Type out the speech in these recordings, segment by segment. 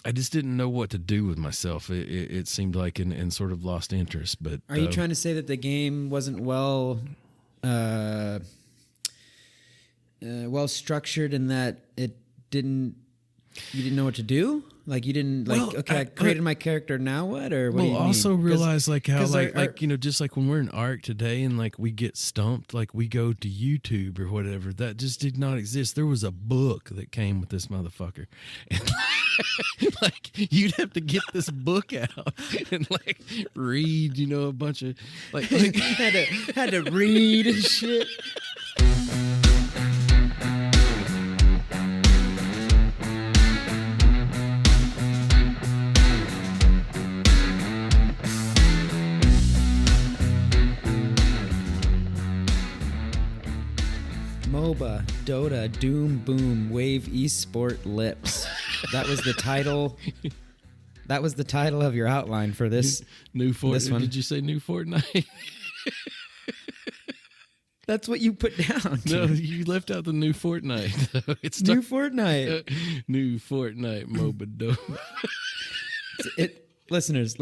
I just didn't know what to do with myself. It seemed like and sort of lost interest. But are you trying to say that the game wasn't well structured and that you didn't know what to do? Like you didn't I created my character, now what? Or what do you mean? Also realize like how just like when we're in ARC today and like we get stumped, like we go to YouTube or whatever, that just did not exist. There was a book that came with this motherfucker. And like you'd have to get this book out and like read, a bunch of like had to read and shit. MOBA, Dota, Doom, Boom, Wave, Esport, Lips. That was the title. That was the title of your outline for this. New Fortnite. Did you say new Fortnite? That's what you put down. No, you left out the new Fortnite. It's new Fortnite. New Fortnite, MOBA, Dota. Listeners.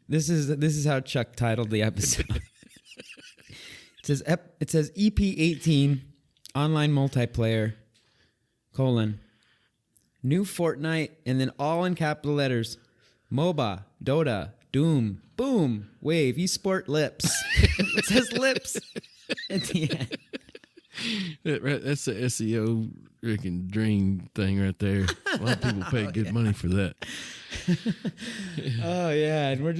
This is how Chuck titled the episode. It says EP 18. Online multiplayer, new Fortnite, and then all in capital letters, MOBA, Dota, Doom, Boom, Wave, Esport, Lips. It says Lips at the end. That's the SEO freaking dream thing right there. A lot of people pay good money for that. Oh, yeah, and we're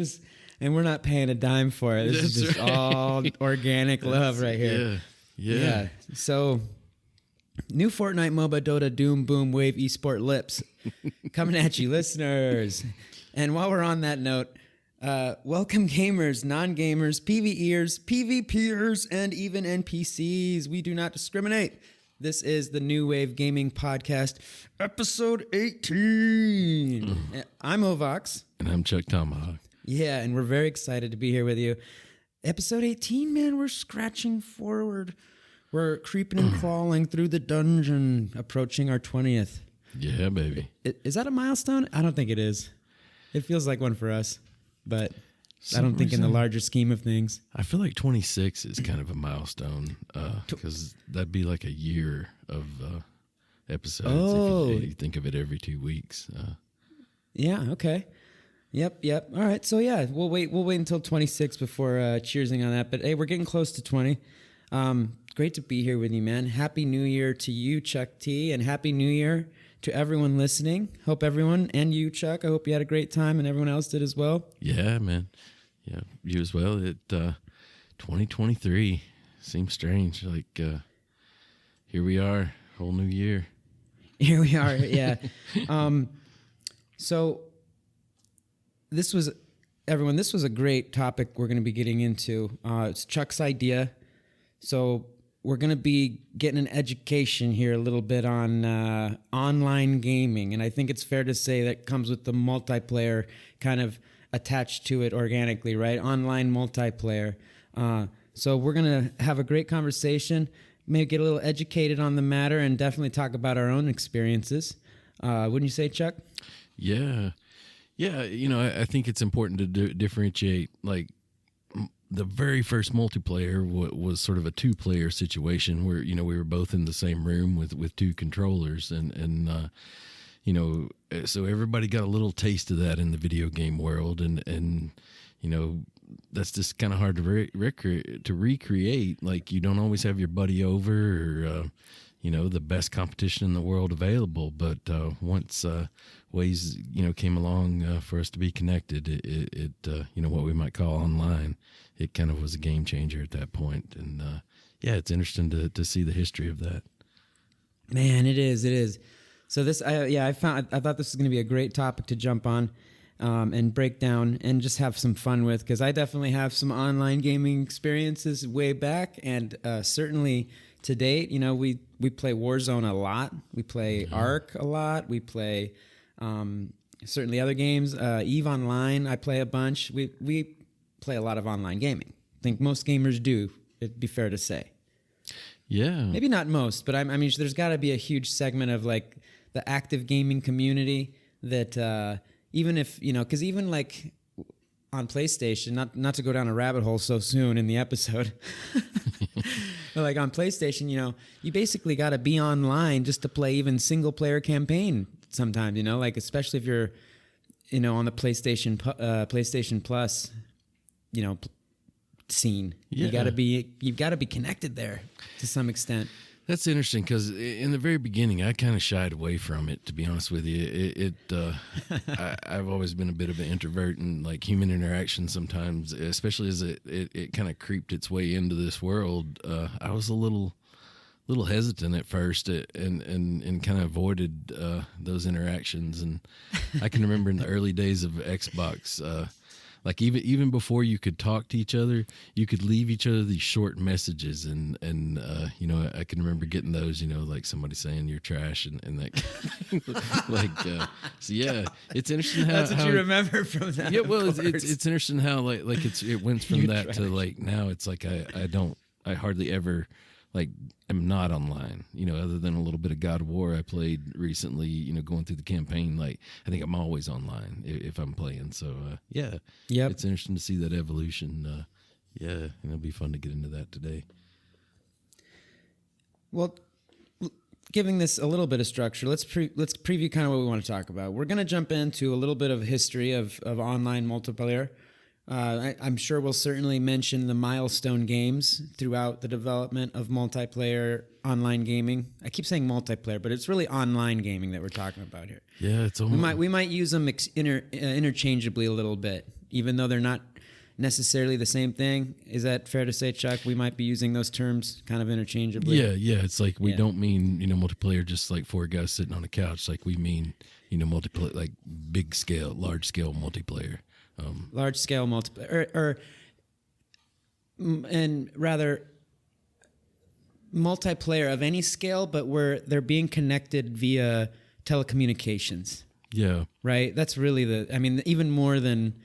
not paying a dime for it. This is just all organic love right here. Yeah. So, new Fortnite, MOBA, Dota, Doom, Boom, Wave, Esport, Lips. Coming at you, listeners. And while we're on that note, welcome gamers, non-gamers, PvEers, PvPers, and even NPCs. We do not discriminate. This is the New Wave Gaming Podcast, episode 18. I'm Ovox. And I'm ChukTomahawk. Yeah, and we're very excited to be here with you. Episode 18, man, we're scratching forward. We're creeping and crawling through the dungeon, approaching our 20th. Yeah, baby. Is that a milestone? I don't think it is. It feels like one for us, but I don't think in the larger scheme of things. I feel like 26 is kind of a milestone because that'd be like a year of episodes if you think of it every 2 weeks. Yeah, okay. Yep. All right. So yeah, we'll wait until 26 before cheersing on that. But hey, we're getting close to 20. Great to be here with you, man. Happy New Year to you, Chuck T, and Happy New Year to everyone listening. Hope everyone, and you, Chuck, I hope you had a great time and everyone else did as well. Yeah, man. Yeah, you as well. 2023 seems strange. Like, here we are, whole new year. Here we are, yeah. So this was a great topic we're going to be getting into. It's Chuck's idea. So we're going to be getting an education here a little bit on online gaming. And I think it's fair to say that comes with the multiplayer kind of attached to it organically, right? Online multiplayer. So we're going to have a great conversation, maybe get a little educated on the matter, and definitely talk about our own experiences. Wouldn't you say, Chuck? Yeah. Yeah, I think it's important to differentiate, like, the very first multiplayer was sort of a two-player situation where, we were both in the same room with two controllers, and so everybody got a little taste of that in the video game world, and that's just kind of hard to recreate. Like, you don't always have your buddy over or, the best competition in the world available. But once ways, came along for us to be connected, it what we might call online, it kind of was a game changer at that point. And it's interesting to see the history of that. Man, it is. So I thought this was going to be a great topic to jump on and break down and just have some fun with, because I definitely have some online gaming experiences way back, and certainly to date, we play Warzone a lot. We play ARC a lot. We play certainly other games. EVE Online, I play a bunch. We play a lot of online gaming. I think most gamers do, it'd be fair to say. Yeah. Maybe not most, but I mean, there's got to be a huge segment of like the active gaming community that even if, because even like on PlayStation, not to go down a rabbit hole so soon in the episode, but like on PlayStation, you basically got to be online just to play even single player campaign sometimes, like especially if you're, on the PlayStation Plus, scene. Yeah. You've got to be connected there to some extent. That's interesting because in the very beginning, I kind of shied away from it. To be honest with you, I've always been a bit of an introvert, and like human interaction sometimes, especially as it kind of creeped its way into this world. I was a little hesitant at first, and kind of avoided those interactions. And I can remember in the early days of Xbox. Like even before you could talk to each other, you could leave each other these short messages, and I can remember getting those, like somebody saying you're trash and that kind of thing. So yeah, it's interesting how that's what you remember from that. Yeah, well, it's interesting how like it went from that trash to like now it's like I hardly ever like am not online, other than a little bit of God of War I played recently, going through the campaign. Like I think I'm always online if I'm playing. So yeah, it's interesting to see that evolution. And it'll be fun to get into that today. Well, giving this a little bit of structure, let's preview kind of what we want to talk about. We're going to jump into a little bit of history of online multiplayer. I'm sure we'll certainly mention the milestone games throughout the development of multiplayer online gaming. I keep saying multiplayer, but it's really online gaming that we're talking about here. Yeah, it's almost... we might use them interchangeably a little bit, even though they're not necessarily the same thing. Is that fair to say, Chuck? We might be using those terms kind of interchangeably. Yeah. It's like we don't mean multiplayer just like four guys sitting on a couch. Like we mean multiplayer, like big scale, large scale multiplayer. Large scale multiplayer, and rather multiplayer of any scale, but where they're being connected via telecommunications. Yeah. Right? That's really even more than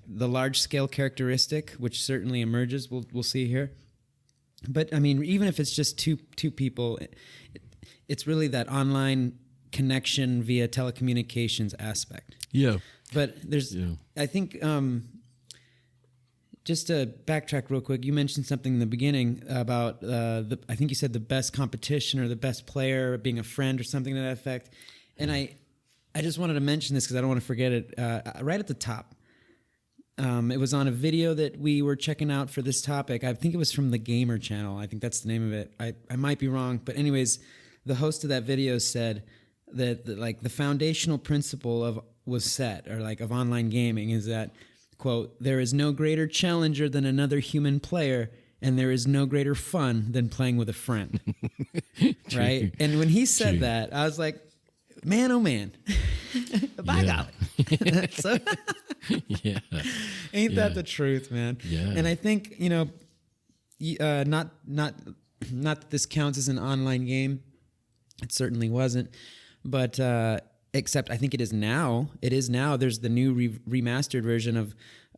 the large scale characteristic, which certainly emerges, we'll see here. But even if it's just two people, it's really that online connection via telecommunications aspect. Yeah. But I think, just to backtrack real quick, you mentioned something in the beginning about I think you said the best competition or the best player being a friend or something to that effect. And I just wanted to mention this because I don't want to forget it. Right at the top, it was on a video that we were checking out for this topic. I think it was from the Gamer channel. I think that's the name of it. I might be wrong, but anyways, the host of that video said that the foundational principle was set, or like of online gaming, is that, quote, there is no greater challenger than another human player, and there is no greater fun than playing with a friend. Right? And when he said that, I was like, man, oh man. By golly. So, ain't that the truth, man? Yeah. And I think, not that this counts as an online game. It certainly wasn't. But except I think it is now. It is now. There's the new remastered version of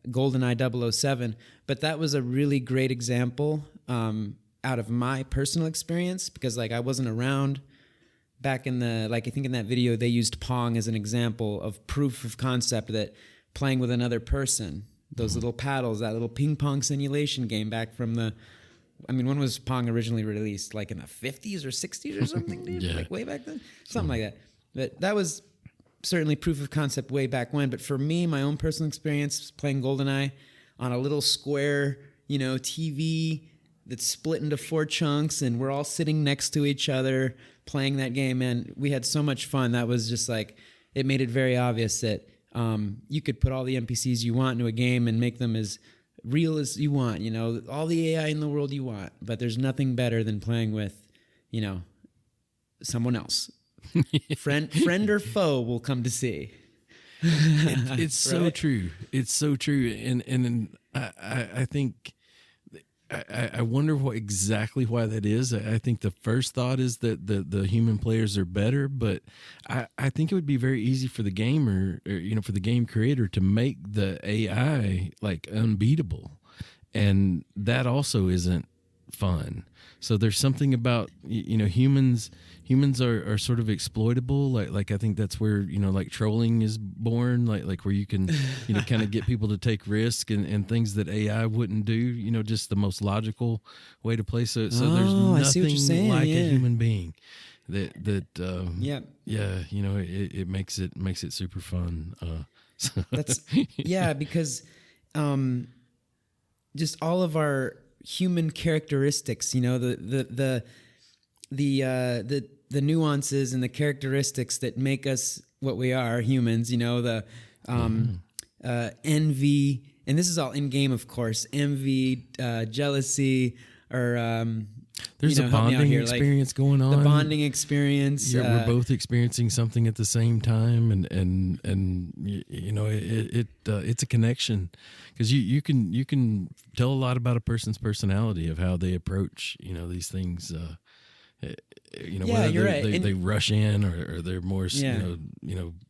GoldenEye 007. But that was a really great example out of my personal experience, because I wasn't around back in the, I think in that video they used Pong as an example of proof of concept that playing with another person, those little paddles, that little ping pong simulation game back from the, when was Pong originally released? Like in the 50s or 60s or something, dude? Yeah. Like way back then? Something like that. But that was certainly proof of concept way back when. But for me, my own personal experience playing GoldenEye on a little square, TV that's split into 4 chunks, and we're all sitting next to each other playing that game, and we had so much fun. That was just it made it very obvious that you could put all the NPCs you want into a game and make them as real as you want, all the AI in the world you want, but there's nothing better than playing with, someone else. Friend or foe will come to see. It's so true. It's so true. And I think, I wonder exactly why that is. I think the first thought is that the human players are better, but I think it would be very easy for the gamer, or, for the game creator to make the AI unbeatable. And that also isn't fun. So there's something about humans are sort of exploitable. Like I think that's where like trolling is born. Like where you can kind of get people to take risk and things that AI wouldn't do. Just the most logical way to play. So there's I see what you're nothing saying, like yeah. a human being. Yeah. It makes it super fun. That's because just all of our human characteristics, the nuances and the characteristics that make us what we are, humans, the envy, and this is all in game, of course, envy, jealousy, or there's a bonding experience going on. The bonding experience. We're both experiencing something at the same time, and it's a connection because you can tell a lot about a person's personality of how they approach these things. Whether you're right. They rush in or they're more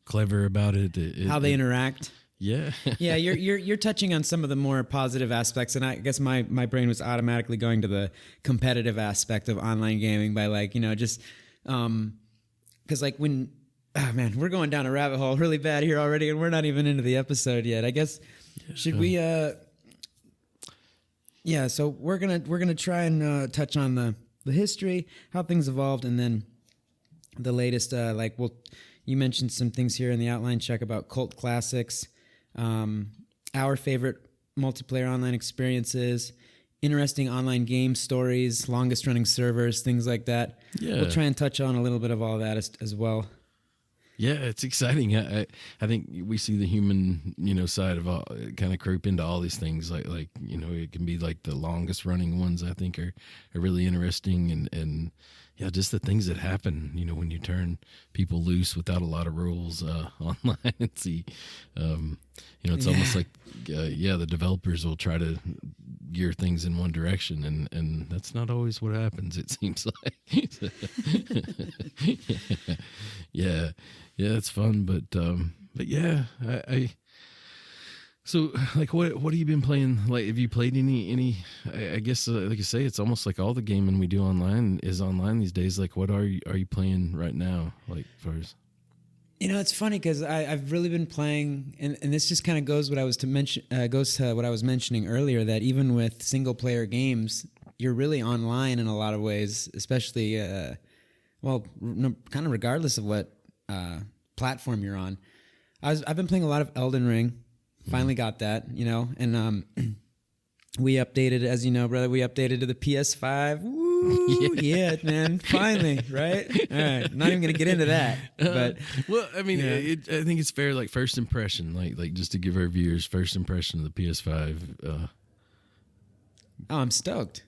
clever about it. How they interact. Yeah. Yeah, you're touching on some of the more positive aspects, and I guess my brain was automatically going to the competitive aspect of online gaming by just because when we're going down a rabbit hole really bad here already, and we're not even into the episode yet. I guess should we so we're gonna try and touch on the history, how things evolved, and then the latest you mentioned some things here in the outline check about cult classics. Our favorite multiplayer online experiences, interesting online game stories, longest running servers, things like that. Yeah. We'll try and touch on a little bit of all that as well. Yeah, it's exciting. I think we see the human, side of all kind of creep into all these things. Like it can be like the longest running ones. I think are really interesting, and just the things that happen. When you turn people loose without a lot of rules online and see. It's almost like the developers will try to gear things in one direction, and that's not always what happens. It seems like. Yeah, it's fun, but yeah, I so like what have you been playing? Like, have you played any? I guess like I say, it's almost like all the gaming we do online is online these days. Like, what are you playing right now? Like, first. It's funny because I've really been playing, and this just kind of goes to what I was mentioning earlier, that even with single player games, you're really online in a lot of ways, especially kind of regardless of what platform you're on. I've been playing a lot of Elden Ring. Finally got that, and we updated, as you know, brother. We updated to the PS5. Woo, yeah, man! Finally, right? All right. Not even gonna get into that, but I think it's fair. Like first impression, like just to give our viewers first impression of the PS5. Oh, I'm stoked.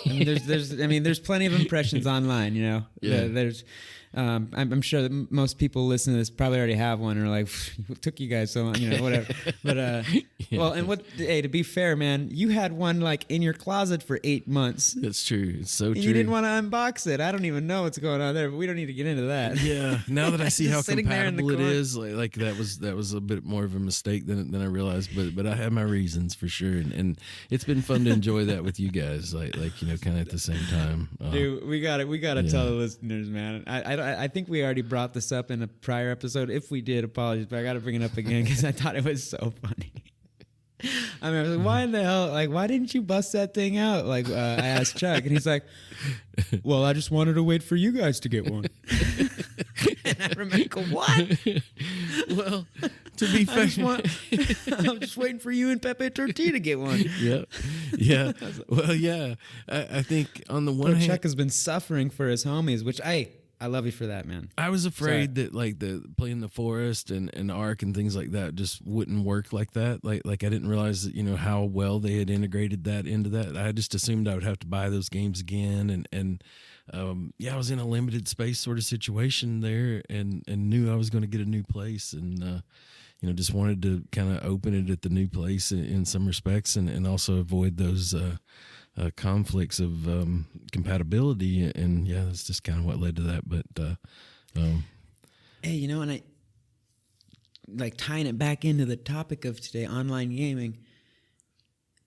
There's plenty of impressions online. Yeah. There's. I'm sure that most people listening to this probably already have one, or like, what took you guys so long, whatever. But well, and to be fair, man, you had one like in your closet for 8 months. That's true. It's so true. You didn't want to unbox it. I don't even know what's going on there, but we don't need to get into that. Yeah. Now that I see how compatible it is, like that was a bit more of a mistake than I realized. But I have my reasons for sure, and it's been fun to enjoy that with you guys, like kind of at the same time. Dude, we got to tell the listeners, man. I think we already brought this up in a prior episode. If we did, apologies, but I got to bring it up again because I thought it was so funny. I was like, why in the hell? Like, why didn't you bust that thing out? Like, I asked Chuck, and he's like, well, I just wanted to wait for you guys to get one. And I remember, what? Well, to be fair, I'm just waiting for you and Pepe Tortilla to get one. Yep. Yeah. Well, yeah. I think on the one hand, Chuck has been suffering for his homies, which I love you for that, man. I was afraid that like the playing the forest and Ark and things like that just wouldn't work like that. Like I didn't realize that, how well they had integrated that into that. I just assumed I would have to buy those games again. And I was in a limited space sort of situation there and knew I was going to get a new place and, just wanted to kind of open it at the new place in some respects and also avoid those, conflicts of compatibility, and that's just kind of what led to that. But hey, and I like tying it back into the topic of today, online gaming.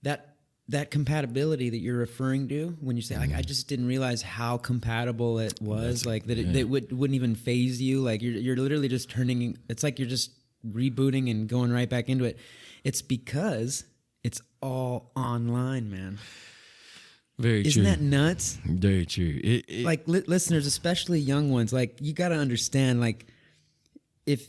That that compatibility that you're referring to when you say like I just didn't realize how compatible it was, like that it wouldn't even phase you, like you're literally just turning, it's like you're just rebooting and going right back into it. It's because it's all online, man. Very Isn't true. that nuts? Very true. Like listeners, especially young ones, like you got to understand, like if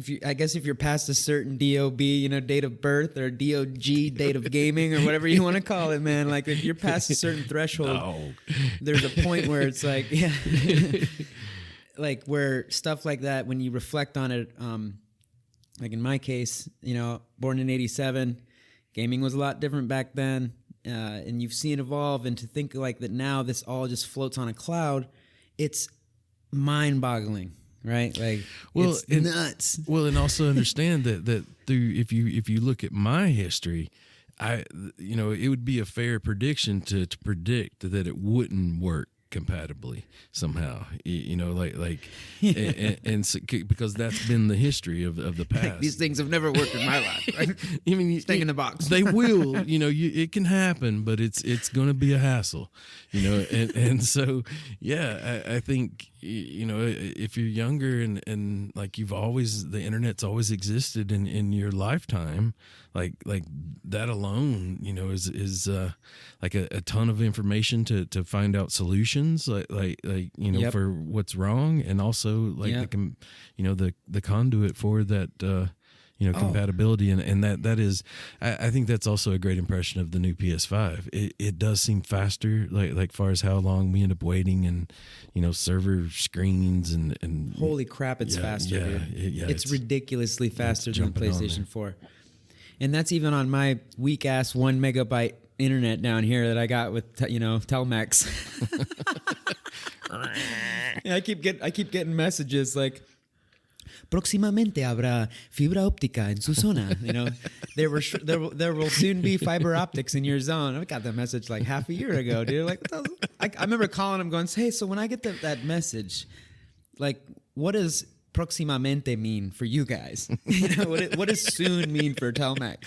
you, I guess if you're past a certain DOB, date of birth, or DOG, date of gaming, or whatever you want to call it, man. Like if you're past a certain threshold, there's a point where it's like, yeah, like where stuff like that, when you reflect on it, like in my case, born in '87, gaming was a lot different back then. And you've seen it evolve, and to think like that now this all just floats on a cloud, it's mind-boggling, right? Like, it's nuts. Well, and also understand that through if you look at my history, it would be a fair prediction to predict that it wouldn't work compatibly somehow, and so, because that's been the history of the past. Like, these things have never worked in my life, right? I mean, staying in the box. They will, it can happen, but it's going to be a hassle, and so, yeah, I think, if you're younger and like the internet's always existed in your lifetime, like that alone, is like a ton of information to find out solutions, Yep. for what's wrong, and also like the conduit for that, compatibility, and that is, I think that's also a great impression of the new PS5. It does seem faster, like far as how long we end up waiting, and server screens and holy crap, it's faster, dude. It's ridiculously faster than PlayStation 4. And that's even on my weak ass 1 megabyte internet down here that I got with Telmex. I keep getting messages like, próximamente habrá fibra óptica en su zona. There will soon be fiber optics in your zone. I got that message like half a year ago, dude. Like, I remember calling him going, hey, so when I get that message, like, what does próximamente mean for you guys? What does soon mean for Telmex?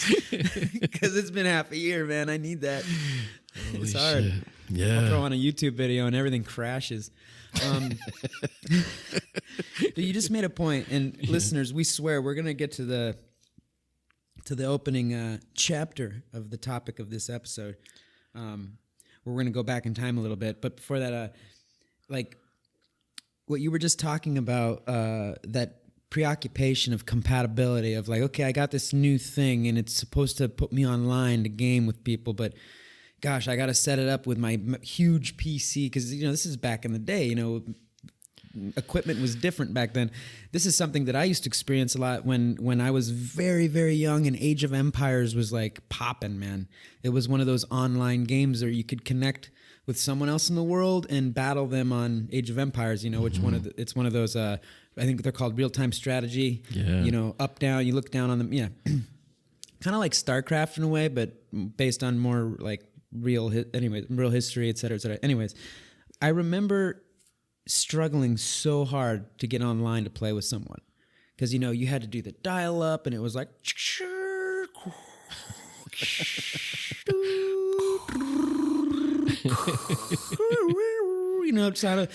Because it's been half a year, man. I need that. Holy it's hard. Shit. Yeah. I'll throw on a YouTube video and everything crashes. But you just made a point, and listeners, we swear we're gonna get to the opening chapter of the topic of this episode. We're gonna go back in time a little bit, but before that, like what you were just talking about, that preoccupation of compatibility, of like, okay, I got this new thing and it's supposed to put me online to game with people, but gosh, I got to set it up with my huge PC, because this is back in the day. Equipment was different back then. This is something that I used to experience a lot when I was very, very young, and Age of Empires was like popping, man. It was one of those online games where you could connect with someone else in the world and battle them on Age of Empires. Which it's one of those. I think they're called real-time strategy. Yeah. Up down. You look down on them. Yeah. Kind of like StarCraft in a way, but based on more like real history, et cetera, et cetera. Anyways, I remember struggling so hard to get online to play with someone, because you had to do the dial up, and it was like it sounded,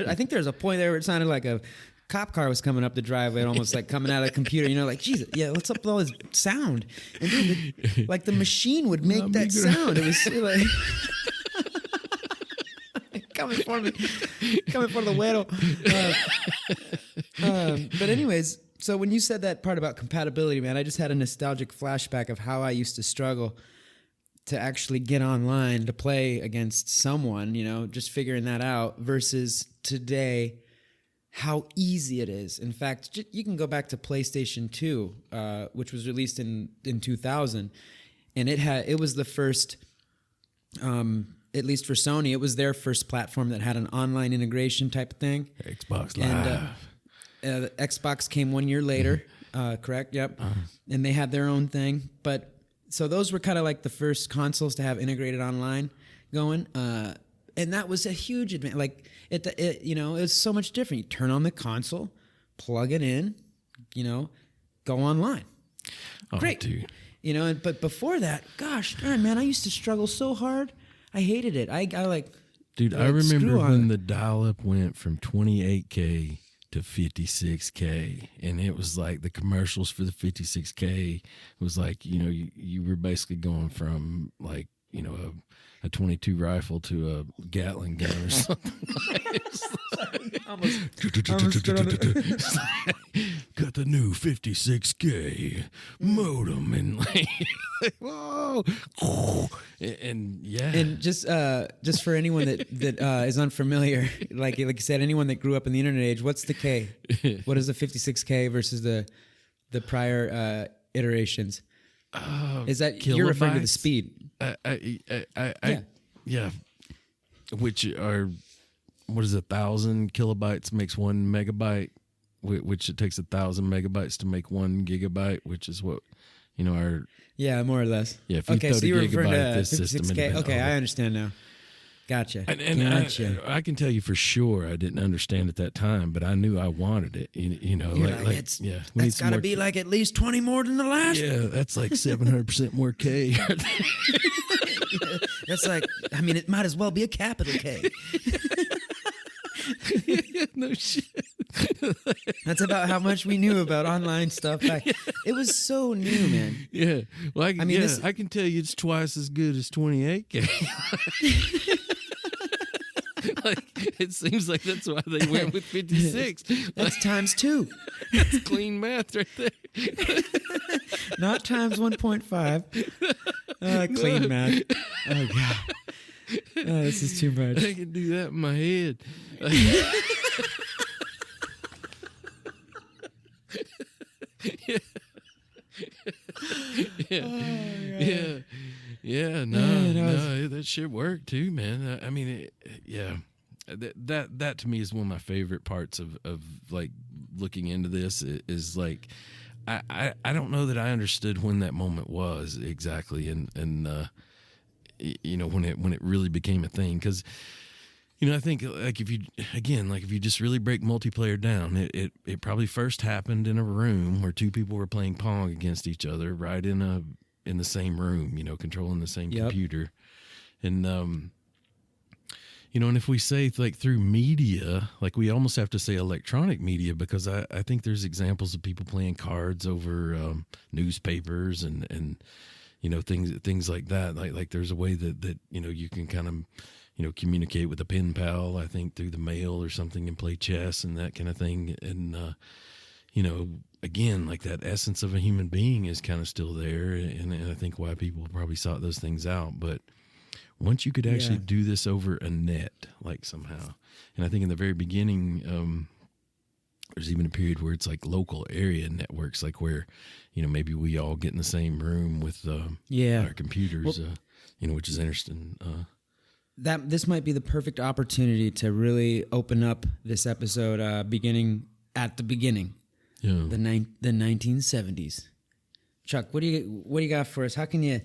I think there's a point there where it sounded like a cop car was coming up the driveway, almost like coming out of the computer, like, Jesus, yeah, what's up with all this sound? And dude, like the machine would make that sound. It was like coming for the whale. But anyways, so when you said that part about compatibility, man, I just had a nostalgic flashback of how I used to struggle to actually get online to play against someone, just figuring that out, versus today, how easy it is. In fact, you can go back to PlayStation 2, which was released in 2000, and it was the first, at least for Sony, it was their first platform that had an online integration type of thing. Xbox Live. And Xbox came 1 year later, correct? Yep. And they had their own thing. But so those were kind of like the first consoles to have integrated online going. And that was a huge advantage. Like it was so much different. You turn on the console, plug it in, go online. Oh, Great. Dude. You know, but before that, gosh darn, man, I used to struggle so hard. I hated it. I like, dude, I remember when the dial-up went from 28K to 56K, and it was like the commercials for the 56K was like, you know, you were basically going from like, you know, a 22 rifle to a Gatling gun or something. Got the new 56K modem and like, whoa, and yeah. And just for anyone that is unfamiliar, like you said, anyone that grew up in the internet age, what's the K? What is the 56K versus the prior iterations? Is that kilobytes? You're referring to the speed? Yeah. Which are, what is 1,000 kilobytes makes 1 megabyte, which it takes 1,000 megabytes to make 1 gigabyte, which is what, you know, our. Yeah, more or less. Yeah. If you okay, so you were referring to this 56K. Okay, I understand now. Gotcha. And I can tell you for sure I didn't understand at that time, but I knew I wanted it. You know, it's got to be like at least 20 more than the last. Yeah, that's like 700% more K. That's like, I mean, it might as well be a capital K. No shit. That's about how much we knew about online stuff. It was so new, man. Yeah. Well, I mean, I can tell you it's twice as good as 28K. Like, it seems like that's why they went with 56. That's times 2. That's clean math right there. Not times 1.5. Clean math. Oh, God. Oh, this is too much. I can do that in my head. Yeah. No, that shit worked too, man. I mean, that to me is one of my favorite parts of like looking into this is like, I don't know that I understood when that moment was exactly, and you know, when it really became a thing, because. You know, I think like if you just really break multiplayer down, it probably first happened in a room where two people were playing Pong against each other, right in the same room, you know, controlling the same computer, and you know, and if we say like through media, like we almost have to say electronic media, because I think there's examples of people playing cards over newspapers and you know, things like that. Like there's a way that you know you can kind of, you know, communicate with a pen pal, I think, through the mail or something, and play chess and that kind of thing. And, you know, again, like that essence of a human being is kind of still there. And I think why people probably sought those things out. But once you could actually do this over a net, like somehow, and I think in the very beginning, there's even a period where it's like local area networks, like where, you know, maybe we all get in the same room with our computers, you know, which is interesting. This might be the perfect opportunity to really open up this episode, beginning at the beginning, the 1970s. Chuck, what do you got for us? How can you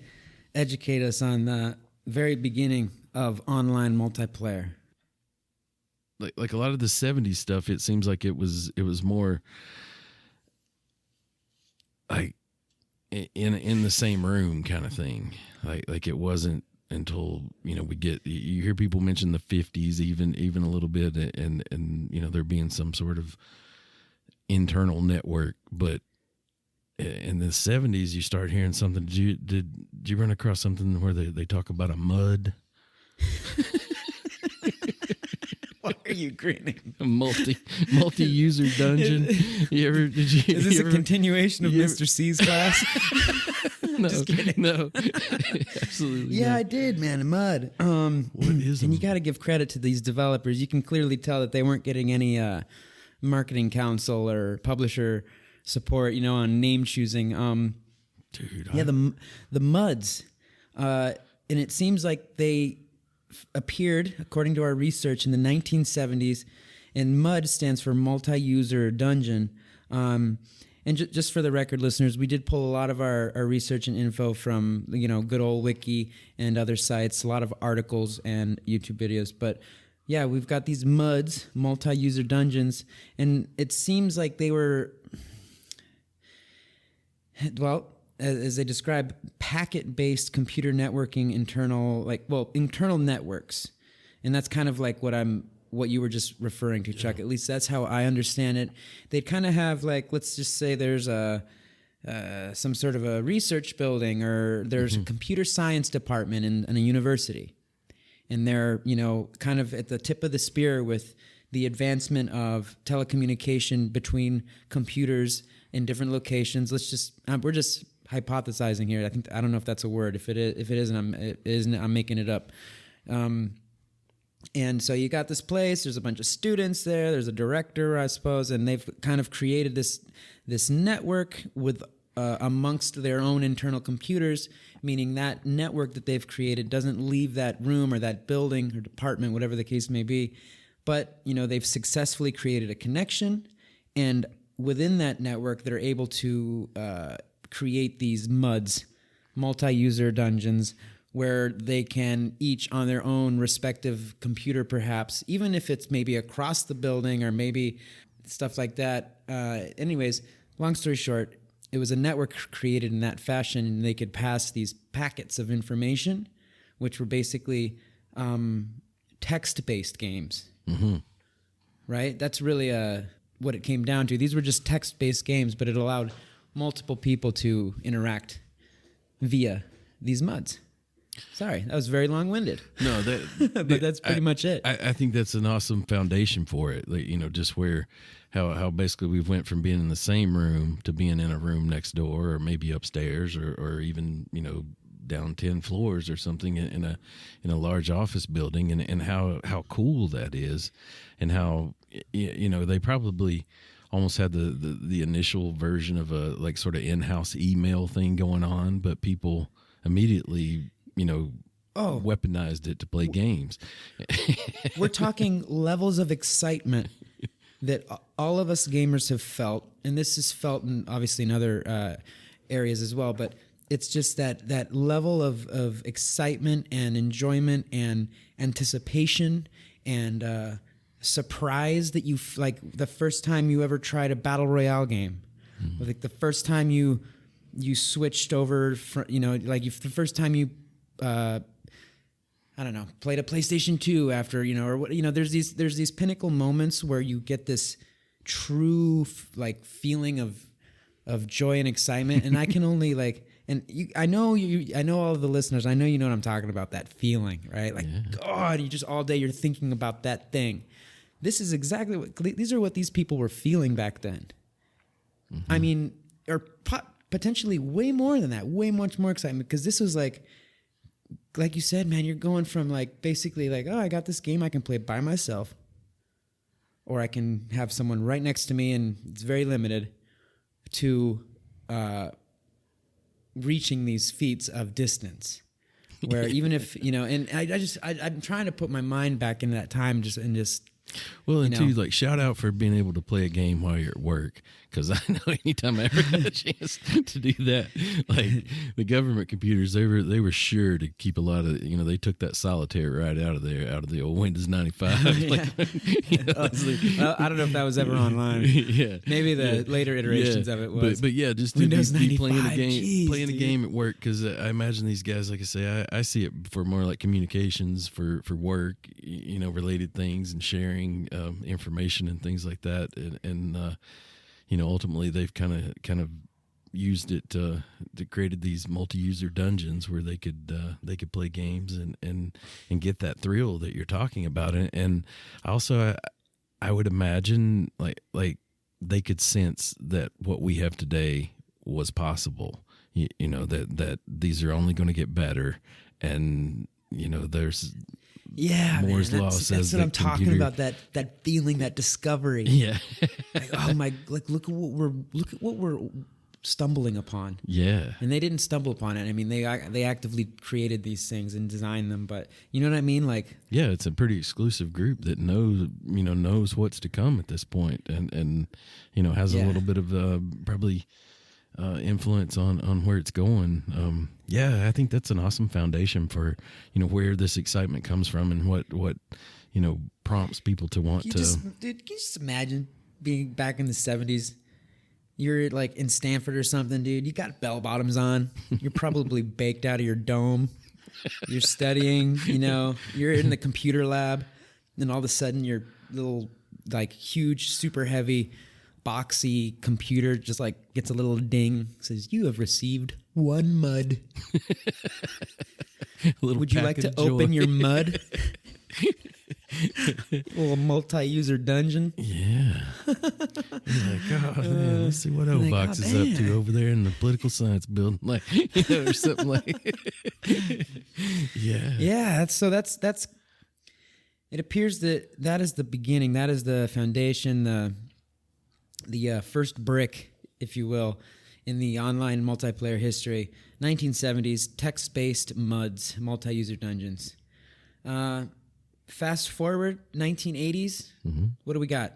educate us on the very beginning of online multiplayer? Like a lot of the 70s stuff, it seems like it was more like in the same room kind of thing. Like it wasn't until, you know, you hear people mention the 50s even a little bit, and you know, there being some sort of internal network, but in the 70s you start hearing something. Did you run across something where they talk about a mud? Why are you grinning? A multi-user dungeon. Is this a continuation of Mr. C's class? No, just kidding. No, absolutely. Yeah, not. I did, man. Mud. What is? And you got to give credit to these developers. You can clearly tell that they weren't getting any marketing counsel or publisher support, you know, on name choosing. Dude, the MUDs, and it seems like they appeared, according to our research, in the 1970s, and MUD stands for multi-user dungeon. And just for the record, listeners, we did pull a lot of our research and info from, you know, good old Wiki and other sites, a lot of articles and YouTube videos. But yeah, we've got these MUDs, multi-user dungeons, and it seems like they were, well, as they describe, packet-based computer networking internal networks. And that's kind of like what you were just referring to, Chuck. At least that's how I understand it. They'd kind of have like, let's just say there's some sort of a research building, or there's a computer science department in a university. And they're, kind of at the tip of the spear with the advancement of telecommunication between computers in different locations. We're just hypothesizing here. I don't know if that's a word. If it isn't, I'm making it up. And so you got this place. There's a bunch of students there. There's a director, I suppose, and they've kind of created this network with amongst their own internal computers, meaning that network that they've created doesn't leave that room or that building or department, whatever the case may be. But they've successfully created a connection, and within that network, they're able to create these MUDs, multi-user dungeons, where they can each on their own respective computer, perhaps, even if it's maybe across the building or maybe stuff like that. Anyways, long story short, it was a network created in that fashion, and they could pass these packets of information, which were basically text-based games. Mm-hmm. Right? That's really what it came down to. These were just text-based games, but it allowed multiple people to interact via these MUDs. Sorry, that was very long-winded. No, but that's pretty much it. I think that's an awesome foundation for it. Like, just where how basically we went from being in the same room to being in a room next door, or maybe upstairs, or even down 10 floors or something in a large office building, and how cool that is, and how they probably almost had the initial version of a like sort of in-house email thing going on, but people immediately weaponized it to play games. We're talking levels of excitement that all of us gamers have felt, and this is felt obviously in other areas as well, but it's just that level of excitement and enjoyment and anticipation and surprise that you like the first time you ever tried a battle royale game, like the first time you switched over from, the first time you I don't know, played a PlayStation 2 after, there's these pinnacle moments where you get this true feeling of joy and excitement, and I can only I know all of the listeners, I know you know what I'm talking about, that feeling, right? Like, God, you just all day you're thinking about that thing. This is exactly these are what these people were feeling back then. Mm-hmm. I mean, or potentially way more than that, way much more excitement, because this was like you said, man, you're going from basically oh, I got this game I can play by myself, or I can have someone right next to me and it's very limited, to reaching these feats of distance where even if, and I'm trying to put my mind back into that time well, and too, shout out for being able to play a game while you're at work, because I know anytime I ever had a chance to do that, the government computers, they were sure to keep a lot of, they took that solitaire right out of the old Windows 95. I don't know if that was ever online. Yeah, maybe the later iterations of it was. But yeah, just to be playing a game at work, because I imagine these guys, like I say, I see it for more like communications for work, related things and sharing information and things like that, and ultimately they've kind of used it to created these multi-user dungeons where they could play games and get that thrill that you're talking about, and also I would imagine like they could sense that what we have today was possible, that these are only going to get better, and there's Moore's law says that's what I'm talking about, that feeling, that discovery. Yeah. Oh my, look at what we're stumbling upon. Yeah. And they didn't stumble upon it. I mean, they actively created these things and designed them, but you know what I mean? Yeah, it's a pretty exclusive group that knows what's to come at this point, and has a little bit of probably influence on where it's going. I think that's an awesome foundation for where this excitement comes from, and what prompts people to want to. Dude, can you just imagine being back in the 70s You're like in Stanford or something, dude. You got bell bottoms on. You're probably baked out of your dome. You're studying, you're in the computer lab. Then all of a sudden your little like huge, super heavy, boxy computer just like gets a little ding. Says, "You have received 1 mud." Would you like to open your mud? Little multi-user dungeon. Yeah. You're like, oh man, let's see what Ovox is up to over there in the political science building, like, or something like. Yeah. Yeah. That's. It appears that is the beginning. That is the foundation. The first brick, if you will, in the online multiplayer history. 1970s, text-based MUDs, multi-user dungeons. Fast forward, 1980s. Mm-hmm. What do we got?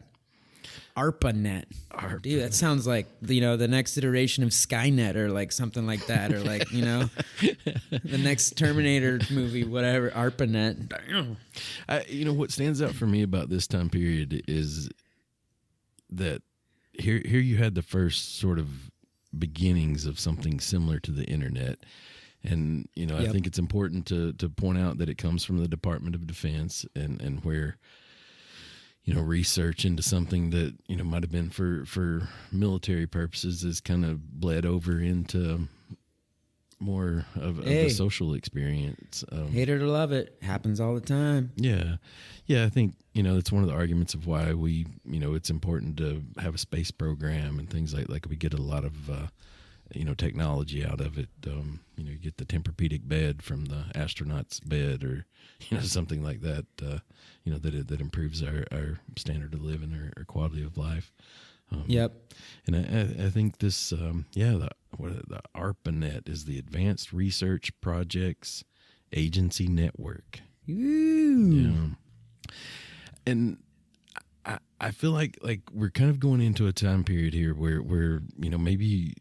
ARPANET. Dude, that sounds like, the next iteration of Skynet or like something like that. Or like, the next Terminator movie, whatever, ARPANET. Damn. What stands out for me about this time period is that here you had the first sort of beginnings of something similar to the internet. And, Yep. I think it's important to point out that it comes from the Department of Defense and where, research into something that, might have been for military purposes is kind of bled over into more of the social experience. Hate it or love it. Happens all the time. Yeah. Yeah, I think, it's one of the arguments of why we, it's important to have a space program and things like we get a lot of, technology out of it. You get the Tempur-Pedic bed from the astronaut's bed or, something like that, that improves our standard of living or quality of life. Yep. And I think this, the ARPANET is the Advanced Research Projects Agency Network. Ooh. Yeah. And I feel like we're kind of going into a time period here where maybe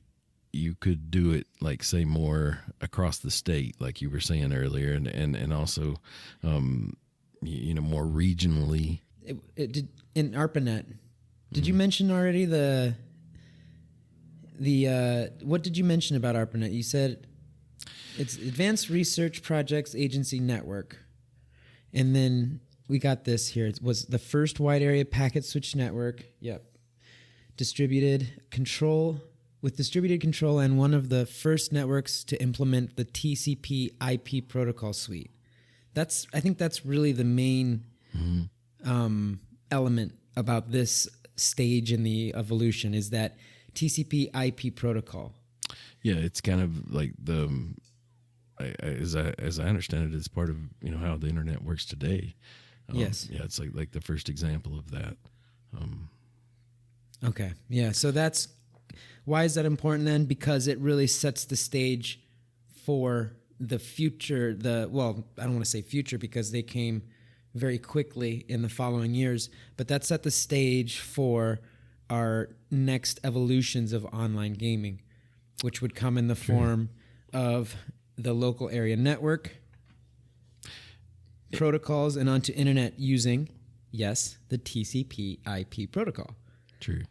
you could do it like say more across the state, like you were saying earlier, and also more regionally. It did in ARPANET. Did you mention already the what did you mention about ARPANET? You said it's Advanced Research Projects Agency Network, and then we got this here. It was the first wide area packet switch network. Yep, distributed control and one of the first networks to implement the TCP/IP protocol suite. I think that's really the main element about this stage in the evolution is that TCP/IP protocol. Yeah, it's kind of like as I understand it, it's part of how the internet works today. Yes. Yeah, it's like the first example of that. Okay. Yeah. So why is that important then? Because it really sets the stage for the future. I don't want to say future because they came very quickly in the following years, but that set the stage for our next evolutions of online gaming, which would come in the form of the local area network, protocols, and onto internet using, yes, the TCP/IP protocol. True.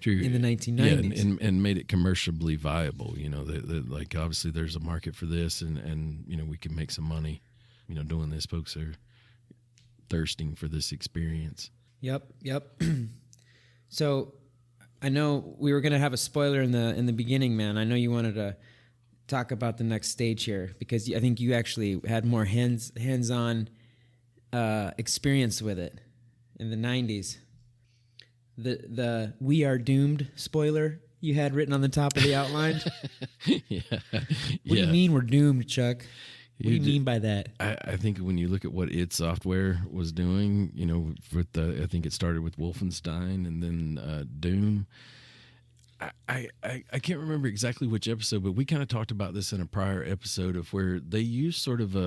In the 1990s. Yeah, and made it commercially viable. Like obviously there's a market for this, and we can make some money, doing this. Folks are thirsting for this experience. Yep. So I know we were going to have a spoiler in the beginning, man. I know you wanted to talk about the next stage here because I think you actually had more hands-on experience with it in the 90s. The "We Are Doomed" spoiler you had written on the top of the outline. Yeah. What do you mean we're doomed, Chuck? What do you mean by that? I think when you look at what id Software was doing, I think it started with Wolfenstein and then Doom. I can't remember exactly which episode, but we kind of talked about this in a prior episode of where they used sort of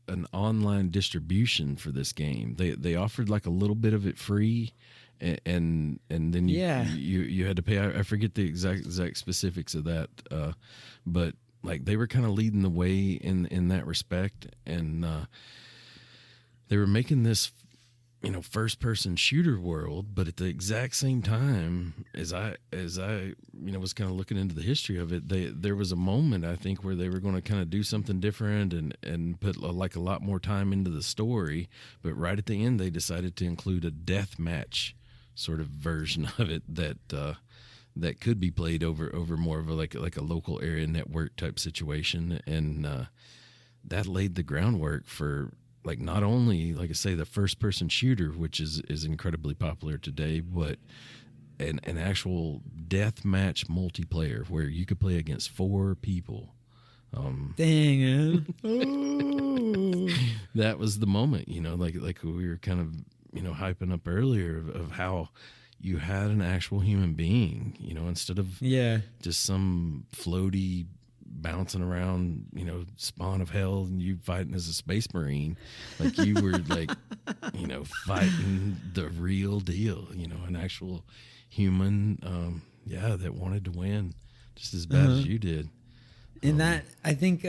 an online distribution for this game. They offered like a little bit of it free, and then you had to pay. I forget the exact specifics of that, but like they were kind of leading the way in that respect, and they were making this first person shooter world, but at the exact same time as I was kind of looking into the history of it, there was a moment I think where they were going to kind of do something different and put like a lot more time into the story, but right at the end they decided to include a death match sort of version of it that could be played over more of like a local area network type situation, and that laid the groundwork for, like, not only, like I say, the first person shooter, which is incredibly popular today, but an actual death match multiplayer where you could play against 4 people. Dang it. Oh. That was the moment, like we were kind of, hyping up earlier of how you had an actual human being, instead of just some floaty bouncing around, spawn of hell, and you fighting as a space marine. Like, you were like, fighting the real deal, an actual human, that wanted to win just as bad as you did. And that, I think,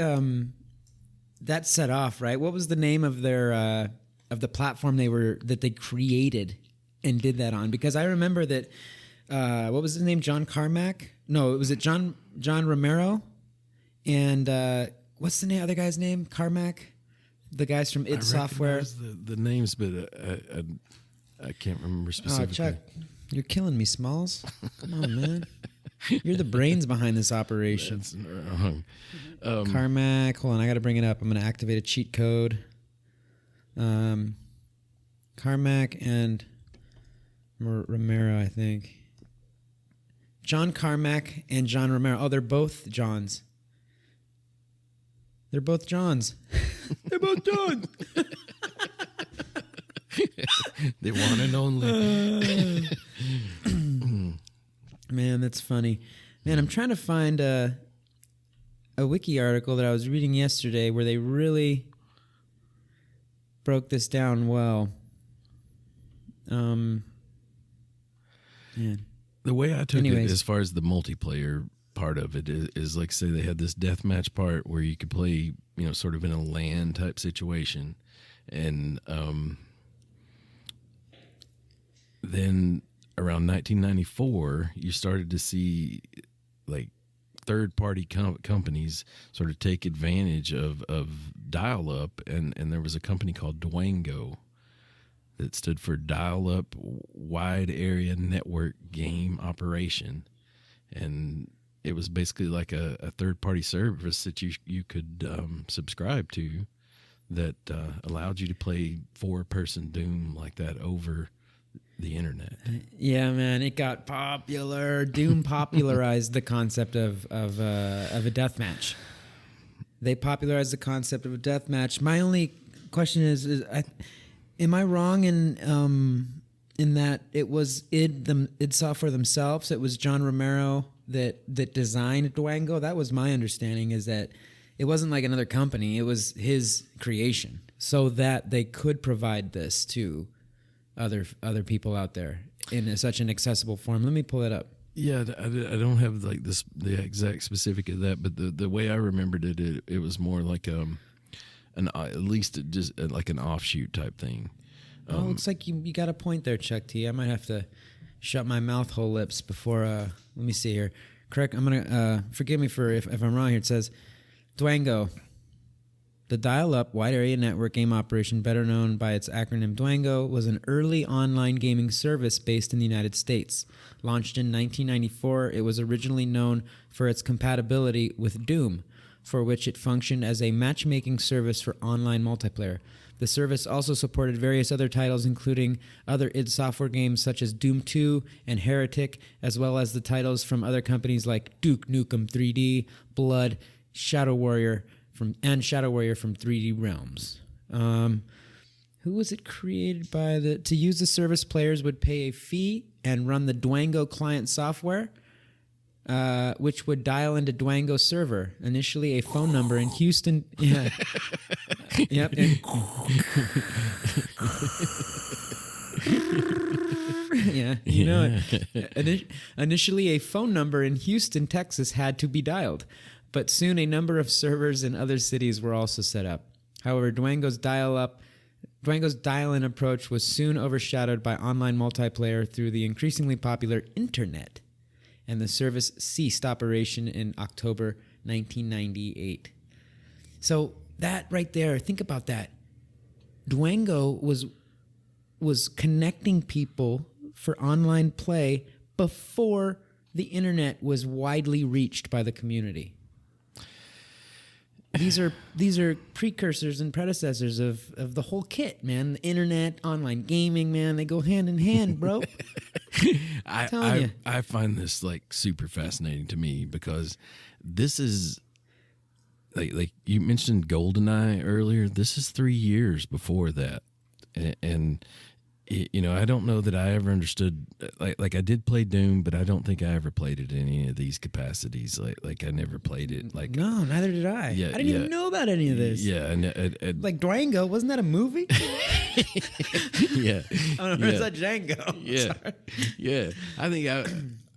that set off, right? What was the name of their of the platform that they created and did that on? Because I remember that what was his name? John Carmack? No, was it John Romero? And what's the other guy's name? Carmack? The guys from id Software. The names, but I can't remember specifically. Chuck, you're killing me, Smalls. Come on, man. You're the brains behind this operation. That's wrong. Carmack. Hold on, I got to bring it up. I'm going to activate a cheat code. Carmack and Romero, I think. John Carmack and John Romero. Oh, they're both Johns. They're both Johns. They're both Johns. The one and only. Man, that's funny. Man, I'm trying to find a wiki article that I was reading yesterday where they really broke this down well. Man. The way I took it, as far as the multiplayer part of it, is like, say they had this deathmatch part where you could play, sort of in a LAN type situation, and then around 1994 you started to see, like, third-party companies sort of take advantage of dial-up, and there was a company called Dwango that stood for Dial-Up Wide Area Network Game Operation, and it was basically like a third-party service that you could subscribe to that allowed you to play 4-person Doom like that over the internet. Yeah, man, it got popular. Doom popularized the concept of a death match. They popularized the concept of a death match. My only question is am I wrong in that it was id Software themselves? It was John Romero that designed Dwango. That was my understanding, is that it wasn't like another company. It was his creation, so that they could provide this to other people out there in such an accessible form. Let me pull it up. Yeah, I don't have like the exact specific of that, but the way I remembered it was more like at least just like an offshoot type thing. Looks like you got a point there, Chuck T. I might have to shut my mouth hole lips before. Let me see here. Correct. I'm gonna forgive me for if I'm wrong here. It says Dwango. The dial-up wide area network game operation, better known by its acronym Dwango, was an early online gaming service based in the United States. Launched in 1994, it was originally known for its compatibility with Doom, for which it functioned as a matchmaking service for online multiplayer. The service also supported various other titles, including other id Software games such as Doom 2 and Heretic, as well as the titles from other companies like Duke Nukem 3D, Blood, Shadow Warrior from 3D Realms. Who was it created by? To use the service, players would pay a fee and run the Dwango client software, which would dial into Dwango server. Initially, a phone number in Houston. Yeah. Yep. Yeah, you know it. Initially, a phone number in Houston, Texas had to be dialed, but soon a number of servers in other cities were also set up. However, Dwango's dial-up Dwango's dial-in approach was soon overshadowed by online multiplayer through the increasingly popular internet, and the service ceased operation in October 1998. So that right there, think about that. Dwango was connecting people for online play before the internet was widely reached by the community. These are precursors and predecessors of the whole kit, man. The internet, online gaming, man, they go hand in hand, bro. I find this like super fascinating to me because this is like you mentioned GoldenEye earlier. This is 3 years before that, and you know, I don't know that I ever understood. Like I did play Doom, but I don't think I ever played it in any of these capacities. Like I never played it. Like no, neither did I. Yeah, I didn't even know about any of this. Yeah, and like Django, wasn't that a movie? Yeah, I don't know. It's a Django. Yeah, yeah. I think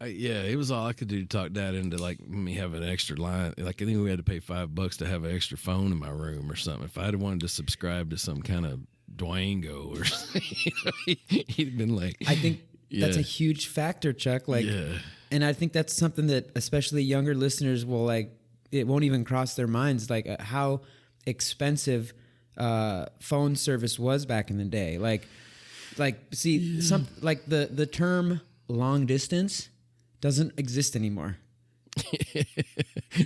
yeah, it was all I could do to talk Dad into like me having an extra line. Like I think we had to pay $5 to have an extra phone in my room or something. If I'd wanted to subscribe to some kind of Dwango or something, he'd been like, I think that's a huge factor, Chuck. Like, and I think that's something that especially younger listeners will like. It won't even cross their minds like how expensive phone service was back in the day. Like see some like the term long distance doesn't exist anymore.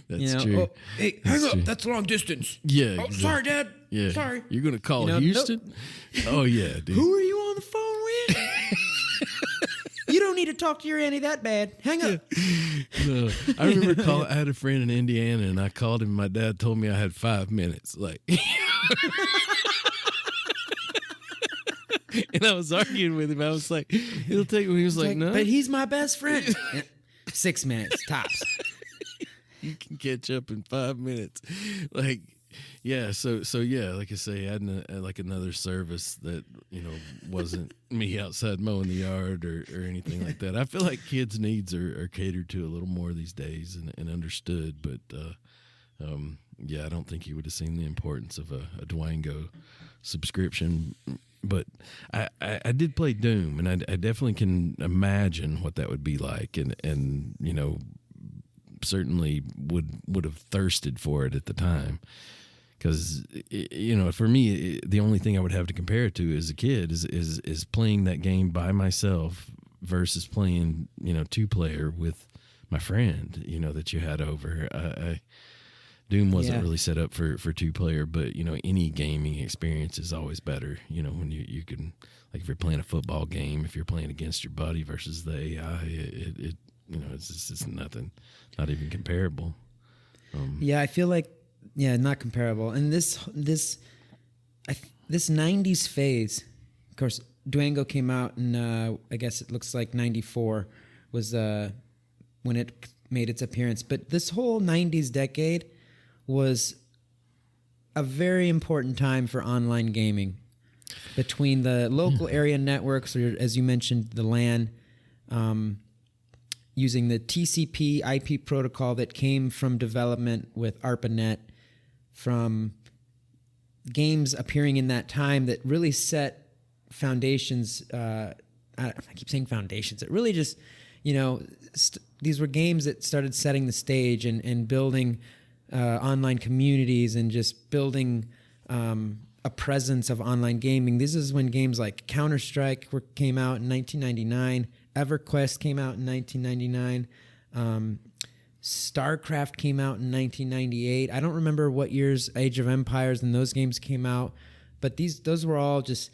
That's true. Oh, hey, hang up. That's long distance. Yeah. Oh, sorry, Dad. Yeah. Sorry. You're gonna call Houston? Nope. Oh yeah, dude. Who are you on the phone with? You don't need to talk to your auntie that bad. Hang up. No, I remember I had a friend in Indiana, and I called him. My dad told me I had 5 minutes. Like, and I was arguing with him. I was like, "It'll take me." He was like, "No." But he's my best friend. 6 minutes tops. You can catch up in 5 minutes. Like, yeah. So yeah. Like I say, adding like another service that wasn't me outside mowing the yard or anything like that. I feel like kids' needs are catered to a little more these days and understood. But yeah, I don't think he would have seen the importance of a Dwango subscription. But I did play Doom, and I definitely can imagine what that would be like, and certainly would have thirsted for it at the time, because for me the only thing I would have to compare it to as a kid is playing that game by myself versus playing 2-player with my friend that you had over. Doom wasn't really set up for 2-player, but any gaming experience is always better. When you can, like if you're playing a football game, if you're playing against your buddy versus the AI, it's nothing, not even comparable. Yeah, I feel like not comparable. And this 90s phase, of course, Dwango came out in I guess it looks like 94 was when it made its appearance. But this whole 90s decade was a very important time for online gaming, between the local area networks, or as you mentioned, the LAN, using the TCP IP protocol that came from development with ARPANET, from games appearing in that time that really set foundations. I keep saying foundations. It really just, these were games that started setting the stage and building online communities and just building a presence of online gaming. This is when games like Counter-Strike came out in 1999. EverQuest came out in 1999. StarCraft came out in 1998. I don't remember what years Age of Empires and those games came out, but those were all just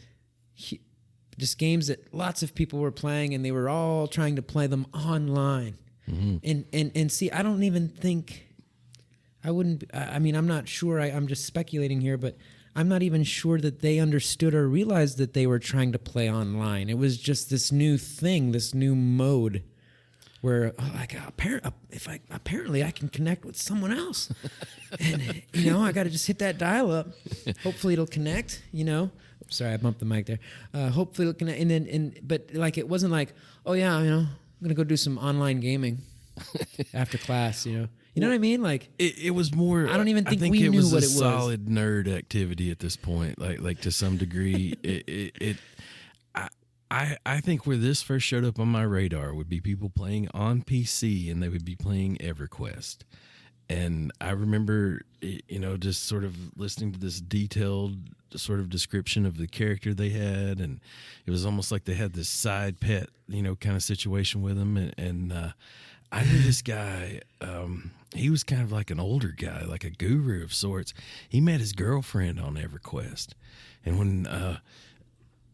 games that lots of people were playing, and they were all trying to play them online. Mm-hmm. And see, I don't even think I'm not sure. I'm just speculating here, but I'm not even sure that they understood or realized that they were trying to play online. It was just this new thing, this new mode where apparently I can connect with someone else. And, I got to just hit that dial up. Hopefully it'll connect, Sorry, I bumped the mic there. Hopefully it'll connect. But like, it wasn't like, oh yeah, I'm going to go do some online gaming after class, You know what I mean? Like it was more. I don't even think it we knew was what a it was. solid nerd activity at this point. Like to some degree, I think where this first showed up on my radar would be people playing on PC, and they would be playing EverQuest. And I remember, just sort of listening to this detailed sort of description of the character they had, and it was almost like they had this side pet, kind of situation with them. And I knew this guy. He was kind of like an older guy, like a guru of sorts. He met his girlfriend on EverQuest, and when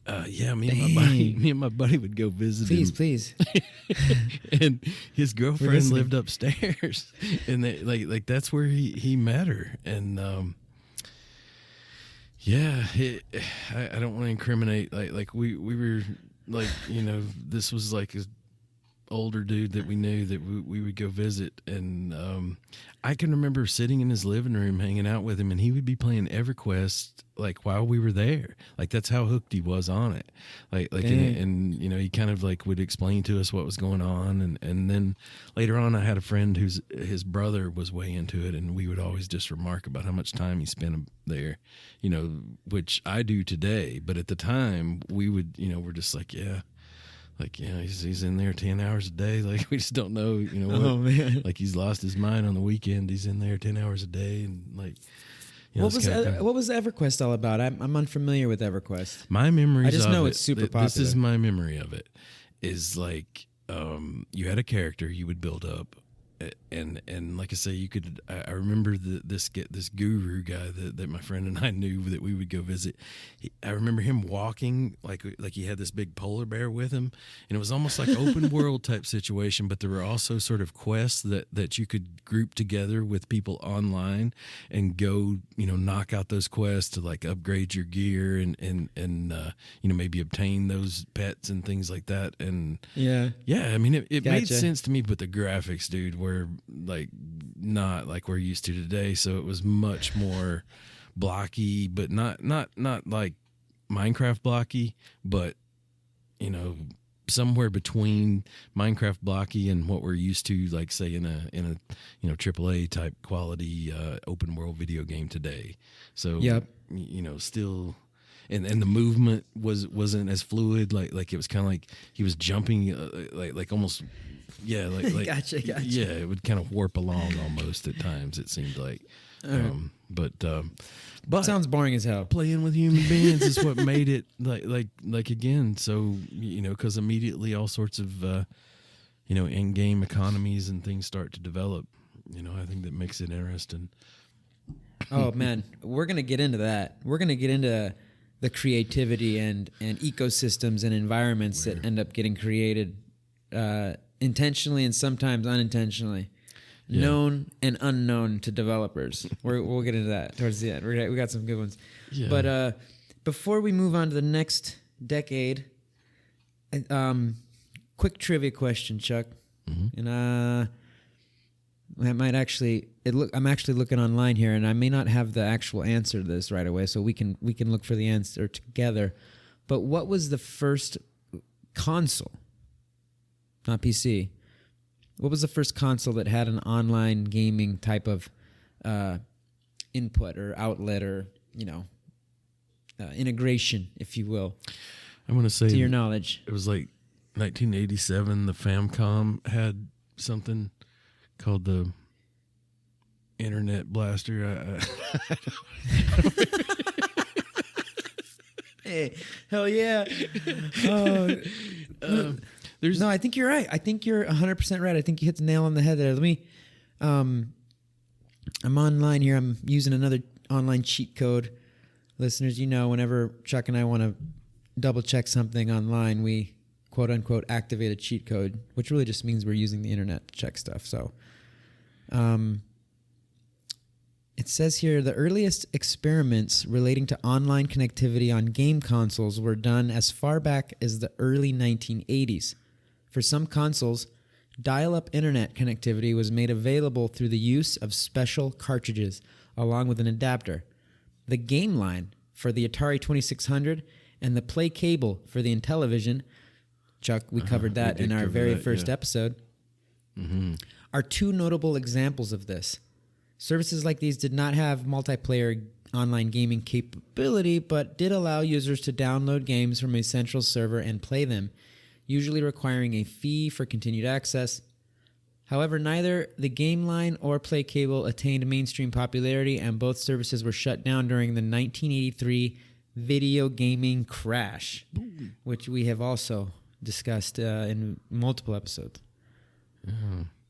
me and my buddy would go visit him. Please. And his girlfriend lived upstairs, and they, like that's where he met her. And I don't want to incriminate. Like we were like, this was like his older dude that we knew that we would go visit, and I can remember sitting in his living room hanging out with him, and he would be playing EverQuest like while we were there. Like that's how hooked he was on it. And he kind of like would explain to us what was going on, and then later on I had a friend his brother was way into it, and we would always just remark about how much time he spent there, which I do today, but at the time we would, we're just like, yeah. Like, he's in there 10 hours a day. Like, we just don't know, what. Oh, man. Like, he's lost his mind on the weekend. He's in there 10 hours a day. And, like, what was EverQuest all about? I'm unfamiliar with EverQuest. My memories I just know it's super popular. This is my memory of it. Is like, you had a character you would build up. And like I say, you could. I remember this guru guy that my friend and I knew that we would go visit. I remember him walking like he had this big polar bear with him, and it was almost like open world type situation. But there were also sort of quests that you could group together with people online and go, knock out those quests to like upgrade your gear and maybe obtain those pets and things like that. And yeah. I mean, it made sense to me, but the graphics, dude, were like not like we're used to today, so it was much more blocky, but not like Minecraft blocky, but somewhere between Minecraft blocky and what we're used to, like say in a AAA type quality open world video game today. So still. And the movement wasn't as fluid, like it was kind of like he was jumping like almost like gotcha. Yeah, it would kind of warp along almost at times, it seemed like. But sounds boring as hell. Playing with human beings is what made it like again. So because immediately all sorts of in-game economies and things start to develop. I think that makes it interesting. Oh man, we're gonna get into that. We're gonna get into the creativity and ecosystems and environments that end up getting created intentionally and sometimes unintentionally, known and unknown to developers. We'll get into that towards the end. We got some good ones. Yeah. But before we move on to the next decade, quick trivia question, Chuck. Mm-hmm. And I might actually I'm actually looking online here, and I may not have the actual answer to this right away, so we can look for the answer together. But what was the first console? Not PC. What was the first console that had an online gaming type of input or outlet or integration, if you will? I want to say, to your knowledge, it was like 1987. The Famicom had something called the Internet Blaster. Hey, hell yeah! No, I think you're right. I think you're 100% right. I think you hit the nail on the head there. Let me. I'm online here. I'm using another online cheat code. Listeners, whenever Chuck and I want to double check something online, we quote unquote activate a cheat code, which really just means we're using the internet to check stuff. So, it says here the earliest experiments relating to online connectivity on game consoles were done as far back as the early 1980s. For some consoles, dial-up internet connectivity was made available through the use of special cartridges, along with an adapter. The game line for the Atari 2600 and the Play cable for the Intellivision, Chuck, we covered that in our very first episode, are two notable examples of this. Services like these did not have multiplayer online gaming capability, but did allow users to download games from a central server and play them, usually requiring a fee for continued access. However, neither the game line or play cable attained mainstream popularity, and both services were shut down during the 1983 video gaming crash, which we have also discussed in multiple episodes.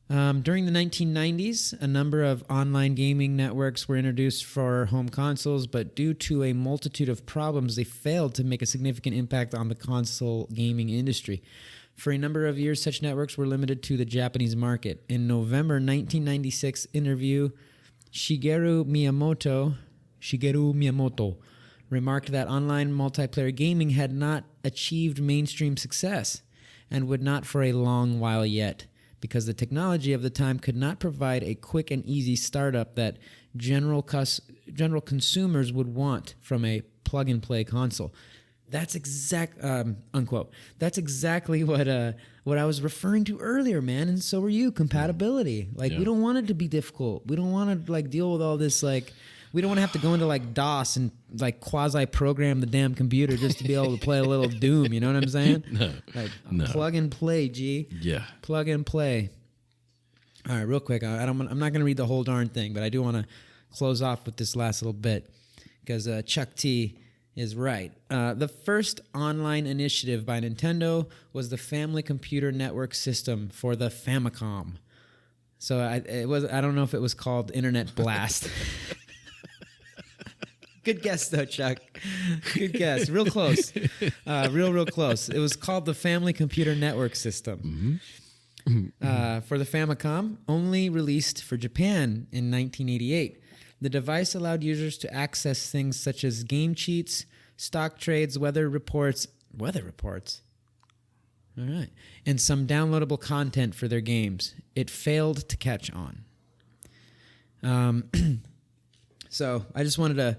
During the 1990s, a number of online gaming networks were introduced for home consoles, but due to a multitude of problems, they failed to make a significant impact on the console gaming industry. For a number of years, such networks were limited to the Japanese market. In November 1996 interview, Shigeru Miyamoto remarked that online multiplayer gaming had not achieved mainstream success and would not for a long while yet, because the technology of the time could not provide a quick and easy startup that general consumers would want from a plug-and-play console. That's unquote. That's exactly what I was referring to earlier, man. And so were you. Compatibility. We don't want it to be difficult. We don't want to deal with all this. We don't want to have to go into DOS and quasi program the damn computer just to be able to play a little Doom. You know what I'm saying? No. Plug and play, G. Yeah. Plug and play. All right, real quick. I'm not going to read the whole darn thing, but I do want to close off with this last little bit because Chuck T is right. The first online initiative by Nintendo was the Family Computer Network System for the Famicom. So I don't know if it was called Internet Blast. Good guess, though, Chuck. Good guess. Real close. Real close. It was called the Family Computer Network System. For the Famicom, only released for Japan in 1988. The device allowed users to access things such as game cheats, stock trades, weather reports. All right. And some downloadable content for their games. It failed to catch on. So I just wanted to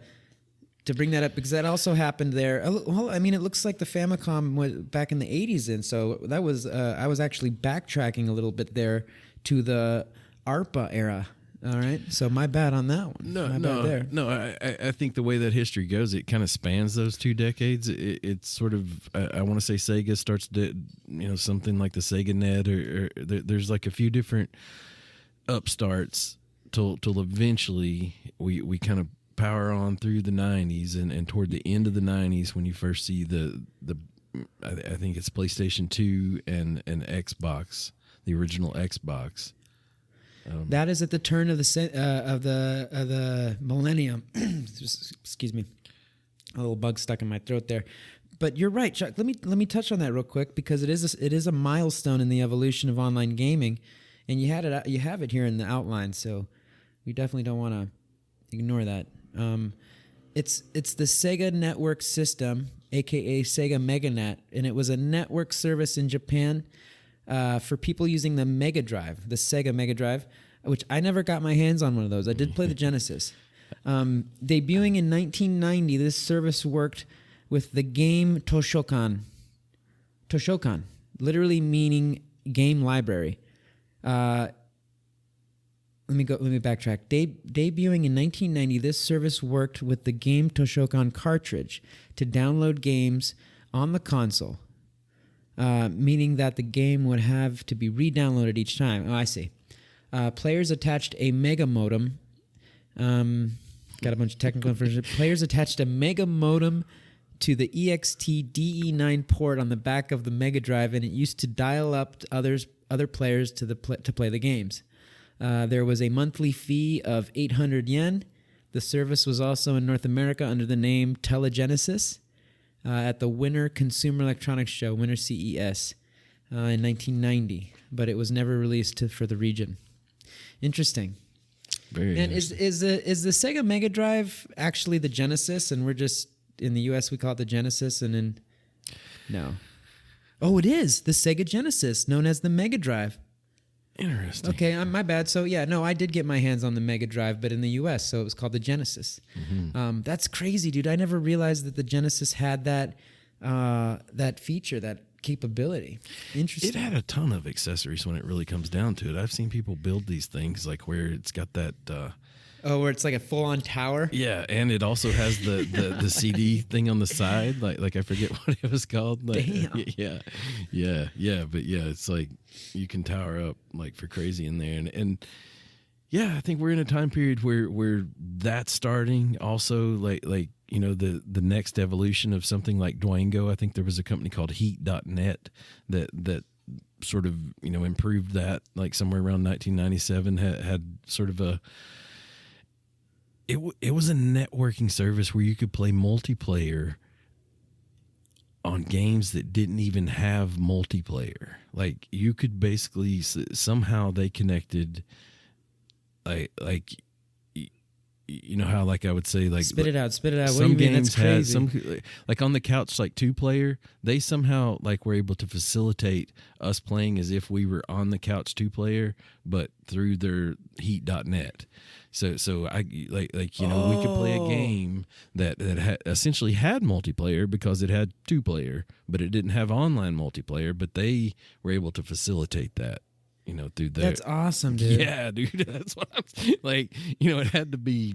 bring that up because that also happened there. Well, I mean, it looks like the Famicom was back in the 80s, and so that was I was actually backtracking a little bit there to the ARPA era. All right, so my bad on that one. No. I think the way that history goes, it kind of spans those 2 decades. It's sort of I want to say Sega starts to something like the Sega Net, or there's a few different upstarts till eventually we kind of power on through the 90s and toward the end of the 90s when you first see the I think it's PlayStation 2 and Xbox, the original Xbox. That is at the turn of the millennium. Excuse me, a little bug stuck in my throat there. But you're right, Chuck. Let me touch on that real quick because it is a milestone in the evolution of online gaming, and you have it here in the outline. So we definitely don't want to ignore that. It's the Sega Network System, aka Sega MegaNet, and it was a network service in Japan for people using the Mega Drive, the Sega Mega Drive, which I never got my hands on one of those. I did play the Genesis. Debuting in 1990, this service worked with the game Toshokan. Toshokan, literally meaning game library. Let me backtrack. Debuting in 1990, this service worked with the game Toshokan cartridge to download games on the console, meaning that the game would have to be re-downloaded each time. Oh, I see. Players attached a mega modem. Got a bunch of technical information. Players attached a mega modem to the EXT DE9 port on the back of the Mega Drive, and it used to dial up other players to play the games. There was a monthly fee of 800 yen. The service was also in North America under the name Telegenesis at the Winter Consumer Electronics Show, Winter CES, in 1990, but it was never released for the region. Interesting. Very and interesting. is the Sega Mega Drive actually the Genesis, and we're just in the U.S. we call it the Genesis, and no. Oh, it is the Sega Genesis, known as the Mega Drive. Interesting. Okay, my bad. So yeah, no, I did get my hands on the Mega Drive, but in the U.S., so it was called the Genesis. Mm-hmm. That's crazy, dude. I never realized that the Genesis had that feature, that capability. Interesting. It had a ton of accessories when it really comes down to it. I've seen people build these things like where it's got that. Where it's like a full-on tower. Yeah, and it also has the CD thing on the side. Like I forget what it was called. Like, Damn. Yeah. But yeah, it's like you can tower up like for crazy in there, and yeah, I think we're in a time period where that's starting. Also, like the next evolution of something like Dwango. I think there was a company called Heat.net that sort of improved that. Like somewhere around 1997 had sort of a. It was a networking service where you could play multiplayer on games that didn't even have multiplayer. Like you could basically somehow they connected. Like how like I would say like spit it out. What do some you mean? games That's crazy. had some like on the couch like 2-player. They somehow like were able to facilitate us playing as if we were on the couch 2-player, but through their Heat.net. So I we could play a game that essentially had multiplayer because it had 2-player, but it didn't have online multiplayer. But they were able to facilitate that, through their. That's awesome, dude. Yeah, dude. That's what I'm like. It had to be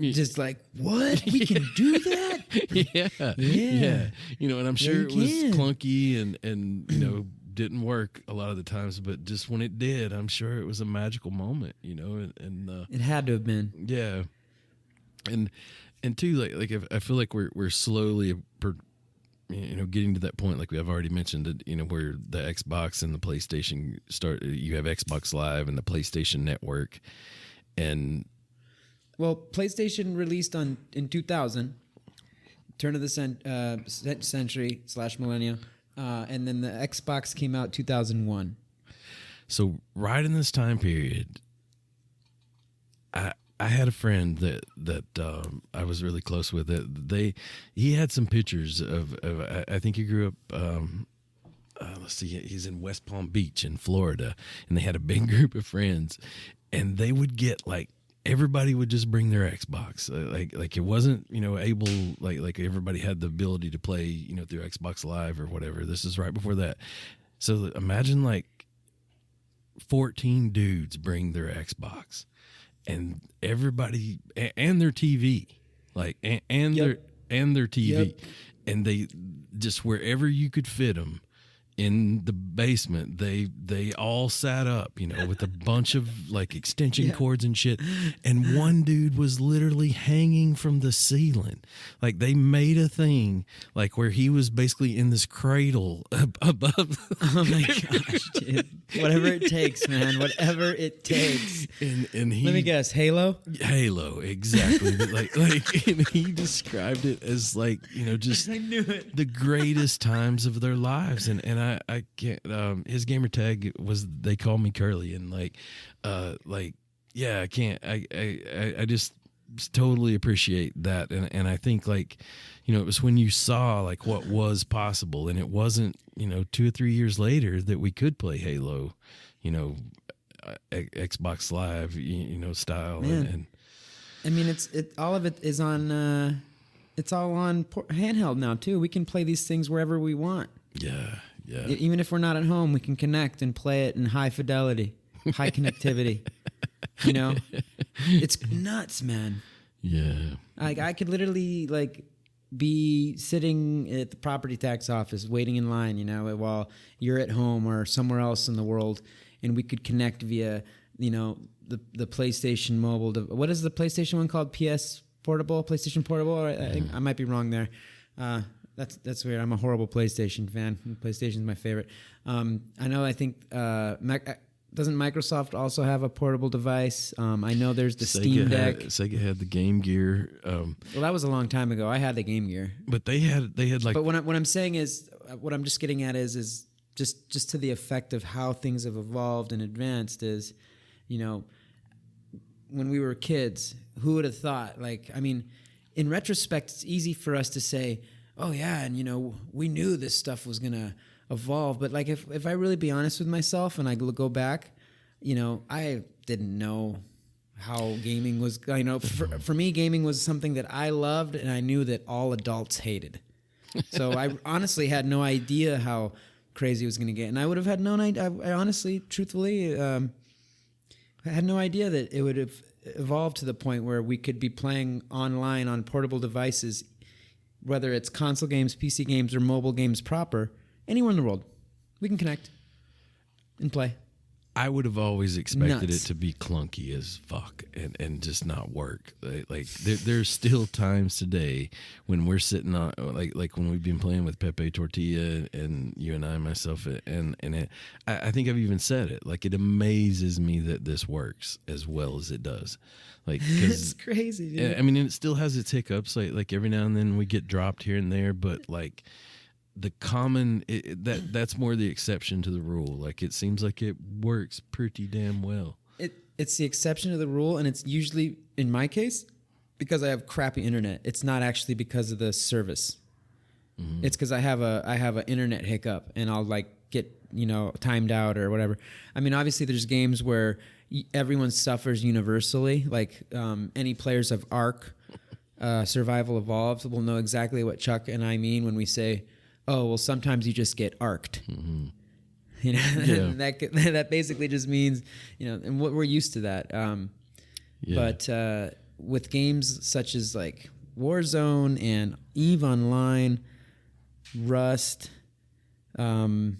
just like what we can do that. Yeah. And I'm sure it was can. clunky and didn't work a lot of the times, but just when it did, I'm sure it was a magical moment, and it had to have been. Yeah. And too, like if, I feel like we're slowly, getting to that point, like I've already mentioned that, where the Xbox and the PlayStation start, you have Xbox Live and the PlayStation Network. And well, PlayStation released in 2000, turn of the century / millennia. And then the Xbox came out 2001. So right in this time period, I had a friend that I was really close with. He had some pictures of I think he grew up. Let's see, he's in West Palm Beach in Florida, and they had a big group of friends, and they would get like. Everybody would just bring their Xbox, like it wasn't able like everybody had the ability to play through Xbox Live or whatever. This is right before that, so imagine like 14 dudes bring their Xbox, and everybody and their TV, like and Yep. their TV, Yep. and they just wherever you could fit them. In the basement, they all sat up, with a bunch of like extension cords and shit. And one dude was literally hanging from the ceiling. Like they made a thing like where he was basically in this cradle above. Oh my gosh, dude. Whatever it takes, man. Whatever it takes. And he, let me guess, Halo, exactly. like and he described it as like, just I knew it. the greatest times of their lives. And I can't. His gamer tag was they call me Curly, and I can't. I just totally appreciate that, and I think like, it was when you saw like what was possible, and it wasn't 2 or 3 years later that we could play Halo, Xbox Live, style, and I mean it's all of it is on. It's all on handheld now too. We can play these things wherever we want. yeah. Even if we're not at home, we can connect and play it in high fidelity, high connectivity. It's nuts, man. Yeah. Like I could literally like be sitting at the property tax office waiting in line, while you're at home or somewhere else in the world, and we could connect via, the PlayStation mobile. What is the PlayStation one called? PlayStation Portable. I might be wrong there. That's weird. I'm a horrible PlayStation fan. PlayStation's my favorite. I know. I think doesn't Microsoft also have a portable device? I know there's the Steam Deck. Sega had the Game Gear. Well, that was a long time ago. I had the Game Gear. But they had like. But what I'm saying is, what I'm just getting at is just to the effect of how things have evolved and advanced is, when we were kids, who would have thought? Like, I mean, in retrospect, it's easy for us to say, oh yeah, and we knew this stuff was gonna evolve. But like, if I really be honest with myself and I go back, I didn't know how gaming was. For me, gaming was something that I loved and I knew that all adults hated. So I honestly had no idea how crazy it was going to get. And I would have had no idea. I honestly, truthfully, I had no idea that it would have evolved to the point where we could be playing online on portable devices, whether it's console games, PC games, or mobile games proper, anywhere in the world. We can connect and play. I would have always expected Nuts. it to be clunky as fuck and just not work. Like there's still times today when we're sitting on like when we've been playing with Pepe Tortilla and you and I myself and I think I've even said it. Like, it amazes me that this works as well as it does. Like, 'cause, It's crazy, dude. I mean, it still has its hiccups. Like every now and then we get dropped here and there, but like. The common that's more the exception to the rule. Like, it seems like it works pretty damn well. It's the exception to the rule, and it's usually, in my case, because I have crappy internet. It's not actually because of the service. Mm-hmm. It's because I have an internet hiccup, and I'll like get timed out or whatever. I mean, obviously, there's games where everyone suffers universally. Like any players of Ark, Survival Evolved will know exactly what Chuck and I mean when we say, oh, well, sometimes you just get arced. Mm-hmm. That basically just means, and we're used to that. But with games such as like Warzone and EVE Online, Rust, GTA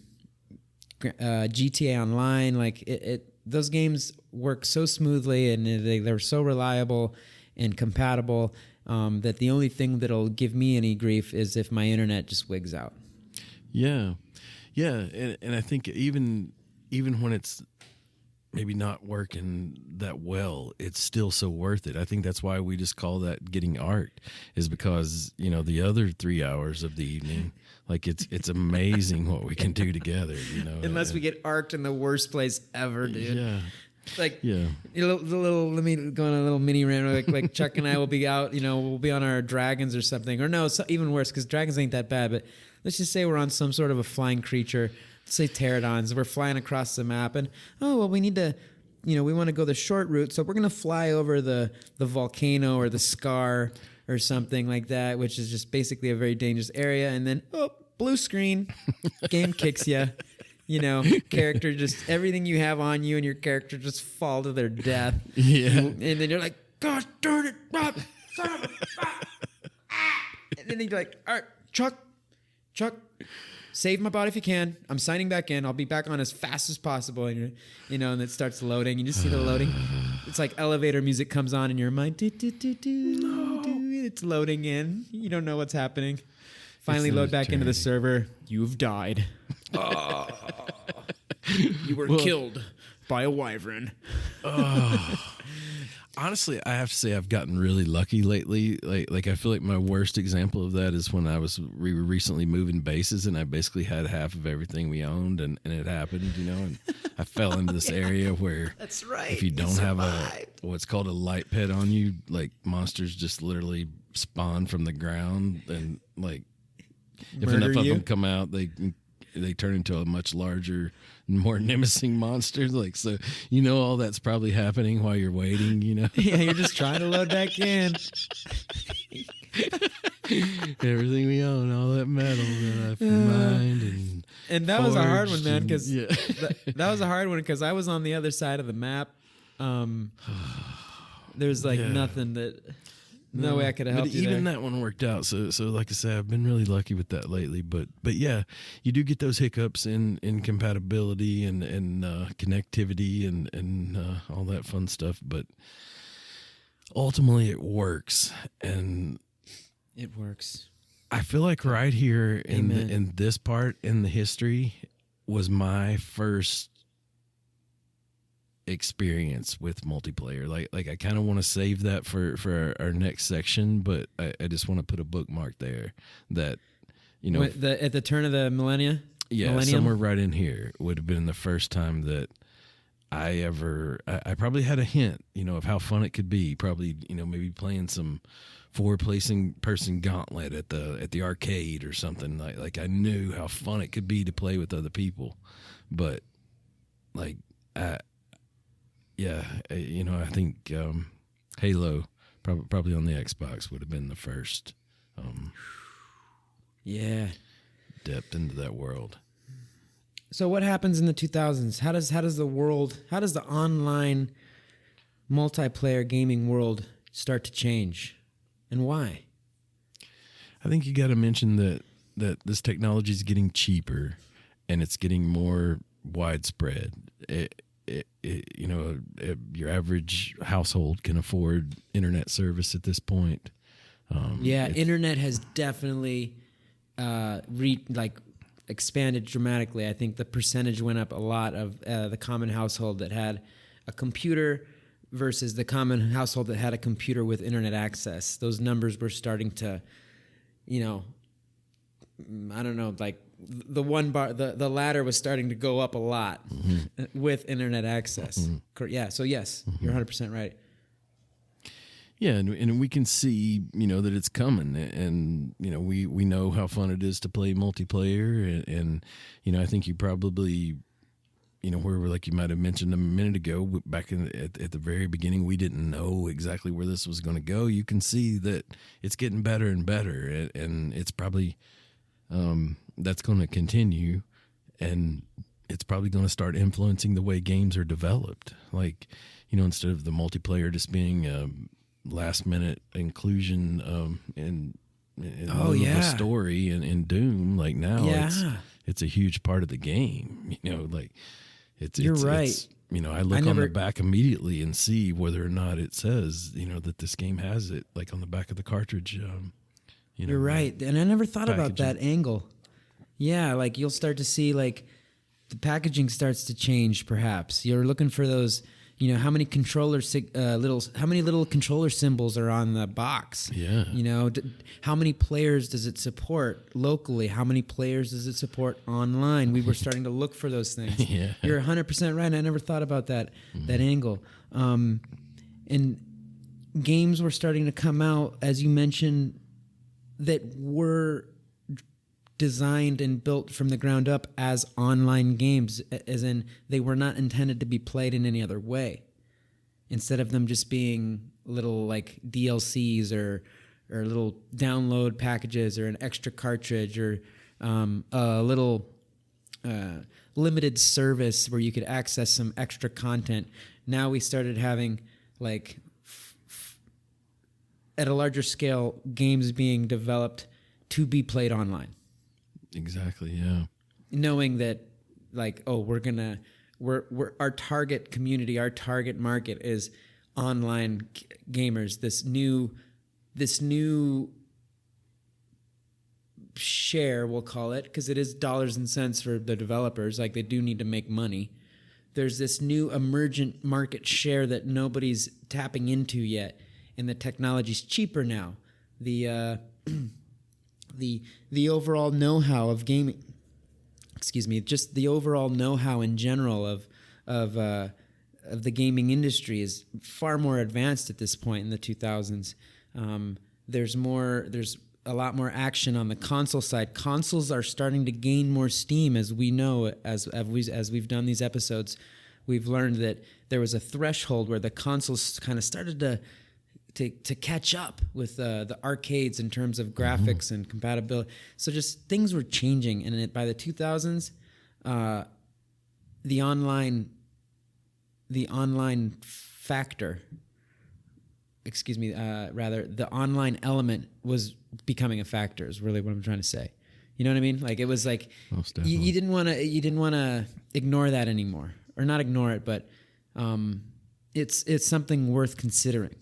Online, like those games work so smoothly and they're so reliable and compatible. That the only thing that'll give me any grief is if my internet just wigs out. Yeah, and I think even when it's maybe not working that well, it's still so worth it. I think that's why we just call that getting arced, is because the other 3 hours of the evening, like it's amazing what we can do together. Unless we get arced in the worst place ever, dude. Yeah. Let me go on a little mini rant. Like Chuck and I will be out, we'll be on our dragons or something. Or no, it's even worse because dragons ain't that bad. But let's just say we're on some sort of a flying creature, let's say pterodons. We're flying across the map, and we need to, we want to go the short route, so we're gonna fly over the volcano or the scar or something like that, which is just basically a very dangerous area. And then blue screen, game kicks you. Character, just everything you have on you and your character just fall to their death. Yeah. And then you're like, gosh darn it, Rob, son of a and then you're like, all right, Chuck, save my body if you can. I'm signing back in. I'll be back on as fast as possible. And and it starts loading. You just see the loading. It's like elevator music comes on in your mind. No. It's loading in. You don't know what's happening. Finally load back into the server. You've died. Oh. You were killed by a wyvern. Honestly, I have to say I've gotten really lucky lately. Like I feel like my worst example of that is when we were recently moving bases, and I basically had half of everything we owned, and it happened, and I fell into this area where that's right. If you don't have what's called a light pet on you, like monsters just literally spawn from the ground, and like if enough of them come out, they turn into a much larger, more nemesing monster. Like, so all that's probably happening while you're waiting. Yeah, you're just trying to load back in. Everything we own, all that metal that I mined and that was a hard one, man. Because that was a hard one because I was on the other side of the map. There's nothing that. No way I could have helped you even there. That one worked out. So like I said, I've been really lucky with that lately. But yeah, you do get those hiccups in compatibility and connectivity and all that fun stuff. But ultimately, it works, and it works. I feel like right here in this part in the history was my first experience with multiplayer. Like I kind of want to save that for our next section, but I just want to put a bookmark there that at the turn of the millennium, somewhere right in here would have been the first time that I probably had a hint of how fun it could be. Probably maybe playing some person gauntlet at the arcade or something. Like I knew how fun it could be to play with other people, but like I think Halo probably on the Xbox would have been the first. Yeah. depth into that world. So what happens in the 2000s? How does the online multiplayer gaming world start to change, and why? I think you got to mention that this technology is getting cheaper, and it's getting more widespread. Your average household can afford internet service at this point. Internet has definitely expanded dramatically. I think the percentage went up a lot of the common household that had a computer versus the common household that had a computer with internet access. Those numbers were starting to, I don't know, like the ladder was starting to go up a lot with internet access. Mm-hmm. Yeah. So yes, you're 100% right. Yeah, and we can see, that it's coming, and we know how fun it is to play multiplayer, and I think you probably, where like you might have mentioned a minute ago, back at the very beginning, we didn't know exactly where this was going to go. You can see that it's getting better and better, and it's probably that's going to continue, and it's probably going to start influencing the way games are developed. Like, instead of the multiplayer just being last minute inclusion in the story in Doom, like now it's a huge part of the game. You're right. I look on the back immediately and see whether or not it says that this game has it, like on the back of the cartridge. You're right, and I never thought about that angle. Yeah, like you'll start to see like the packaging starts to change. Perhaps you're looking for those. How many little controller symbols are on the box? Yeah. How many players does it support locally? How many players does it support online? We were starting to look for those things. Yeah. You're 100% right. I never thought about that angle. And games were starting to come out, as you mentioned, that were designed and built from the ground up as online games, as in they were not intended to be played in any other way. Instead of them just being little like DLCs or little download packages or an extra cartridge or a little limited service where you could access some extra content. Now we started having like at a larger scale games being developed to be played online. Exactly. Yeah. Knowing that, like, we're our target community, our target market is online gamers. This new share, we'll call it, because it is dollars and cents for the developers. Like, they do need to make money. There's this new emergent market share that nobody's tapping into yet, and the technology's cheaper now. The overall know-how of gaming, just the overall know-how in general of the gaming industry is far more advanced at this point in the 2000s. There's a lot more action on the console side. Consoles are starting to gain more steam, as we know, as we've done these episodes. We've learned that there was a threshold where the consoles kind of started to catch up with the arcades in terms of graphics and compatibility. So just things were changing, and by the 2000s, the online factor, the online element was becoming a factor. Is really what I'm trying to say. You know what I mean? Like, it was like you didn't want to ignore that anymore, or not ignore it, but it's something worth considering.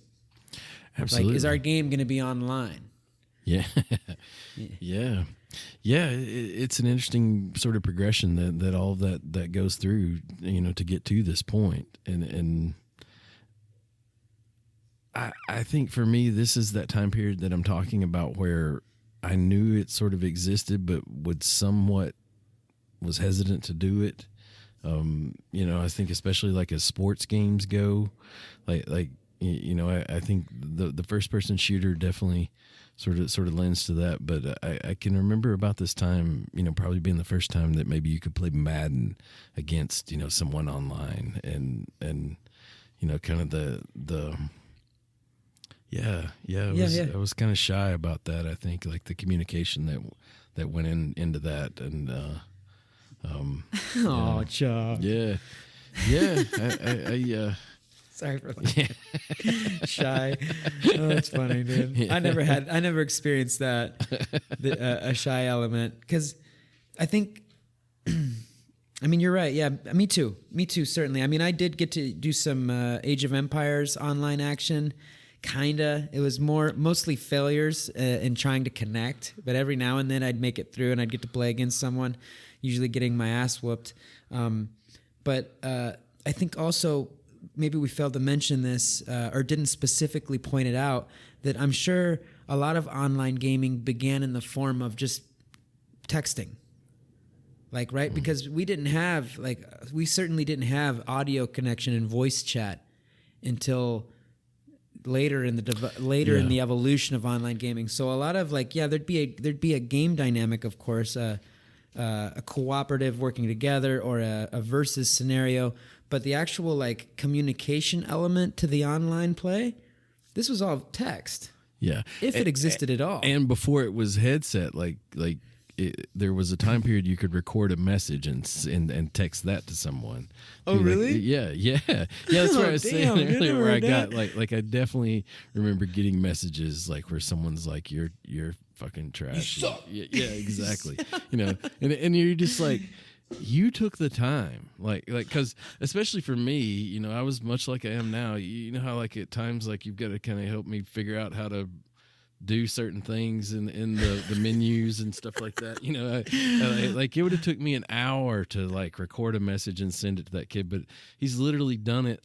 Absolutely. Like, is our game going to be online? Yeah. Yeah. It's an interesting sort of progression that all that goes through, to get to this point. And I think for me, this is that time period that I'm talking about where I knew it sort of existed, but was hesitant to do it. I think especially like as sports games go, I think the first person shooter definitely sort of lends to that. But I can remember about this time, probably being the first time that maybe you could play Madden against, someone online, and kind of I was kind of shy about that. I think like the communication that went into that, and Oh, Chuck. yeah. I Sorry for that. Shy. Oh, that's funny, dude. Yeah. I never experienced that, a shy element. Because I think, I mean, you're right. Yeah, me too. Certainly. I mean, I did get to do some Age of Empires online action. Kinda. It was mostly failures in trying to connect. But every now and then I'd make it through and I'd get to play against someone, usually getting my ass whooped. But I think also, maybe we failed to mention this or didn't specifically point it out, that I'm sure a lot of online gaming began in the form of just texting. Like, right? Mm. Because we certainly didn't have audio connection and voice chat until later in the evolution of online gaming. So a lot of there'd be a game dynamic, of course, a cooperative working together or a versus scenario. But the actual communication element to the online play, this was all text. Yeah, if it existed at all. And before it was headset, there was a time period you could record a message and text that to someone. Oh, really? Yeah. That's what I was saying earlier. Where I got I definitely remember getting messages where someone's like, "You're fucking trash." You suck. Yeah, exactly. And you're just like, you took the time, because especially for me, I was much like I am now. You know how at times you've got to kind of help me figure out how to do certain things in the menus and stuff like that. It would have took me an hour to record a message and send it to that kid, but he's literally done it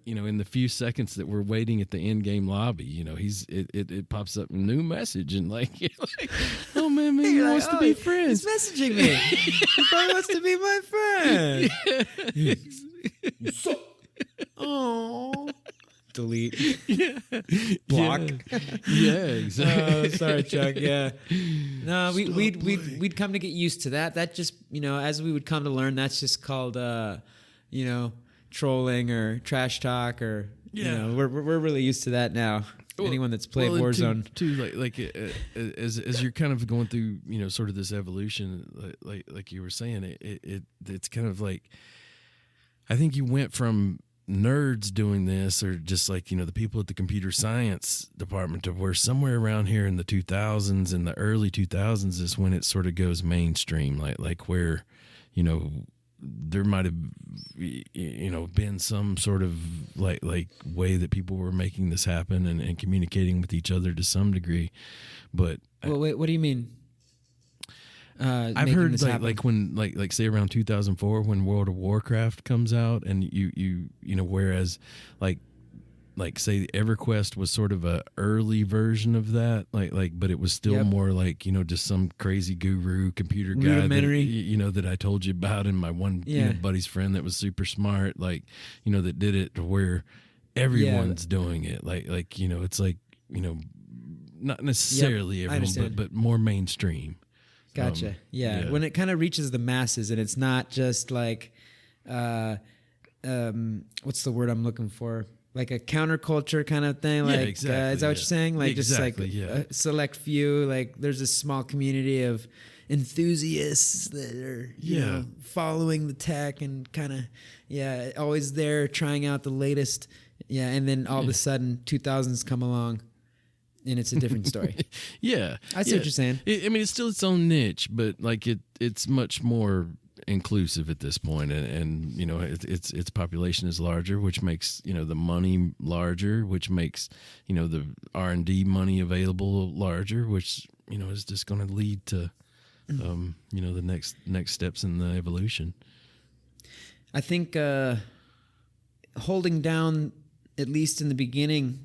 in the few seconds that we're waiting at the end game lobby. It pops up a new message and oh man, he wants to be friends. He's messaging me. He probably wants to be my friend. Oh. Delete. Yeah. Block. Yeah, exactly. Oh, sorry, Chuck. Yeah. No, we'd come to get used to that. That just, as we would come to learn, that's just called trolling or trash talk or we're really used to that now. Well, anyone that's played Warzone as you're kind of going through sort of this evolution, like you were saying, it's kind of I think you went from nerds doing this or just the people at the computer science department to where somewhere around here in the 2000s, in the early 2000s is when it sort of goes mainstream, where there might have been some sort of way that people were making this happen and communicating with each other to some degree. But wait, what do you mean? I've heard when say around 2004 when World of Warcraft comes out, and you whereas say EverQuest was sort of a early version of that, but it was still more just some crazy guru computer guy that I told you about, and my one buddy's friend that was super smart, that did it to where everyone's doing it, it's not necessarily everyone, but more mainstream. Gotcha. Yeah. When it kind of reaches the masses and it's not just what's the word I'm looking for? Like a counterculture kind of thing. Exactly. Is that what you're saying? Exactly, a select few, there's a small community of enthusiasts that are, following the tech and kind of, always there trying out the latest. Yeah. And then all of a sudden 2000s come along. And it's a different story. I see what you're saying. It's still its own niche, but it's much more inclusive at this point, and its population is larger, which makes the money larger, which makes the R&D money available larger, which is just going to lead to the next steps in the evolution. I think holding down, at least in the beginning,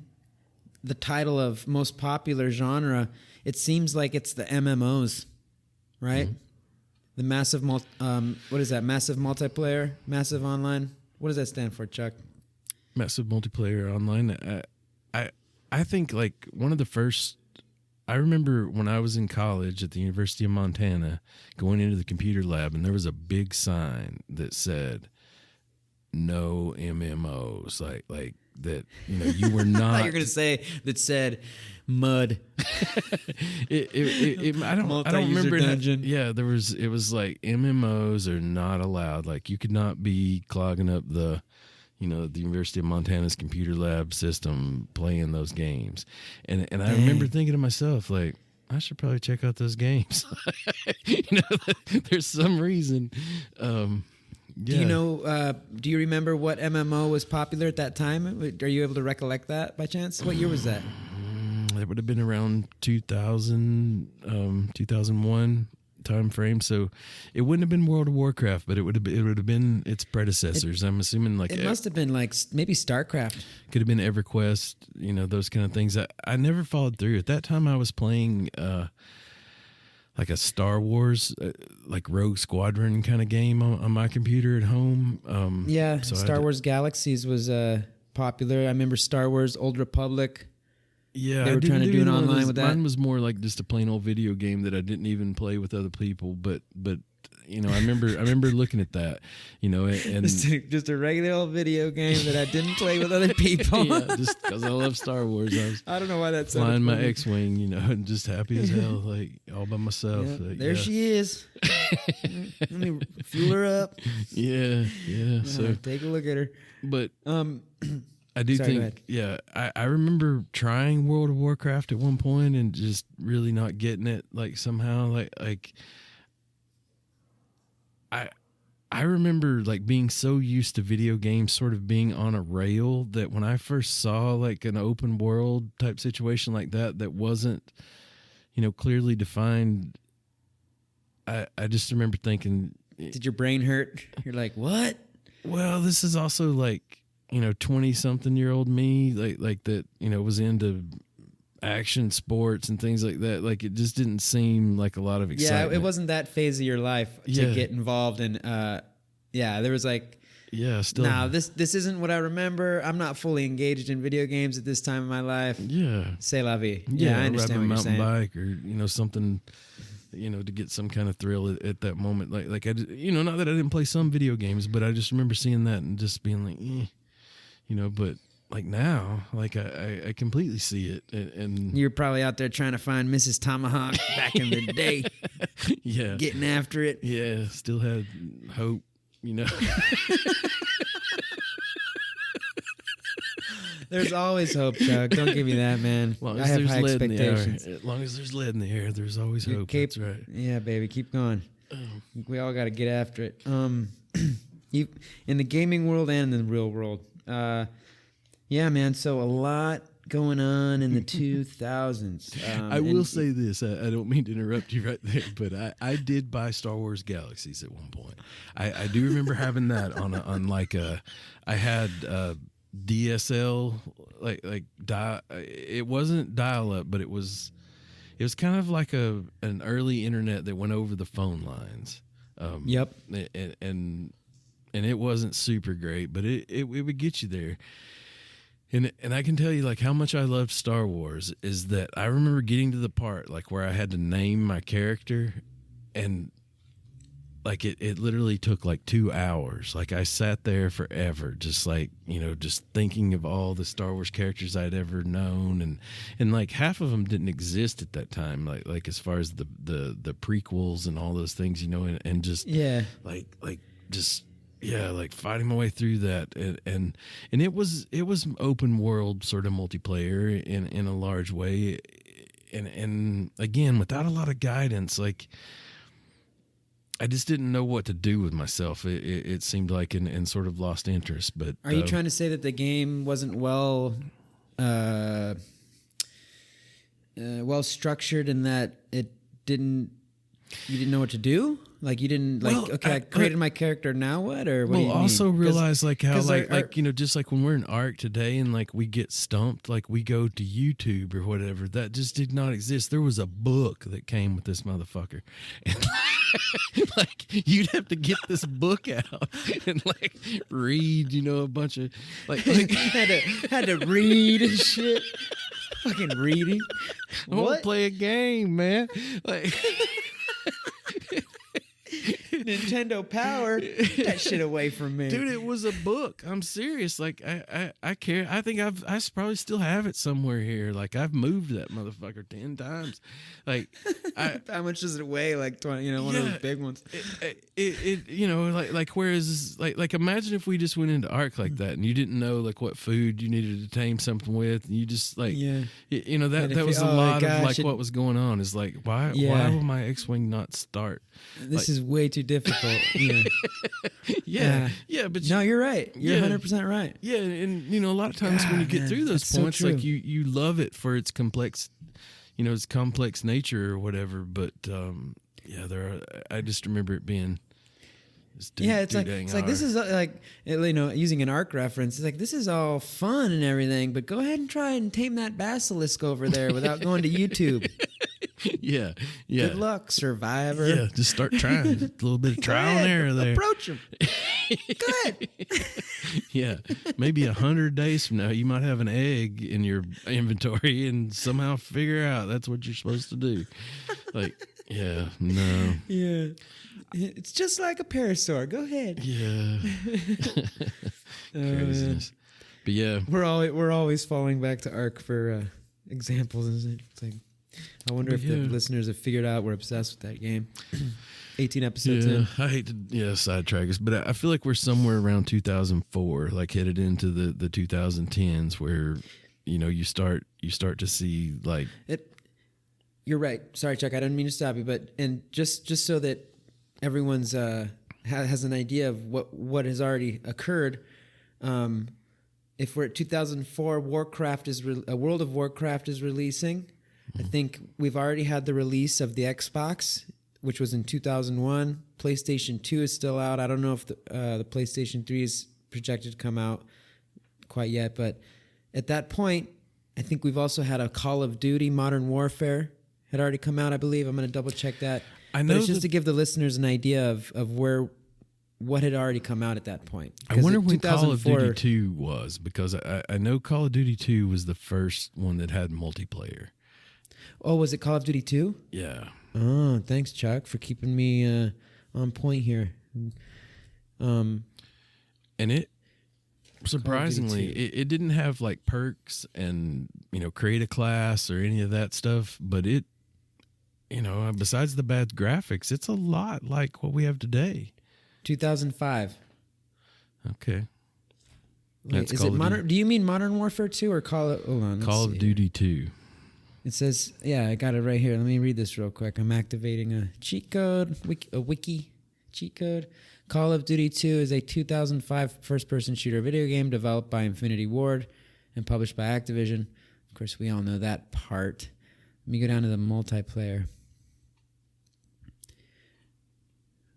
the title of most popular genre, it seems like it's the MMOs, right? Mm-hmm. The massive, what is that? Massive multiplayer, massive online. What does that stand for, Chuck? Massive multiplayer online. I think one of the first. I remember when I was in college at the University of Montana, going into the computer lab, and there was a big sign that said, "No MMOs." that you were I not. thought you're gonna say that said mud. I don't remember. Dungeon. It was like MMOs are not allowed. Like you could not be clogging up the University of Montana's computer lab system playing those games. And I remember thinking to myself, like, I should probably check out those games. There's some reason. Yeah. Do you remember what MMO was popular at that time? Are you able to recollect that by chance? What year was that? It would have been around 2000, 2001 time frame. So it wouldn't have been World of Warcraft, but it would have been its predecessors. I'm assuming like it must have been like maybe StarCraft. Could have been EverQuest, those kind of things. I never followed through. At that time I was playing like a Star Wars, like Rogue Squadron kind of game on my computer at home. So Star Wars Galaxies was popular. I remember Star Wars Old Republic. Yeah, they were trying to do it online with that. Mine was more like just a plain old video game that I didn't even play with other people. But I remember looking at that, and just a regular old video game that I didn't play with other people. Yeah, just because I love Star Wars. I don't know why that's flying my X-wing, and just happy as hell, like all by myself. Yeah, there she is. Let me fuel her up. Yeah. So take a look at her. But I do think, I remember trying World of Warcraft at one point and just really not getting it. Like somehow, like I remember like being so used to video games sort of being on a rail that when I first saw like an open world type situation like that wasn't, clearly defined. I just remember thinking, did your brain hurt? You're like, what? Well, this is also like, 20-something-year-old me, like that, was into action sports and things like that. Like it just didn't seem like a lot of excitement. Yeah, it wasn't that phase of your life to get involved in. There was like, still. Now this isn't what I remember. I'm not fully engaged in video games at this time in my life. Yeah, c'est la vie. Yeah, I understand what you're saying. Riding a mountain bike or something. To get some kind of thrill at that moment. Like I, not that I didn't play some video games, but I just remember seeing that and just being like, but like now, like I completely see it. And you're probably out there trying to find Mrs. Tomahawk back in the day. Yeah. Getting after it. Yeah. Still had hope, There's always hope, Chuck. Don't give me that, man. I have high expectations. As long as there's lead in the air, there's always hope. That's right. Yeah, baby. Keep going. We all got to get after it. You in the gaming world and in the real world. Yeah, man. So a lot going on in the 2000s. I will say this. I don't mean to interrupt you right there, but I did buy Star Wars Galaxies at one point. I do remember having that on like a. I had DSL it wasn't dial up, but it was kind of like an early internet that went over the phone lines. Yep. And it wasn't super great, but it would get you there. And I can tell you like how much I loved Star Wars is that I remember getting to the part like where I had to name my character, and like it literally took like 2 hours. Like I sat there forever, just like, just thinking of all the Star Wars characters I'd ever known. And like half of them didn't exist at that time. Like as far as the prequels and all those things, and just, like fighting my way through that. And it was open world sort of multiplayer in a large way. And again, without a lot of guidance, like, I just didn't know what to do with myself. It seemed like, and sort of lost interest. But are you trying to say that the game wasn't well structured, and that you didn't know what to do? Like you didn't I created my character. Now what? Or what do you mean? Also realize like how just like when we're in ARC today and like we get stumped, like we go to YouTube or whatever. That just did not exist. There was a book that came with this motherfucker, and like you'd have to get this book out and like read, a bunch of like had to read and shit. Fucking reading. I want to play a game, man. Like. Nintendo Power. Get that shit away from me. Dude, it was a book. I'm serious. Like I care. I think I probably still have it somewhere here. Like I've moved that motherfucker 10 times. Like how much does it weigh? Like 20, one of those big ones. Like whereas like imagine if we just went into ARC like that and you didn't know like what food you needed to tame something with, and you just like that was a lot of like what was going on. Is like why will my X-wing not start? This is way too difficult. Yeah, but no, you're right. You're 100% right. Yeah, and a lot of times when you get through those points, so like you love it for its complex, its complex nature or whatever. But I just remember it being. It's like this is like using an ARC reference. It's like this is all fun and everything, but go ahead and try and tame that basilisk over there without going to YouTube. Yeah. Good luck, Survivor. Yeah, just start trying. A little bit of trial and error there. Approach him. Go ahead. Yeah, maybe 100 days from now, you might have an egg in your inventory and somehow figure out that's what you're supposed to do. Like, yeah, no. Yeah. It's just like a parasaur. Go ahead. Yeah. Craziness. But yeah. We're always falling back to ARC for examples. It's like, I wonder if the listeners have figured out we're obsessed with that game. 18 episodes in. I hate to sidetrack us, but I feel like we're somewhere around 2004, like headed into the 2010s, where you start to see like it. You're right. Sorry, Chuck. I didn't mean to stop you, but just so that everyone's has an idea of what has already occurred. If we're at 2004, World of Warcraft is releasing. I think we've already had the release of the Xbox, which was in 2001. PlayStation 2 is still out. I don't know if the PlayStation 3 is projected to come out quite yet, but at that point, I think we've also had a Call of Duty Modern Warfare had already come out, I believe. I'm going to double check that. I know, but it's just to give the listeners an idea of what had already come out at that point. I wonder when Call of Duty 2 was, because I know Call of Duty 2 was the first one that had multiplayer. Oh, was it Call of Duty 2? Yeah. Oh, thanks, Chuck, for keeping me on point here. And it, surprisingly, it didn't have like perks and, create a class or any of that stuff, but it, besides the bad graphics, it's a lot like what we have today. 2005. Okay. Wait, is it modern? Do you mean Modern Warfare 2 or Call of Duty 2? It says, I got it right here. Let me read this real quick. I'm activating a cheat code, a wiki cheat code. Call of Duty 2 is a 2005 first-person shooter video game developed by Infinity Ward and published by Activision. Of course, we all know that part. Let me go down to the multiplayer.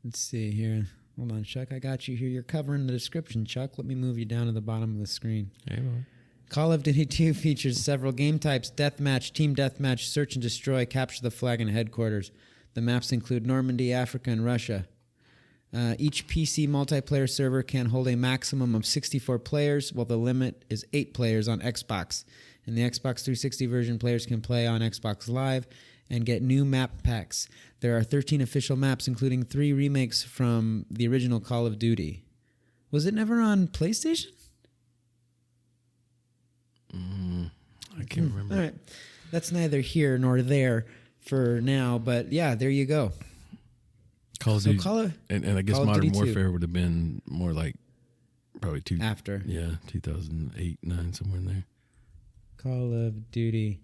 Let's see here. Hold on, Chuck. I got you here. You're covering the description, Chuck. Let me move you down to the bottom of the screen. Hey, boy. Call of Duty 2 features several game types: deathmatch, team deathmatch, search and destroy, capture the flag, and headquarters. The maps include Normandy, Africa, and Russia. Each PC multiplayer server can hold a maximum of 64 players, while the limit is 8 players on Xbox. In the Xbox 360 version, players can play on Xbox Live and get new map packs. There are 13 official maps, including 3 remakes from the original Call of Duty. Was it never on PlayStation? I can't remember. All right. That's neither here nor there for now, but yeah, there you go. Call of Duty, and I guess Modern Warfare would have been more like probably after. Yeah, 2008, 9, somewhere in there. Call of Duty.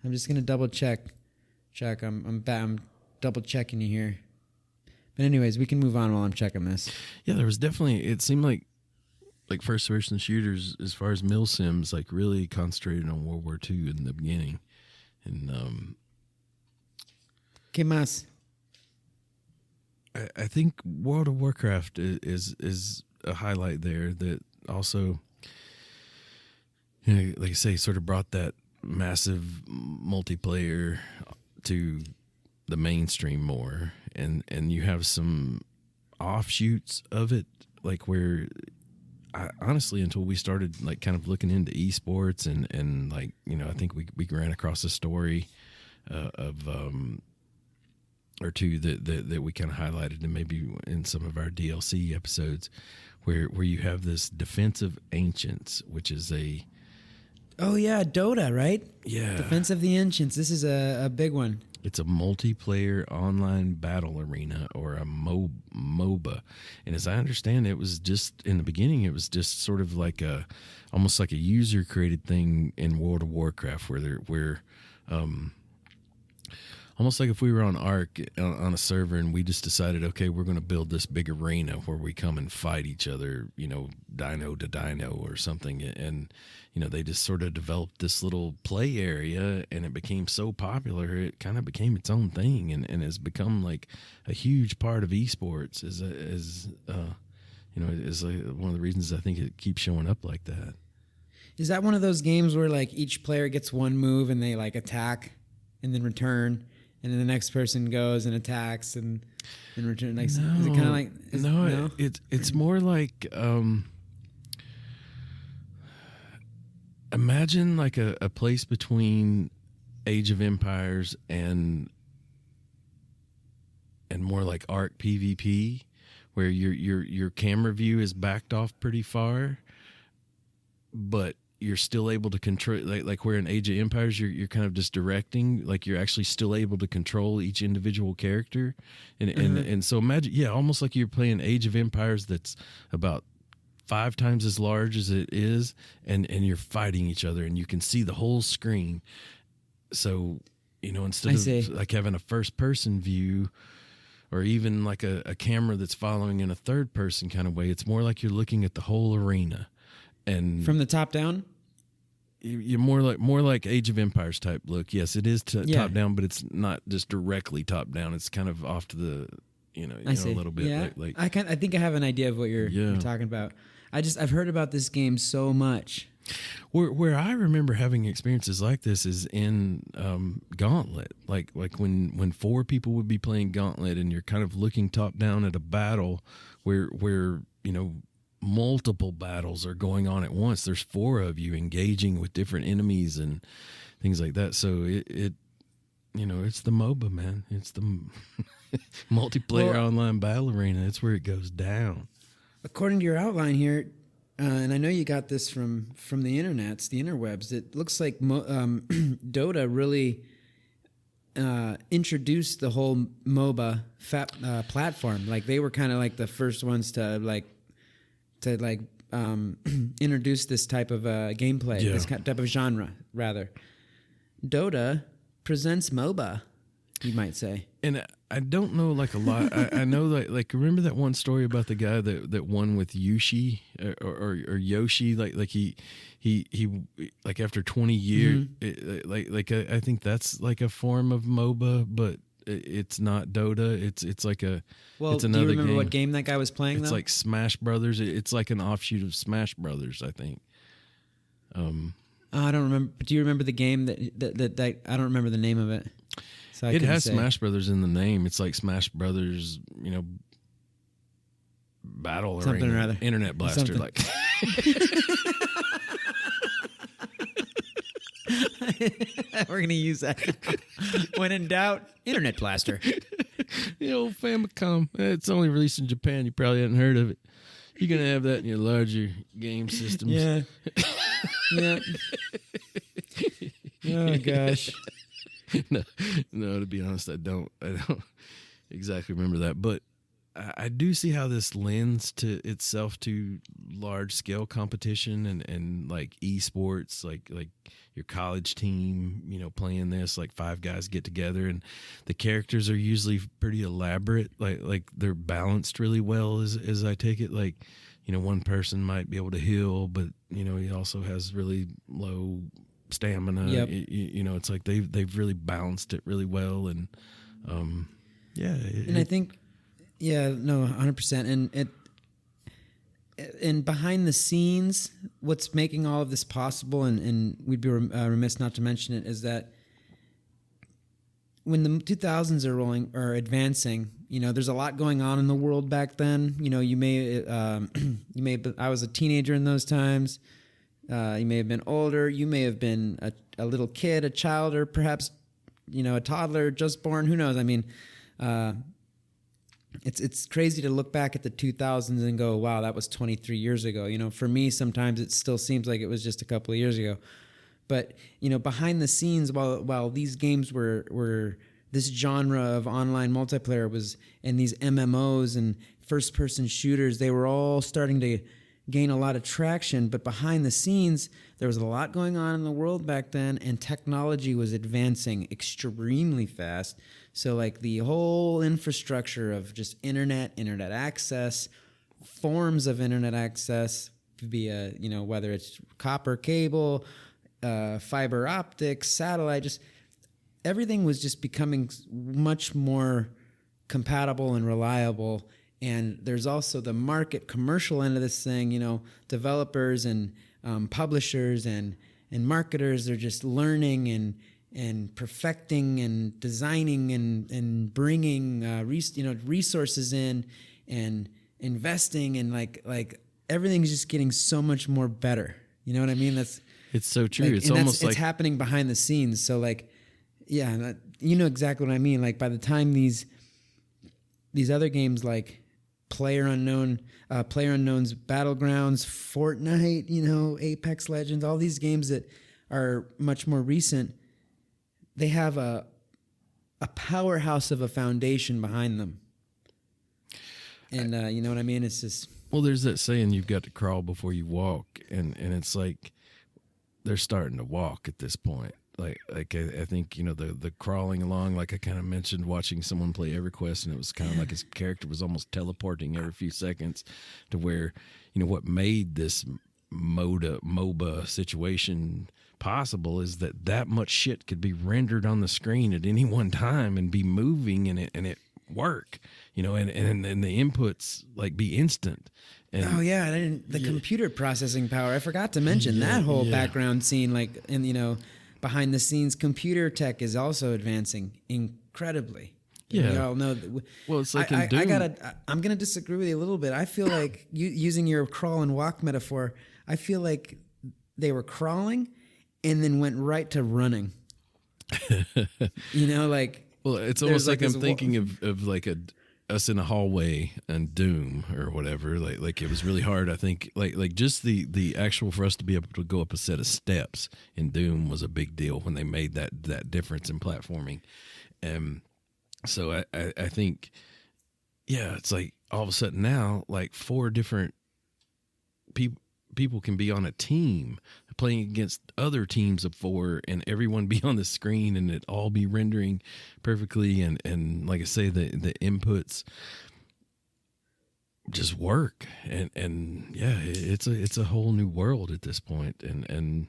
I'm just gonna double check. Chuck, I'm double checking you here. But anyways, we can move on while I'm checking this. Yeah, there was definitely. It seemed like first person shooters, as far as mil sims, like really concentrated on World War II in the beginning, and ¿Qué más? I think World of Warcraft is a highlight there that also, like I say, sort of brought that massive multiplayer to the mainstream more, and you have some offshoots of it, like where honestly, until we started like kind of looking into esports and like, I think we ran across a story of or two that we kind of highlighted, and maybe in some of our DLC episodes, where you have this Defense of Ancients, which is a Oh yeah, Dota, right? yeah Defense of the Ancients. This is a big one. It's a multiplayer online battle arena, or a MOBA. And as I understand, it was just in the beginning, it was just sort of like almost like a user created thing in World of Warcraft, where almost like if we were on Ark on a server and we just decided, okay, we're going to build this big arena where we come and fight each other, dino to dino or something. And, they just sort of developed this little play area, and it became so popular, it kind of became its own thing, and has become like a huge part of esports is like one of the reasons I think it keeps showing up like that. Is that one of those games where like each player gets one move and they like attack and then return, and then the next person goes and attacks and return? Like, no, is it kind of like no? It's more like imagine like a place between Age of Empires and more like Arc PvP, where your camera view is backed off pretty far, but you're still able to control, like where in Age of Empires you're kind of just directing, like you're actually still able to control each individual character, and so imagine, almost like you're playing Age of Empires that's about 5 times as large as it is, and you're fighting each other, and you can see the whole screen. So instead of like having a first person view, or even like a camera that's following in a third person kind of way, it's more like you're looking at the whole arena. And from the top down, you're more like Age of Empires type look. Yes, it is top down, but it's not just directly top down. It's kind of off to the a little bit. Yeah, like I think I have an idea of what you're talking about. I've heard about this game so much. Where I remember having experiences like this is in Gauntlet, like when 4 people would be playing Gauntlet, and you're kind of looking top down at a battle where multiple battles are going on at once. There's 4 of you engaging with different enemies and things like that. So it it's the MOBA, man. It's the multiplayer online battle arena. It's where it goes down. According to your outline here, and I know you got this from the internets, the interwebs, it looks like Dota really introduced the whole MOBA platform. Like they were kind of like the first ones to introduce this type of gameplay, this type of genre, rather. Dota presents MOBA, you might say. And I don't know like a lot. I know that, like, remember that one story about the guy that won with Yoshi or Yoshi, like he like after 20 years, I think that's like a form of MOBA, but it's not Dota. It's like it's another. Do you remember game. What game that guy was playing? It's like Smash Brothers. It's like an offshoot of Smash Brothers, I think. I don't remember. But do you remember the game that I don't remember the name of it. So it has Smash Brothers in the name. It's like Smash Brothers, battle something arena, or other. Internet Blaster, Something. like. We're gonna use that when in doubt. Internet Blaster. The old Famicom. It's only released in Japan. You probably hadn't heard of it. You're gonna have that in your larger game systems. Yeah. Yeah. Oh gosh. No, to be honest, I don't exactly remember that, but I do see how this lends to itself to large scale competition and like esports, like your college team, playing this, like 5 guys get together, and the characters are usually pretty elaborate, like they're balanced really well as I take it. Like, one person might be able to heal, but he also has really low stamina. Yep. It's like they've really balanced it really well, and I think 100%. And behind the scenes, what's making all of this possible, and we'd be remiss not to mention it, is that when the 2000s are rolling or advancing, there's a lot going on in the world back then. I was a teenager in those times. You may have been older. You may have been a little kid, a child, or perhaps, a toddler just born. Who knows? I mean, It's crazy to look back at the 2000s and go, wow, that was 23 years ago. You know, for me, sometimes it still seems like it was just a couple of years ago. But, you know, behind the scenes, while these games were this genre of online multiplayer was, and these MMOs and first-person shooters, they were all starting to gain a lot of traction. But behind the scenes, there was a lot going on in the world back then, and technology was advancing extremely fast. So, like, the whole infrastructure of just internet access, forms of internet access via, you know, whether it's copper cable, fiber optics, satellite, just everything was just becoming much more compatible and reliable. And there's also the commercial end of this thing, you know, developers and publishers and marketers, they're just learning and perfecting and designing and bringing resources in and investing, and like everything's just getting so much more better. You know what I mean? It's so true. Like, it's almost like it's happening behind the scenes. So like, yeah, you know exactly what I mean. Like by the time these other games like PlayerUnknown's Battlegrounds, Fortnite, you know, Apex Legends, all these games that are much more recent, they have a powerhouse of a foundation behind them. And you know what I mean? It's just, well, there's that saying, you've got to crawl before you walk, and it's like they're starting to walk at this point. Like I think, you know, the crawling along, like I kind of mentioned, watching someone play EverQuest, and it was kind of like his character was almost teleporting every few seconds, to where, you know, what made this MOBA situation possible is that much shit could be rendered on the screen at any one time and be moving, and it work, you know, and the inputs like be instant. And, oh yeah, the computer processing power. I forgot to mention that whole background scene, like, and you know, behind the scenes, computer tech is also advancing incredibly. Yeah, we all know that. Well, it's like in Doom. I'm gonna disagree with you a little bit. I feel like using your crawl and walk metaphor, I feel like they were crawling and then went right to running. You know, like, well, it's almost like I'm thinking of like us in a hallway and Doom or whatever. Like it was really hard. I think like just the actual, for us to be able to go up a set of steps in Doom was a big deal when they made that difference in platforming. So I think, yeah, it's like all of a sudden now, like 4 different people can be on a team playing against other teams of 4, and everyone be on the screen, and it all be rendering perfectly. And like I say, the inputs just work. And yeah, it's a whole new world at this point. And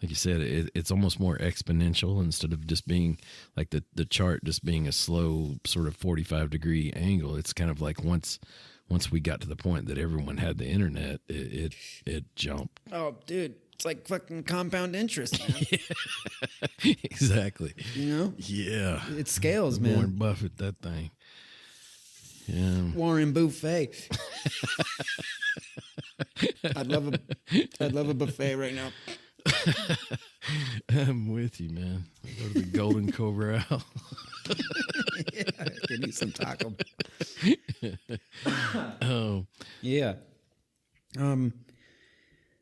like you said, it's almost more exponential, instead of just being like the chart just being a slow sort of 45-degree angle. It's kind of like once we got to the point that everyone had the internet, it jumped. Oh, dude, it's like fucking compound interest, man. Yeah. Exactly. You know? Yeah. It scales, man. Warren Buffett, that thing. Yeah. Warren Buffet. I'd love a buffet right now. I'm with you, man. Go to the Golden Corral. Yeah, give me some taco. Oh, yeah.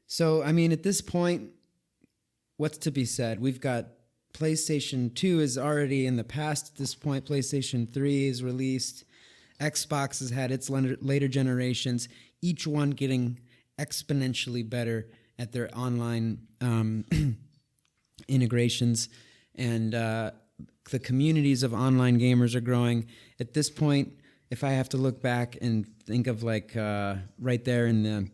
So I mean, at this point, what's to be said? We've got PlayStation 2 is already in the past at this point. PlayStation 3 is released. Xbox has had its later generations, each one getting exponentially better at their online integrations, and the communities of online gamers are growing. At this point, if I have to look back and think of like right there in the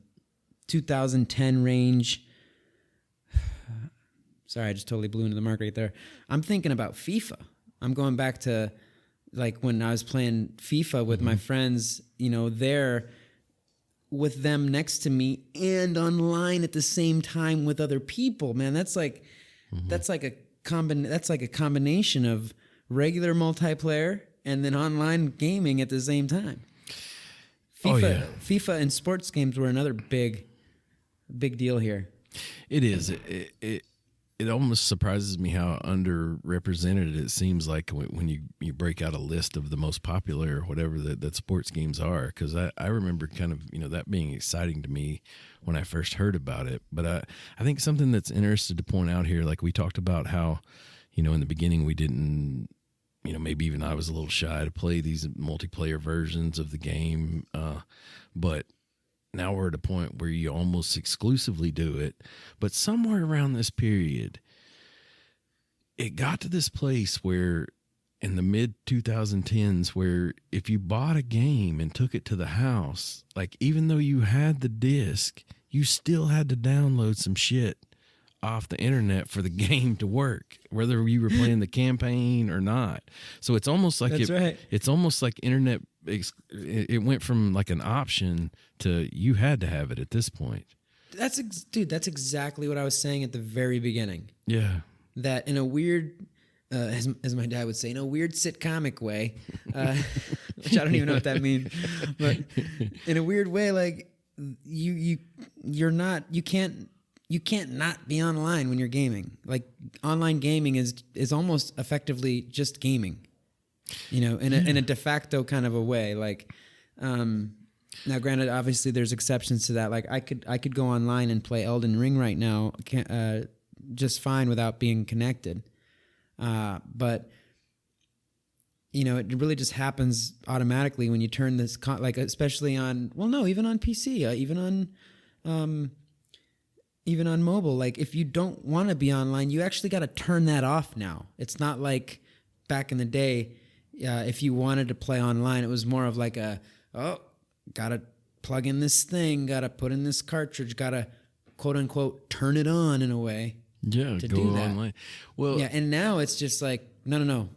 2010 range, sorry, I just totally blew into the mark right there. I'm thinking about FIFA. I'm going back to like when I was playing FIFA with my friends, you know, there with them next to me and online at the same time with other people. Man, that's like a combination of regular multiplayer and then online gaming at the same time. FIFA and sports games were another big deal here. It is. it almost surprises me how underrepresented it seems like when you break out a list of the most popular or whatever that sports games are. Because I remember kind of, that being exciting to me when I first heard about it. But I think something that's interesting to point out here, like we talked about how, in the beginning we didn't, maybe even I was a little shy to play these multiplayer versions of the game. But now we're at a point where you almost exclusively do it. But somewhere around this period, it got to this place where in the mid 2010s, where if you bought a game and took it to the house, like even though you had the disc, you still had to download some shit off the internet for the game to work, whether you were playing the campaign or not. So it's almost like it's almost like internet. It went from like an option to you had to have it at this point. That's exactly what I was saying at the very beginning. Yeah. That in a weird, as my dad would say, in a weird sitcomic way, which I don't even know what that means, but in a weird way, like you can't not be online when you're gaming. Like online gaming is almost effectively just gaming. In a de facto kind of a way. Like, now granted, obviously there's exceptions to that. Like I could go online and play Elden Ring right now, just fine without being connected. But it really just happens automatically when you turn this, like especially on, even on PC, even on mobile. Like if you don't want to be online, you actually got to turn that off now. It's not like back in the day. If you wanted to play online, it was more of like gotta plug in this thing, gotta put in this cartridge, gotta quote unquote turn it on in a way. Yeah, to go do that. online. Well, yeah, and now it's just like no,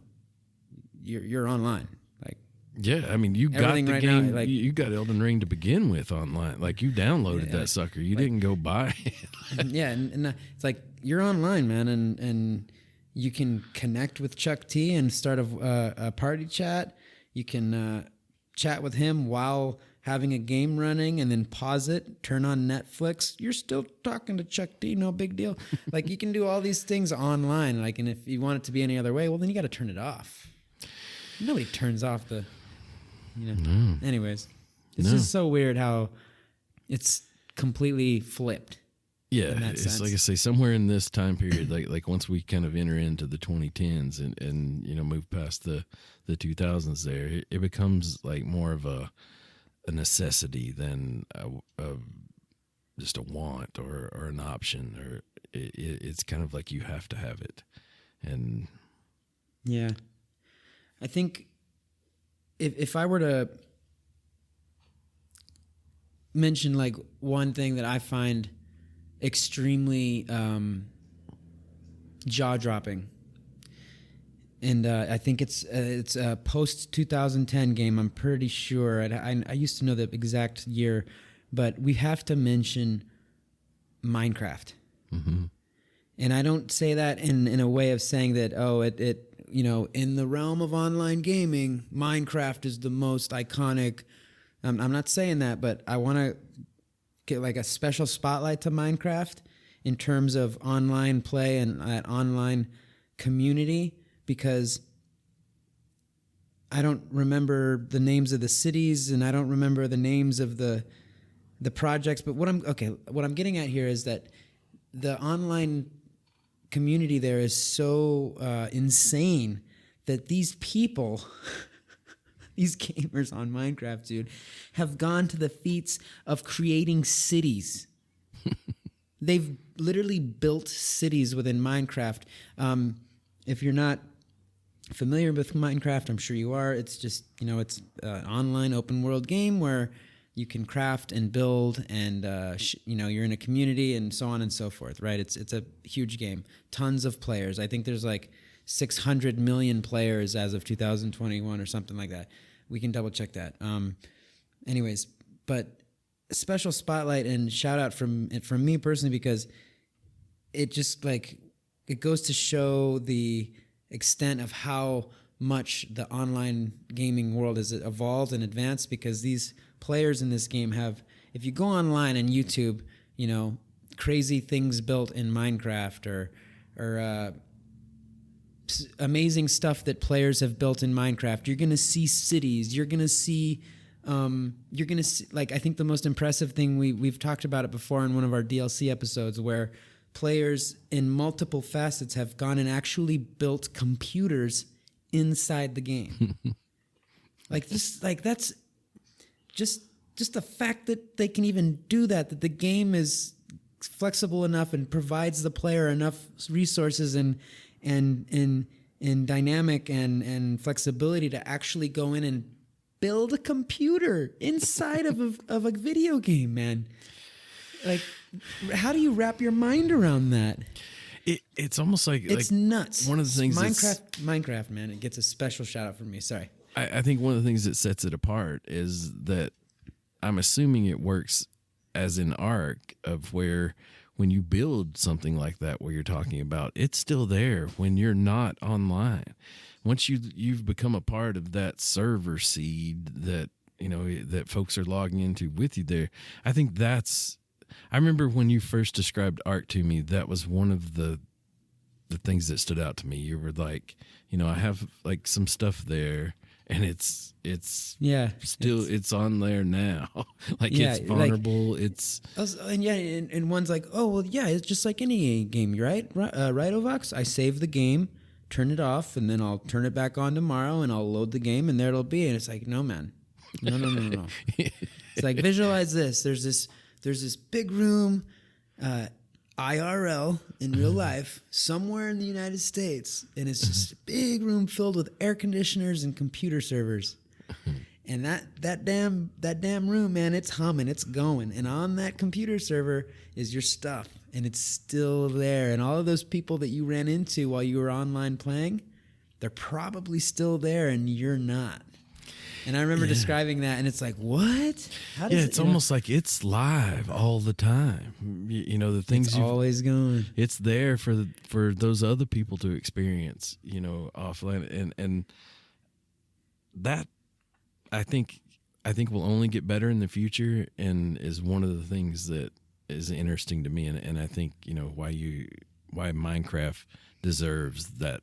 you're online. Like, yeah, I mean, you got the right game. now, like, you got Elden Ring to begin with online. Like you downloaded that sucker. You didn't go buy it. Yeah, and it's like you're online, man, and you can connect with Chuck T and start a party chat. You can chat with him while having a game running and then pause it, turn on Netflix. You're still talking to Chuck T, no big deal. Like you can do all these things online. Like, and if you want it to be any other way, well, then you got to turn it off. Nobody turns off the, No. Anyways, it's just so weird how it's completely flipped. Yeah, it's like I say, somewhere in this time period, like once we kind of enter into the 2010s and move past the 2000s, there it becomes like more of a necessity than just a want or an option, or it's kind of like you have to have it. And yeah, I think if I were to mention like one thing that I find extremely jaw-dropping, and I think it's a post 2010 game. I'm pretty sure. I used to know the exact year, but we have to mention Minecraft. mm-hmm. And I don't say that in a way of saying that in the realm of online gaming, Minecraft is the most iconic. I'm not saying that, but I want to get like a special spotlight to Minecraft in terms of online play and online community, because I don't remember the names of the cities and I don't remember the names of the projects. But what I'm getting at here is that the online community there is so insane that these people these gamers on Minecraft, dude, have gone to the feats of creating cities. They've literally built cities within Minecraft. If you're not familiar with Minecraft, I'm sure you are. It's just, it's an online open world game where you can craft and build and, you're in a community and so on and so forth, right? It's a huge game. Tons of players. I think there's like 600 million players as of 2021 or something like that. We can double check that. Anyways, but a special spotlight and shout out from me personally, because it just it goes to show the extent of how much the online gaming world has evolved and advanced, because these players in this game have, if you go online and YouTube, crazy things built in Minecraft or amazing stuff that players have built in Minecraft. You're gonna see cities. You're gonna see. Like, I think the most impressive thing we've talked about it before in one of our DLC episodes, where players in multiple facets have gone and actually built computers inside the game. That's just the fact that they can even do that the game is flexible enough and provides the player enough resources and dynamic and flexibility to actually go in and build a computer inside of a video game, man. Like, how do you wrap your mind around that? It's almost like it's nuts. One of the things Minecraft, man, it gets a special shout out from me. Sorry. I think one of the things that sets it apart is that I'm assuming it works as an arc of where when you build something like that, where you're talking about, it's still there when you're not online. Once you've become a part of that server seed that, that folks are logging into with you there, I think I remember when you first described Arc to me, that was one of the things that stood out to me. You were like, I have like some stuff there, and it's on there now. Like, it's vulnerable. And one's like, oh well, yeah, it's just like any game, right, Ovox? I save the game, turn it off, and then I'll turn it back on tomorrow, and I'll load the game, and there it'll be. And it's like, no, man, no. It's like, visualize this. There's this big room, IRL, in real life, somewhere in the United States, and it's just a big room filled with air conditioners and computer servers. And that damn room, man, it's humming, it's going. And on that computer server is your stuff, and it's still there. And all of those people that you ran into while you were online playing, they're probably still there, and you're not. And I remember describing that, and it's like, what? It's almost like it's live all the time. The things it's always going. It's there for those other people to experience, offline, and that I think will only get better in the future, and is one of the things that is interesting to me, and I think why Minecraft deserves that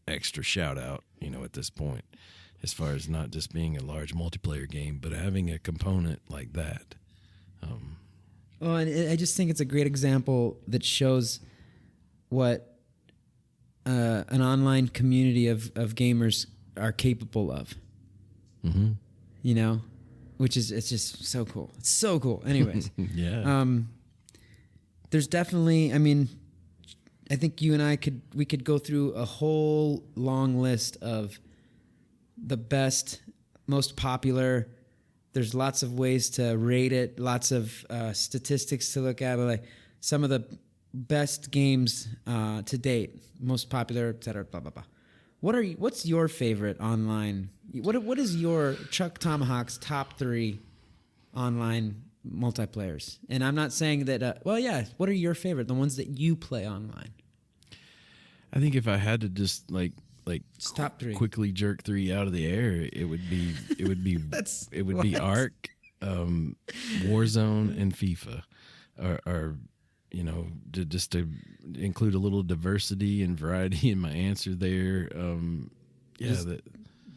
extra shout out, at this point. As far as not just being a large multiplayer game, but having a component like that. Well, and I just think it's a great example that shows what an online community of gamers are capable of. Mm-hmm. It's just so cool. It's so cool. Anyways. Yeah. There's definitely, I think you and I could go through a whole long list of the best, most popular. There's lots of ways to rate it, lots of statistics to look at, but like some of the best games to date, most popular, et cetera, blah, blah, blah. What's your favorite online? What is your ChukTomahawk's top 3 online multiplayers? And I'm not saying that, what are your favorite, the ones that you play online? I think if I had to just top 3. Quickly jerk 3 out of the air, it would be be Ark, Warzone, and FIFA, are just to include a little diversity and variety in my answer there.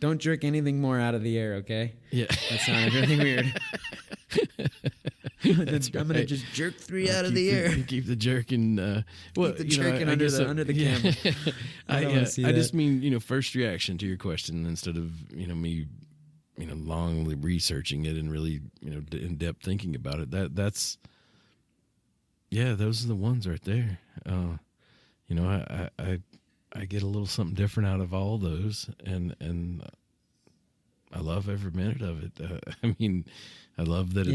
Don't jerk anything more out of the air, okay? Yeah, that sounded really weird. I'm gonna just jerk 3 out of the air. Keep the jerking. Keep the jerking under the camera. I just mean first reaction to your question instead of me longly researching it and really in depth thinking about it. That's those are the ones right there. I get a little something different out of all those, and I love every minute of it. I love that,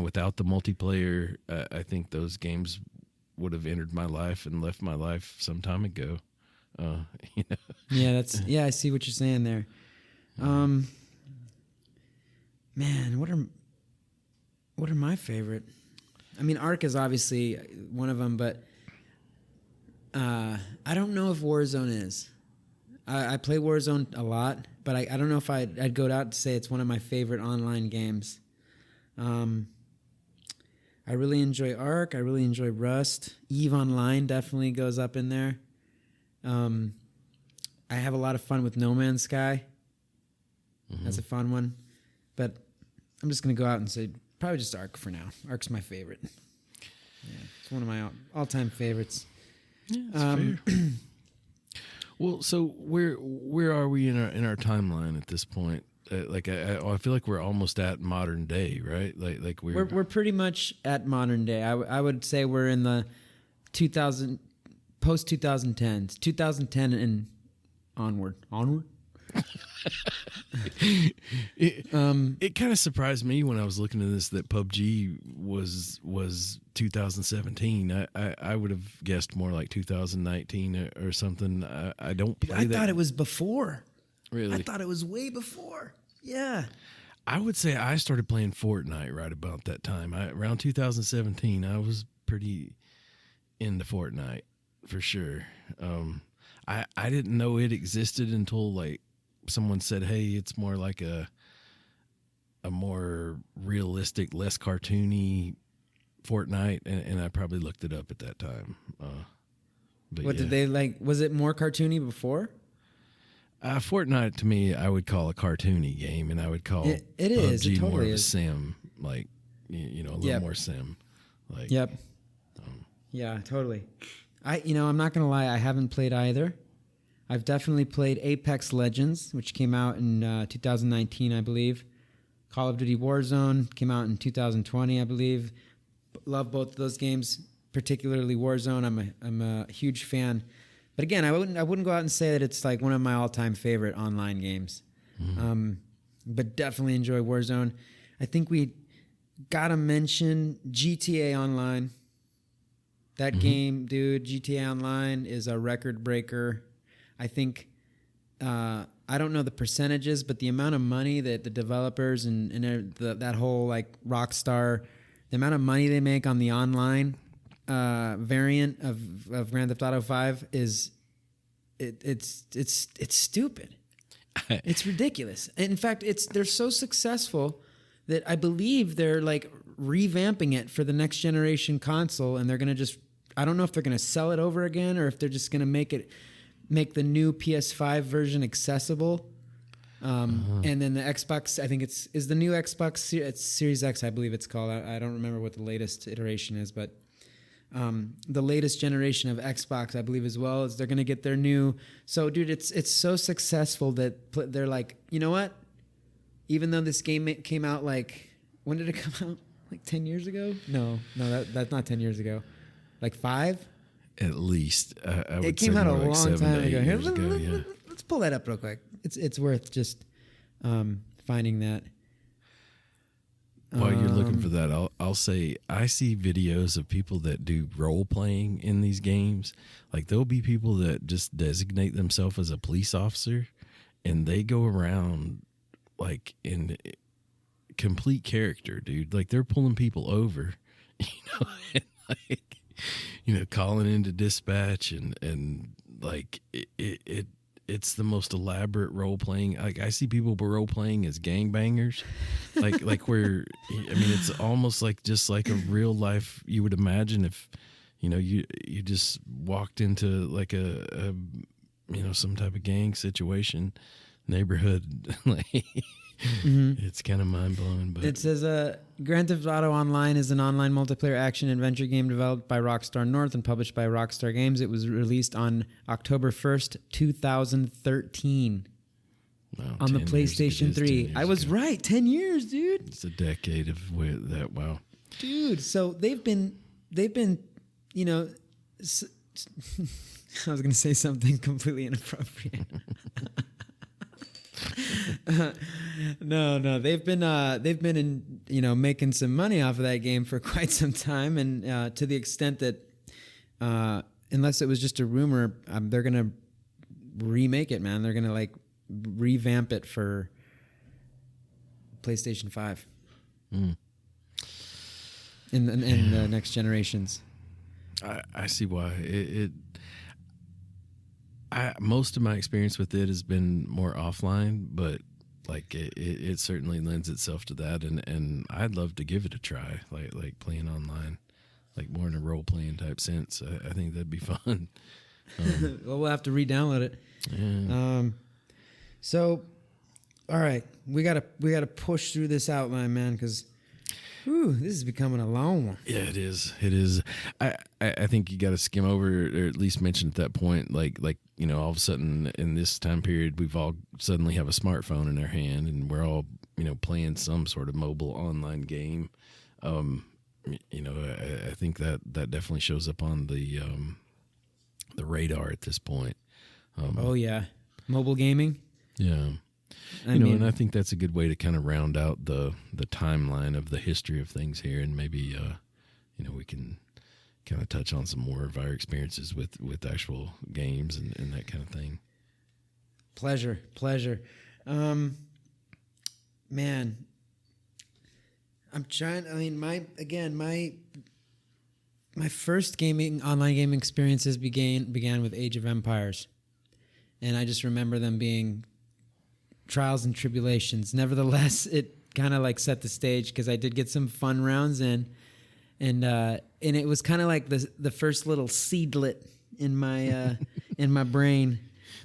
without the multiplayer, I think those games would have entered my life and left my life some time ago. Yeah, I see what you're saying there. Man, what are my favorite? Ark is obviously one of them, but I don't know if Warzone is. I play Warzone a lot, but I don't know if I'd go out to say it's one of my favorite online games. I really enjoy Ark. I really enjoy Rust. EVE Online definitely goes up in there. I have a lot of fun with No Man's Sky. That's a fun one. But I'm just going to go out and say probably just Ark for now. Ark's my favorite. Yeah, it's one of my all-time favorites. Yeah, that's fair. Well, so where are we in our timeline at this point? Like I feel like we're almost at modern day, right? Like we're pretty much at modern day. I would say we're in the 2000 post 2010s, 2010 and onward. It kind of surprised me when I was looking at this that PUBG was 2017. I would have guessed more like 2019 or something. I don't play that. I thought it was before. Really? I thought it was way before. Yeah. I would say I started playing Fortnite right about that time. Around 2017, I was pretty into Fortnite for sure. I didn't know it existed until like someone said, "Hey, it's more like a more realistic, less cartoony Fortnite," and I probably looked it up at that time. Did they like? Was it more cartoony before? Fortnite to me, I would call a cartoony game, and I would call it is. PUBG It totally more of a is. sim, like a little more sim. Like, yep. Yeah, totally. I'm not gonna lie, I haven't played either. I've definitely played Apex Legends, which came out in 2019, I believe. Call of Duty Warzone came out in 2020, I believe. Love both of those games, particularly Warzone. I'm a huge fan. But again, I wouldn't go out and say that it's like one of my all-time favorite online games. But definitely enjoy Warzone. I think we gotta mention GTA Online. That game, dude, GTA Online is a record breaker. I think I don't know the percentages, but the amount of money that the developers and that whole like Rockstar, the amount of money they make on the online variant of Grand Theft Auto 5 is it's stupid. It's ridiculous. In fact, they're so successful that I believe they're like revamping it for the next generation console, and they're gonna just, I don't know if they're gonna sell it over again or if they're just gonna make the new PS5 version accessible. And then the Xbox, I think is the new Xbox, it's Series X, I believe it's called. I don't remember what the latest iteration is, but the latest generation of Xbox, I believe as well, is they're going to get their new. So, dude, it's so successful that they're like, you know what? Even though this game came out like, when did it come out? Like 10 years ago? No, that's not 10 years ago. Like 5? At least. I would it came say out a more like long 7 time to 8 ago. Here, years ago, yeah. Let's pull that up real quick. It's worth just finding that. While you're looking for that, I'll say I see videos of people that do role playing in these games. Like there'll be people that just designate themselves as a police officer, and they go around like in complete character, dude. Like they're pulling people over, and like calling into dispatch and like it's the most elaborate role playing. Like I see people role playing as gangbangers, like where it's almost like just like a real life. You would imagine if you just walked into like a some type of gang situation, neighborhood. Like it's kind of mind blowing. But it says Grand Theft Auto Online is an online multiplayer action adventure game developed by Rockstar North and published by Rockstar Games. It was released on October 1st, 2013 on the PlayStation 3. I was right, 10 years, dude. It's a decade of that. Wow, dude. So they've been I was going to say something completely inappropriate. No, they've been in making some money off of that game for quite some time, and to the extent that unless it was just a rumor, they're gonna remake it, man. They're gonna like revamp it for PlayStation 5 in the next generations. I see why most of my experience with it has been more offline, but like it certainly lends itself to that, and I'd love to give it a try, like playing online, like more in a role playing type sense. I think that'd be fun. Well, we'll have to re-download it. Yeah. So, all right, we gotta push through this outline, man, because this is becoming a long one. Yeah, it is. It is. I think you got to skim over, or at least mention at that point, like all of a sudden in this time period, we've all suddenly have a smartphone in our hand, and we're all playing some sort of mobile online game. I think that definitely shows up on the radar at this point. Oh yeah, mobile gaming. Yeah. And I think that's a good way to kind of round out the timeline of the history of things here, and maybe we can kind of touch on some more of our experiences with actual games and that kind of thing. Pleasure. Man, I'm trying. I mean, my first online gaming experiences began with Age of Empires, and I just remember them being trials and tribulations. Nevertheless, it kind of like set the stage because I did get some fun rounds in, and it was kind of like the first little seedlet in my brain.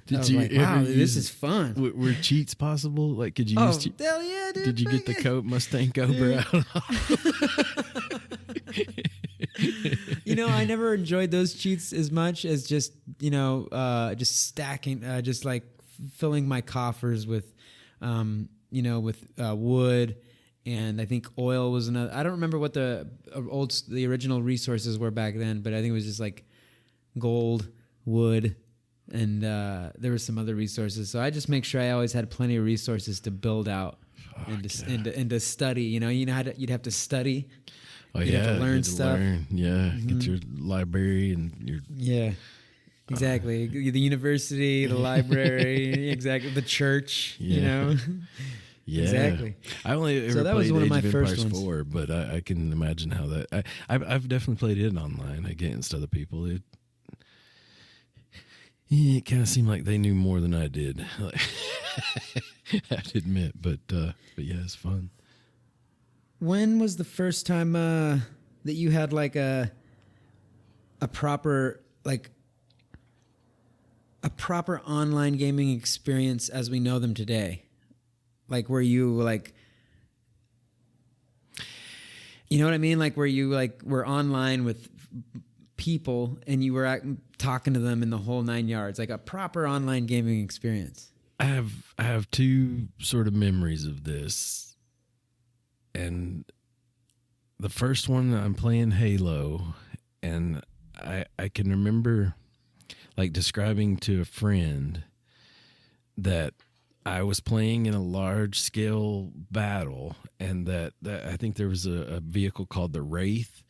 Did you like, wow, this is fun. Were cheats possible? Like, could you use cheats? Hell yeah, dude. Did you get the Mustang Cobra out? I never enjoyed those cheats as much as just stacking, just like filling my coffers with wood, and I think oil was another. I don't remember what the original resources were back then, but I think it was just like gold, wood, and there were some other resources. So I just make sure I always had plenty of resources to build out and to study. You'd have to study. Oh, you'd have to learn stuff. Get your library and your Exactly. The university, the library, exactly. The church, Yeah. Exactly. I only ever that played was one of my Age of first Empires ones. 4, but I can imagine how that. I've definitely played it online against other people. It kind of seemed like they knew more than I did. I have to admit, but yeah, it's fun. When was the first time that you had like a proper online gaming experience as we know them today? Like, where you you know what I mean? Like, where you were online with people and you were talking to them in the whole 9 yards, like a proper online gaming experience. I have two sort of memories of this, and the first one, I'm playing Halo, and I can remember like describing to a friend that I was playing in a large scale battle, and that I think there was a vehicle called the Wraith,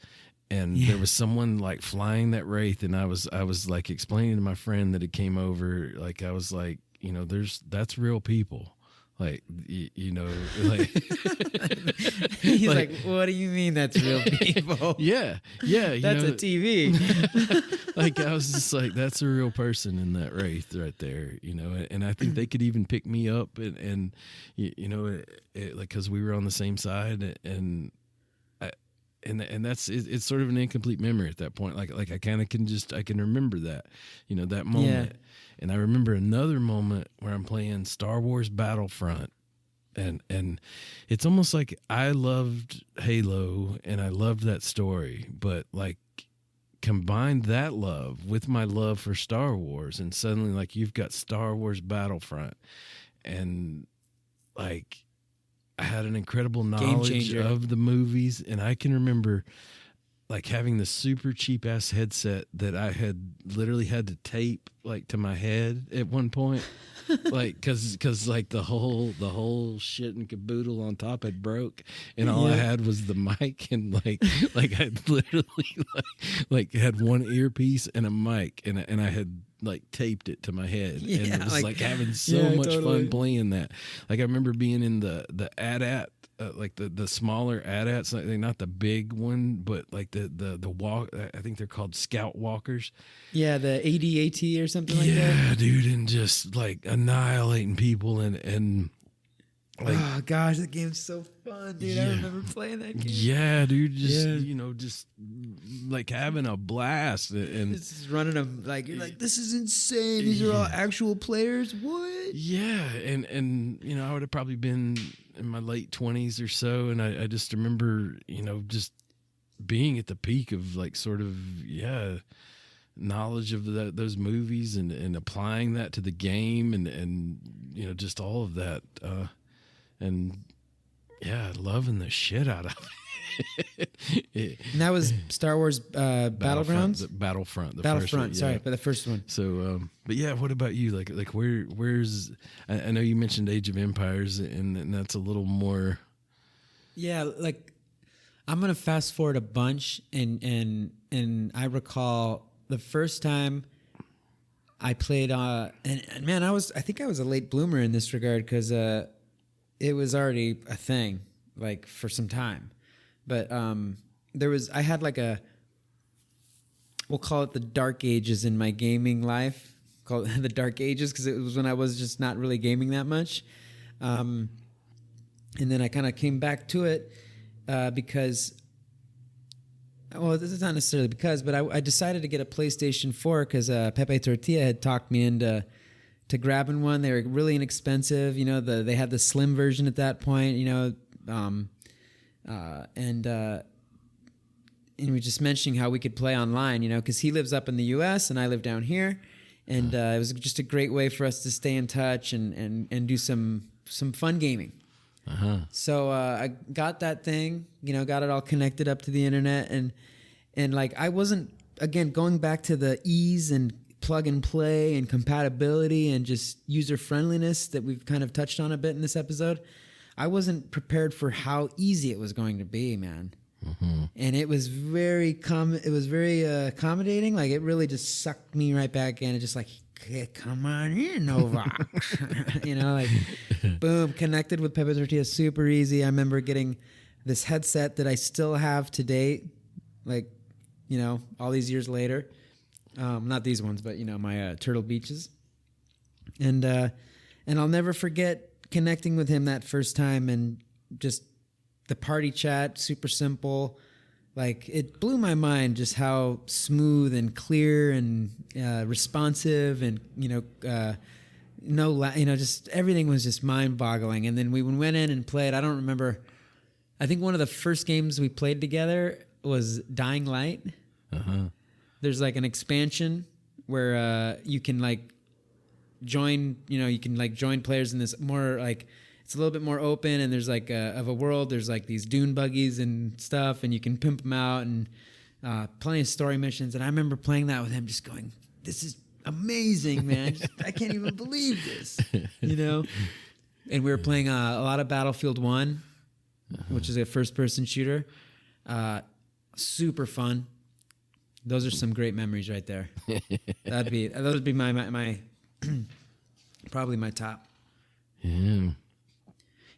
and there was someone like flying that Wraith, and I was like explaining to my friend that it came over, like I was like, that's real people. Like, like he's like, what do you mean that's real people? Yeah. That's a TV. Like, I was just like, that's a real person in that Wraith right there, and I think they could even pick me up and like, because we were on the same side, and that's it's sort of an incomplete memory at that point. Like I kind of I can remember that, that moment. Yeah. And I remember another moment where I'm playing Star Wars Battlefront, and it's almost like I loved Halo and I loved that story, but like combined that love with my love for Star Wars, and suddenly like you've got Star Wars Battlefront, and like I had an incredible knowledge of the movies, and I can remember like having the super cheap ass headset that I had literally had to tape like to my head at one point, like because like the whole shit and caboodle on top had broke, and all I had was the mic, and like I literally like had one earpiece and a mic, and I had like taped it to my head, and it was like having so much fun playing that. Like I remember being in the AT-AT. Like the smaller AT-ATs, like not the big one, but like the walk. I think they're called Scout Walkers. Yeah, the ADAT or something like that. Yeah, dude, and just like annihilating people, and Like, oh gosh, that game's so fun, dude. I remember playing that game. Yeah, dude. Just just like having a blast, and This is running them like you're like, this is insane. These are all actual players. What? Yeah, and I would have probably been in my late 20s or so, and I just remember just being at the peak of like sort of knowledge of those movies and applying that to the game and just all of that and loving the shit out of it. And that was Star Wars Battlegrounds? Battlefront. Battlefront, sorry, but the first one. So, but yeah, what about you? Like where's, I know you mentioned Age of Empires and that's a little more. Yeah, like I'm going to fast forward a bunch and I recall the first time I played, and man, I think I was a late bloomer in this regard because it was already a thing, like for some time. But I had like we'll call it the dark ages in my gaming life. Call it the dark ages because it was when I was just not really gaming that much. And then I kind of came back to it because, well, this is not necessarily because, but I decided to get a PlayStation 4 because Pepe Tortilla had talked me into grabbing one. They were really inexpensive. They had the slim version at that point, and we were just mentioning how we could play online, because he lives up in the U.S. and I live down here. And it was just a great way for us to stay in touch and do some fun gaming. Uh-huh. So I got that thing, got it all connected up to the internet. And like, I wasn't, again, going back to the ease and plug and play and compatibility and just user friendliness that we've kind of touched on a bit in this episode. I wasn't prepared for how easy it was going to be, man. Mm-hmm. And it was very accommodating. Like, it really just sucked me right back in. It just like, hey, come on in, Ovox. Like, boom, connected with Pepe Tortilla, super easy. I remember getting this headset that I still have to date, like, all these years later. Not these ones, but, my Turtle Beaches. And I'll never forget connecting with him that first time and just the party chat, super simple. Like, it blew my mind just how smooth and clear and responsive and, just everything was just mind-boggling. And then we went in and played. I don't remember. I think one of the first games we played together was Dying Light. Uh-huh. There's like an expansion where you can like join, you can like join players in this more like, it's a little bit more open, and there's like of a world. There's like these dune buggies and stuff, and you can pimp them out, and plenty of story missions. And I remember playing that with him, just going, "This is amazing, man! I can't even believe this," And we were playing a lot of Battlefield 1, which is a first-person shooter. Super fun. Those are some great memories right there. Those would be my probably my top. Yeah.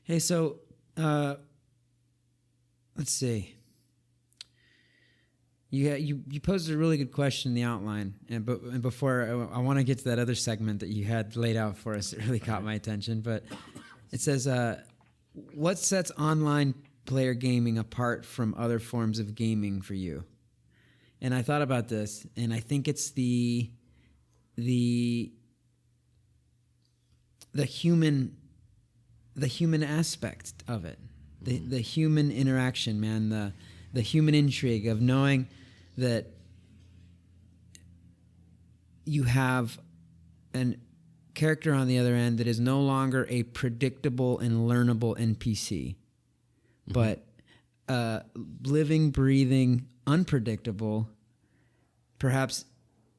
Hey, so let's see. You posed a really good question in the outline, and before I want to get to that other segment that you had laid out for us, it really caught my attention. But it says, "What sets online player gaming apart from other forms of gaming for you?" And I thought about this, and I think it's the human aspect of it, the human interaction, man, the human intrigue of knowing that you have a character on the other end that is no longer a predictable and learnable NPC, but living, breathing, unpredictable, perhaps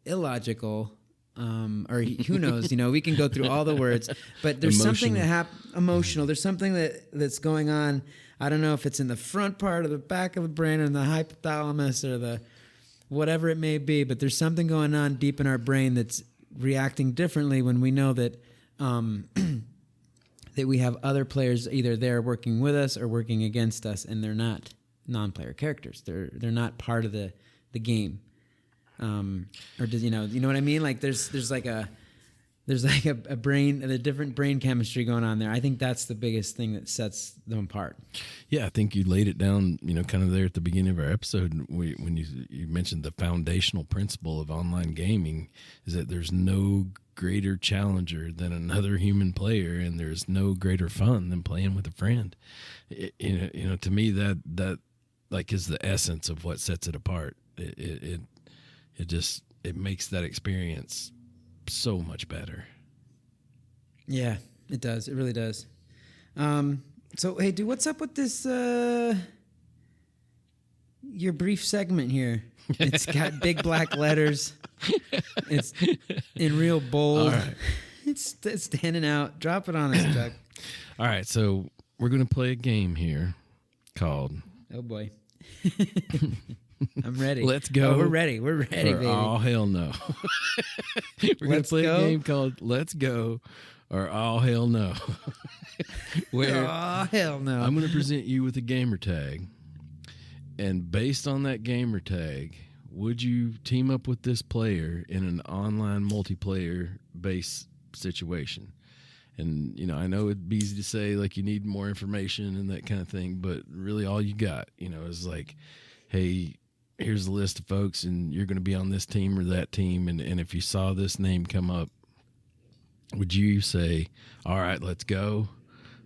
illogical, or who knows, we can go through all the words, but there's something that emotional. There's something that's going on. I don't know if it's in the front part or the back of the brain or the hypothalamus or the whatever it may be, but there's something going on deep in our brain that's reacting differently when we know that that we have other players either there working with us or working against us, and they're not non-player characters. They're not part of the game. Or does you know what I mean? Like there's like there's like a different brain chemistry going on there. I think that's the biggest thing that sets them apart. Yeah, I think you laid it down, kind of there at the beginning of our episode when you mentioned the foundational principle of online gaming is that there's no greater challenger than another human player, and there's no greater fun than playing with a friend. To me that like is the essence of what sets it apart. It makes that experience so much better. Yeah, it does. It really does. So, hey, dude, what's up with this, your brief segment here? It's got big black letters. It's in real bold. All right. It's standing out. Drop it on us, Chuck. All right, so we're going to play a game here called... Oh, boy. I'm ready. Let's go. Oh, we're ready. We're ready, baby. Oh, hell no. We're going to play a game called Let's Go or Oh, Hell No. Where oh, hell no. I'm going to present you with a gamer tag. And based on that gamer tag, would you team up with this player in an online multiplayer-based situation? And, I know it'd be easy to say, like, you need more information and that kind of thing, but really all you got, is like, hey, here's a list of folks, and you're going to be on this team or that team, and if you saw this name come up, would you say, all right, let's go,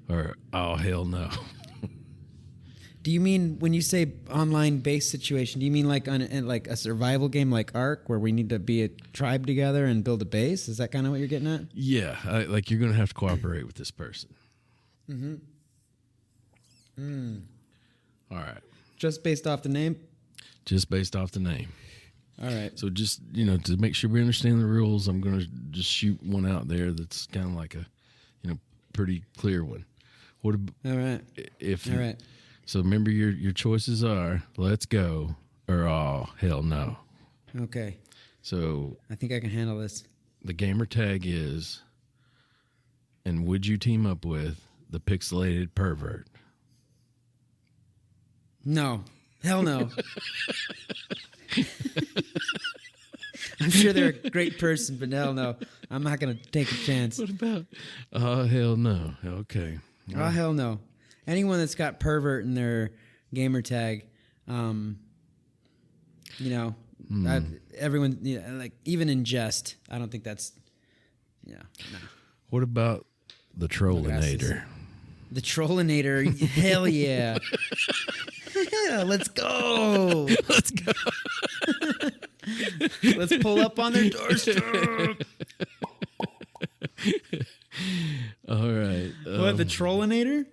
or oh, hell no? Do you mean when you say online-based situation, do you mean like like a survival game like Ark where we need to be a tribe together and build a base? Is that kind of what you're getting at? Yeah, like you're going to have to cooperate with this person. Mm-hmm. All right. Just based off the name? Just based off the name. All right. So just, to make sure we understand the rules, I'm going to just shoot one out there that's kind of like a, pretty clear one. All right. All right. So remember your choices are let's go or oh, hell no. Okay. So I think I can handle this. The gamer tag is, and would you team up with the pixelated pervert? No. Hell no. I'm sure they're a great person, but hell no. I'm not going to take a chance. What about? Oh, hell no. Okay. Oh, hell no. Anyone that's got pervert in their gamer tag, everyone, like even in jest, I don't think that's, no. What about the Trollinator? The Trollinator, hell yeah. Yeah, let's go. Let's go. Let's pull up on their doorstep. All right. What, the Trollinator?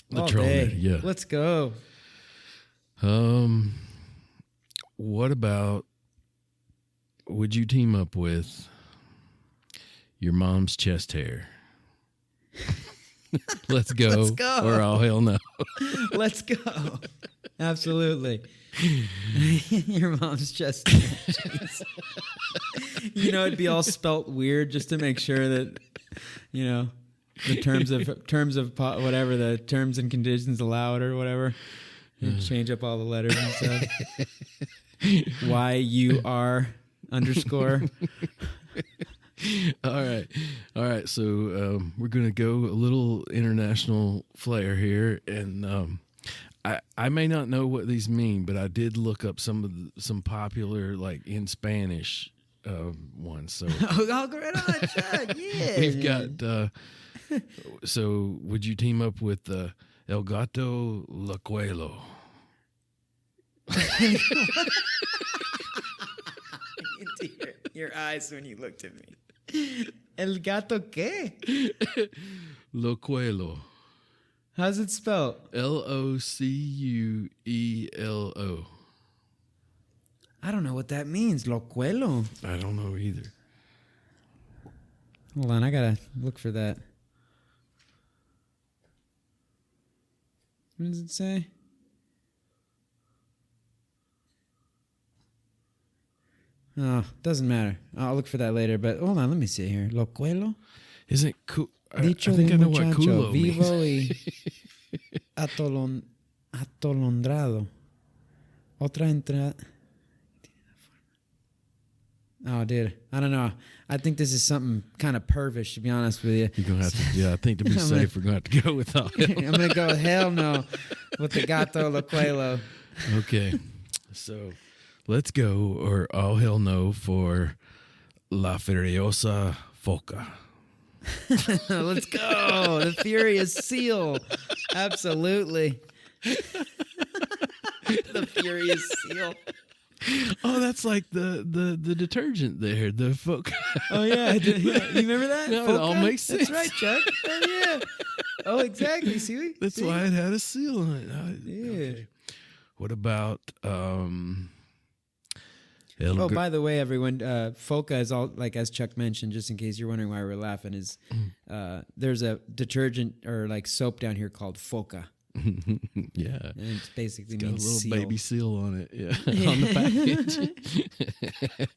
The Trollinator, yeah. Let's go. What about, would you team up with your mom's chest hair? Let's go. Let's go. Or oh, hell no. Let's go. Absolutely. Your mom's chest hair. It'd be all spelt weird just to make sure that, the terms of whatever the terms and conditions allowed or whatever. You change up all the letters and stuff. YUR _. All right. So we're gonna go a little international flair here, and I may not know what these mean, but I did look up some popular like in Spanish ones. So oh, right on, Chuck. Yeah, we've got. So would you team up with El Gato Locuelo? Your eyes when you looked at me. El gato qué? Locuelo. How's it spelled? Locuelo. I don't know what that means. Locuelo. I don't know either. Hold on, I gotta look for that. What does it say? Oh, doesn't matter. I'll look for that later. But hold on, let me see here. Locuelo. Isn't it cool? I Dicho think I know what muchacho, culo means. vivo y atolondrado. Otra entrada. Oh, dude, I don't know. I think this is something kind of pervish, to be honest with you. You're gonna have to. Yeah, I think to be safe, we're gonna have to go with all. I'm gonna go with hell no with the Gato Loquelo. Okay, so let's go, or all hell no for La Furiosa Foca. Let's go. The Furious Seal. Absolutely. The Furious Seal. Oh, that's like the detergent there, the Foca. Oh, yeah. You remember that? No, it all makes sense. That's right, Chuck. Oh, yeah. Oh, exactly. See? That's why it had a seal on it. Yeah. Okay. What about by the way, everyone, Foca is all, like, as Chuck mentioned, just in case you're wondering why we're laughing, is there's a detergent or like soap down here called Foca. Yeah, and it's basically got a means little seal. baby seal on it. Yeah, on the package.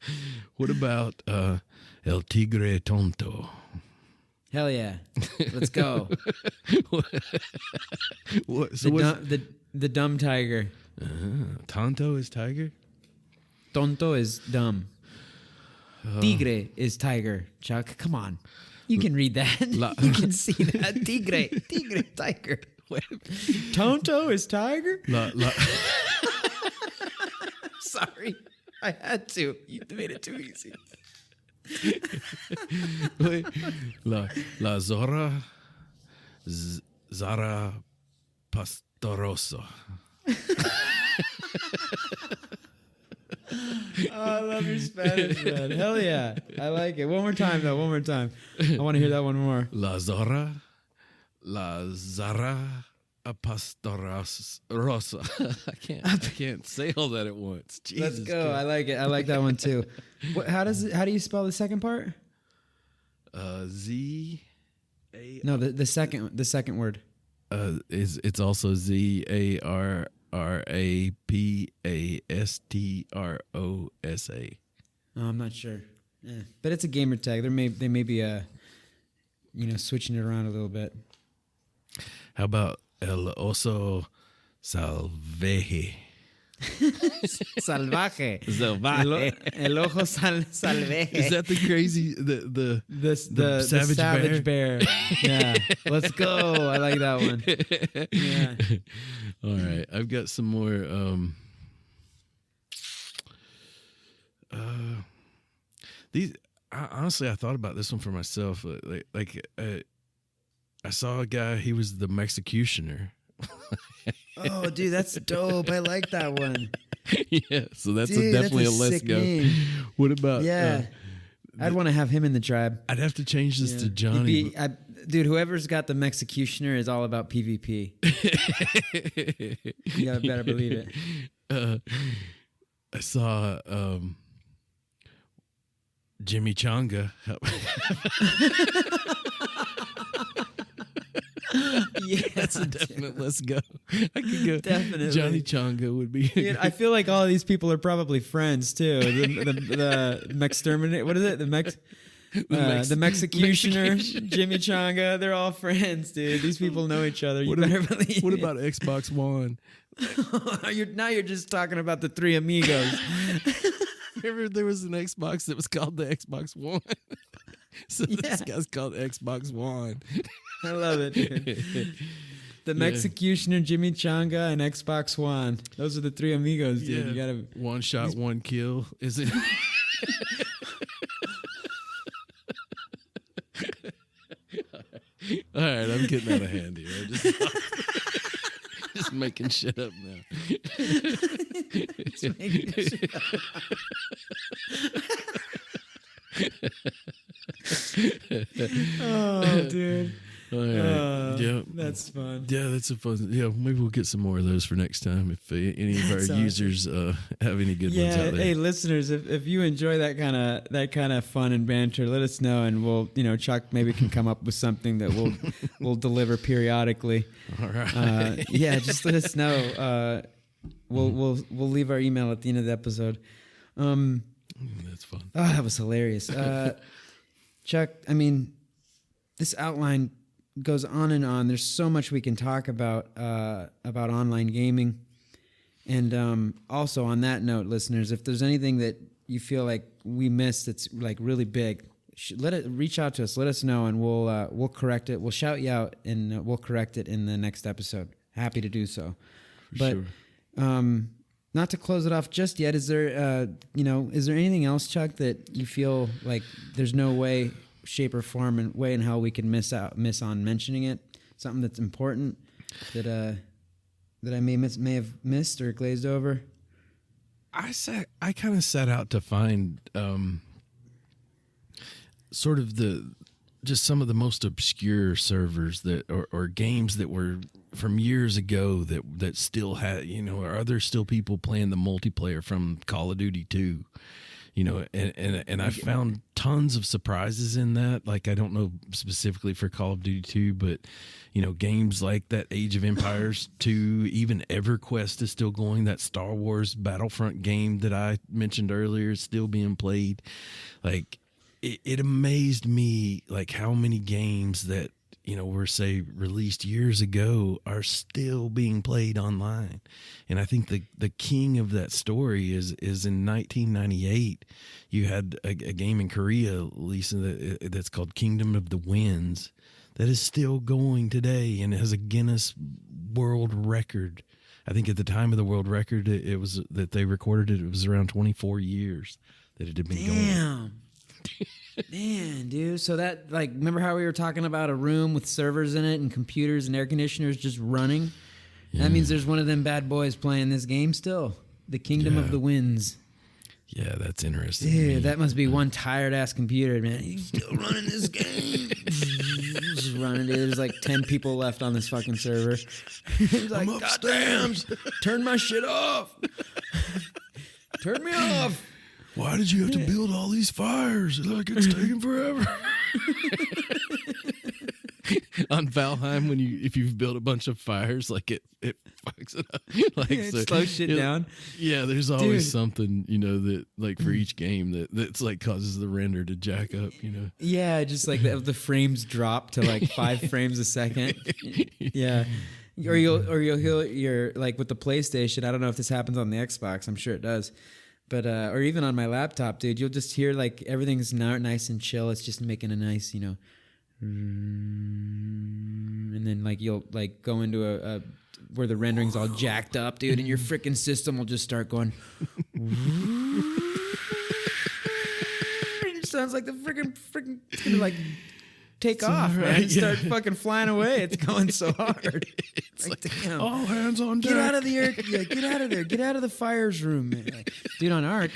What about El Tigre Tonto? Hell yeah, let's go. What? So The dumb tiger. Tonto is tiger. Tonto is dumb. Tigre is tiger. Chuck, come on, you can read that. You can see that. Tigre, tiger. Tonto is tiger? Sorry. I had to. You made it too easy. Wait. La Zora Zara Pastoroso. Oh, I love your Spanish, man. Hell yeah. I like it. One more time, though. One more time. I want to hear that one more. La Zara Pastorosa. I can't say all that at once. Jesus Let's go. Christ. I like it. I like that one too. How do you spell the second part? Z. No, the second word. It's also ZARAPASTROSA. Oh, I'm not sure. But it's a gamer tag. They may be switching it around a little bit. How about El Oso Salvaje? Salvaje. El ojo salvaje. Is that the crazy the savage bear? Yeah. Let's go. I like that one. Yeah. All right. I've got some more these honestly I thought about this one for myself. I saw a guy, he was the Mexicutioner. Oh, dude, that's dope. I like that one. Yeah, so that's definitely a let's go. Name. What about? Yeah, I'd want to have him in the tribe. I'd have to change this to Johnny. Dude, whoever's got the Mexicutioner is all about PvP. You gotta better believe it. I saw Jimmy Changa. Yeah, that's a definite let's go. I could go. Definitely. Johnny Changa would be. Dude, I feel like all of these people are probably friends too. The Mexterminator. What is it? The Mexicutioner, Jimmy Changa. They're all friends, dude. These people know each other. You better believe. What about Xbox One? Now you're just talking about the three amigos. Remember there was an Xbox that was called the Xbox One. So this guy's called Xbox One. I love it, dude. The Mexicutioner, Jimmy Changa, and Xbox One. Those are the three amigos, dude. You gotta one shot, one kill. Is it? All right, I'm getting out of hand here. I'm just making shit up now. Just making shit up. Oh, dude. All right. Yeah, that's fun. Yeah, that's a fun. Yeah, maybe we'll get some more of those for next time if any of our users have any good ones out there. Hey, listeners, if you enjoy that kind of fun and banter, let us know, and we'll, Chuck maybe can come up with something that we'll deliver periodically. All right. Just let us know. We'll leave our email at the end of the episode. That's fun. Oh, that was hilarious. Chuck, I mean, this outline goes on and on. There's so much we can talk about online gaming. And also on that note, listeners, if there's anything that you feel like we missed that's like really big, reach out to us. Let us know, and we'll correct it. We'll shout you out, and we'll correct it in the next episode. Happy to do so. But not to close it off just yet. Is there anything else, Chuck, that you feel like there's no way, shape, or form and way in hell we can miss on mentioning it? Something that's important that I may have missed or glazed over. I kind of set out to find sort of just some of the most obscure servers that or games that were from years ago that still had, are there still people playing the multiplayer from Call of Duty 2? And I found tons of surprises in that. Like, I don't know specifically for Call of Duty 2, but, games like that Age of Empires 2, even EverQuest is still going. That Star Wars Battlefront game that I mentioned earlier is still being played. Like, it amazed me, like, how many games that, were, say, released years ago are still being played online. And I think the king of that story is in 1998, you had a game in Korea, Lisa, that's called Kingdom of the Winds, that is still going today and has a Guinness World Record. I think at the time of the world record, it was that they recorded it was around 24 years that it had been going. Damn. Man, dude. So that, like, remember how we were talking about a room with servers in it and computers and air conditioners just running? Yeah. That means there's one of them bad boys playing this game still. The Kingdom of the Winds. Yeah, that's interesting. Dude, that must be one tired-ass computer, man. He's still running this game. Just running, dude. There's like 10 people left on this fucking server. He's like, God damn, turn my shit off. Turn me off. Why did you have to build all these fires? Like, it's taking forever. On Valheim, if you've built a bunch of fires, like it fucks it up. Like, it slows shit down. Yeah, there's always something, that like for each game that's like causes the render to jack up, Yeah, just like the frames drop to like 5 frames a second. Yeah. Or you're like with the PlayStation, I don't know if this happens on the Xbox, I'm sure it does. But or even on my laptop, dude, you'll just hear like everything's nice and chill. It's just making a nice, and then like you'll like go into a where the rendering's all jacked up, dude, and your freaking system will just start going. It sounds like the freaking it's gonna like take off, right, man, and start fucking flying away. It's going so hard. It's like, damn. All hands on deck. Get out of the air. Yeah, get out of there. Get out of the fires room, man. Like, dude, on Ark,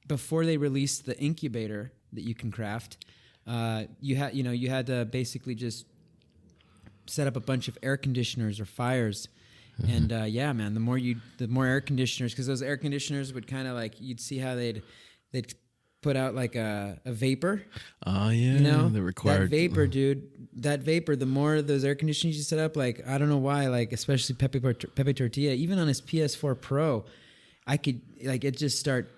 before they released the incubator that you can craft, you had to basically just set up a bunch of air conditioners or fires. Mm-hmm. And yeah, man, the more air conditioners, because those air conditioners would kind of like, you'd see how they'd put out like a vapor. Oh, yeah. That required. That vapor, dude. That vapor, the more of those air conditioners you set up, like, I don't know why, like, especially Pepe Tortilla, even on his PS4 Pro, I could, like, it just start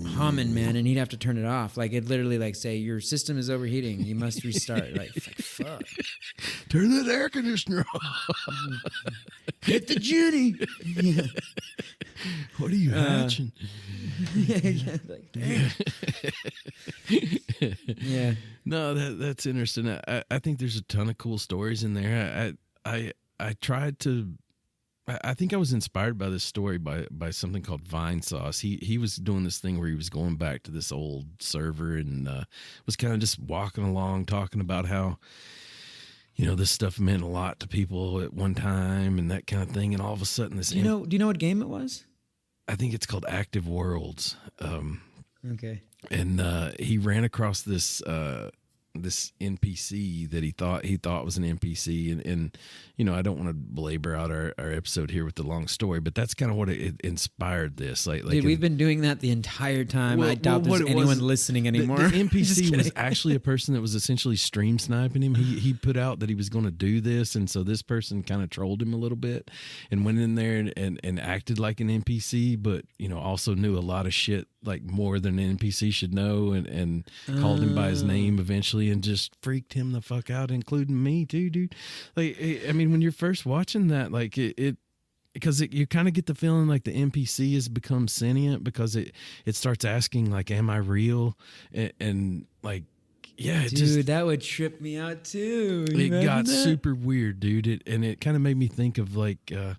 humming, man, and he'd have to turn it off. Like, it literally, like, say, your system is overheating. You must restart. Like, fuck. Turn that air conditioner off. Hit the genie. Yeah. What are you hatching? Yeah, like, damn. Yeah. No, that's interesting. I think there's a ton of cool stories in there. I tried to. I think I was inspired by this story by something called Vine Sauce. He was doing this thing where he was going back to this old server and was kind of just walking along talking about how, this stuff meant a lot to people at one time and that kind of thing. And all of a sudden this... Do you know what game it was? I think it's called Active Worlds. Okay. And he ran across this NPC that he thought was an NPC, and I don't want to belabor out our episode here with the long story, but that's kind of what it inspired this. Like, dude, we've been doing that the entire time. I doubt there's anyone listening anymore. The NPC was actually a person that was essentially stream sniping him. He put out that he was going to do this, and so this person kind of trolled him a little bit and went in there and acted like an NPC, but also knew a lot of shit, like more than an NPC should know, and called him by his name eventually and just freaked him the fuck out, including me too, dude. Like, I mean, when you're first watching that, like it because you kind of get the feeling like the NPC has become sentient because it starts asking like, "Am I real?" And like, yeah, dude, that would trip me out too. It got that? super weird, dude. It kind of made me think of like, I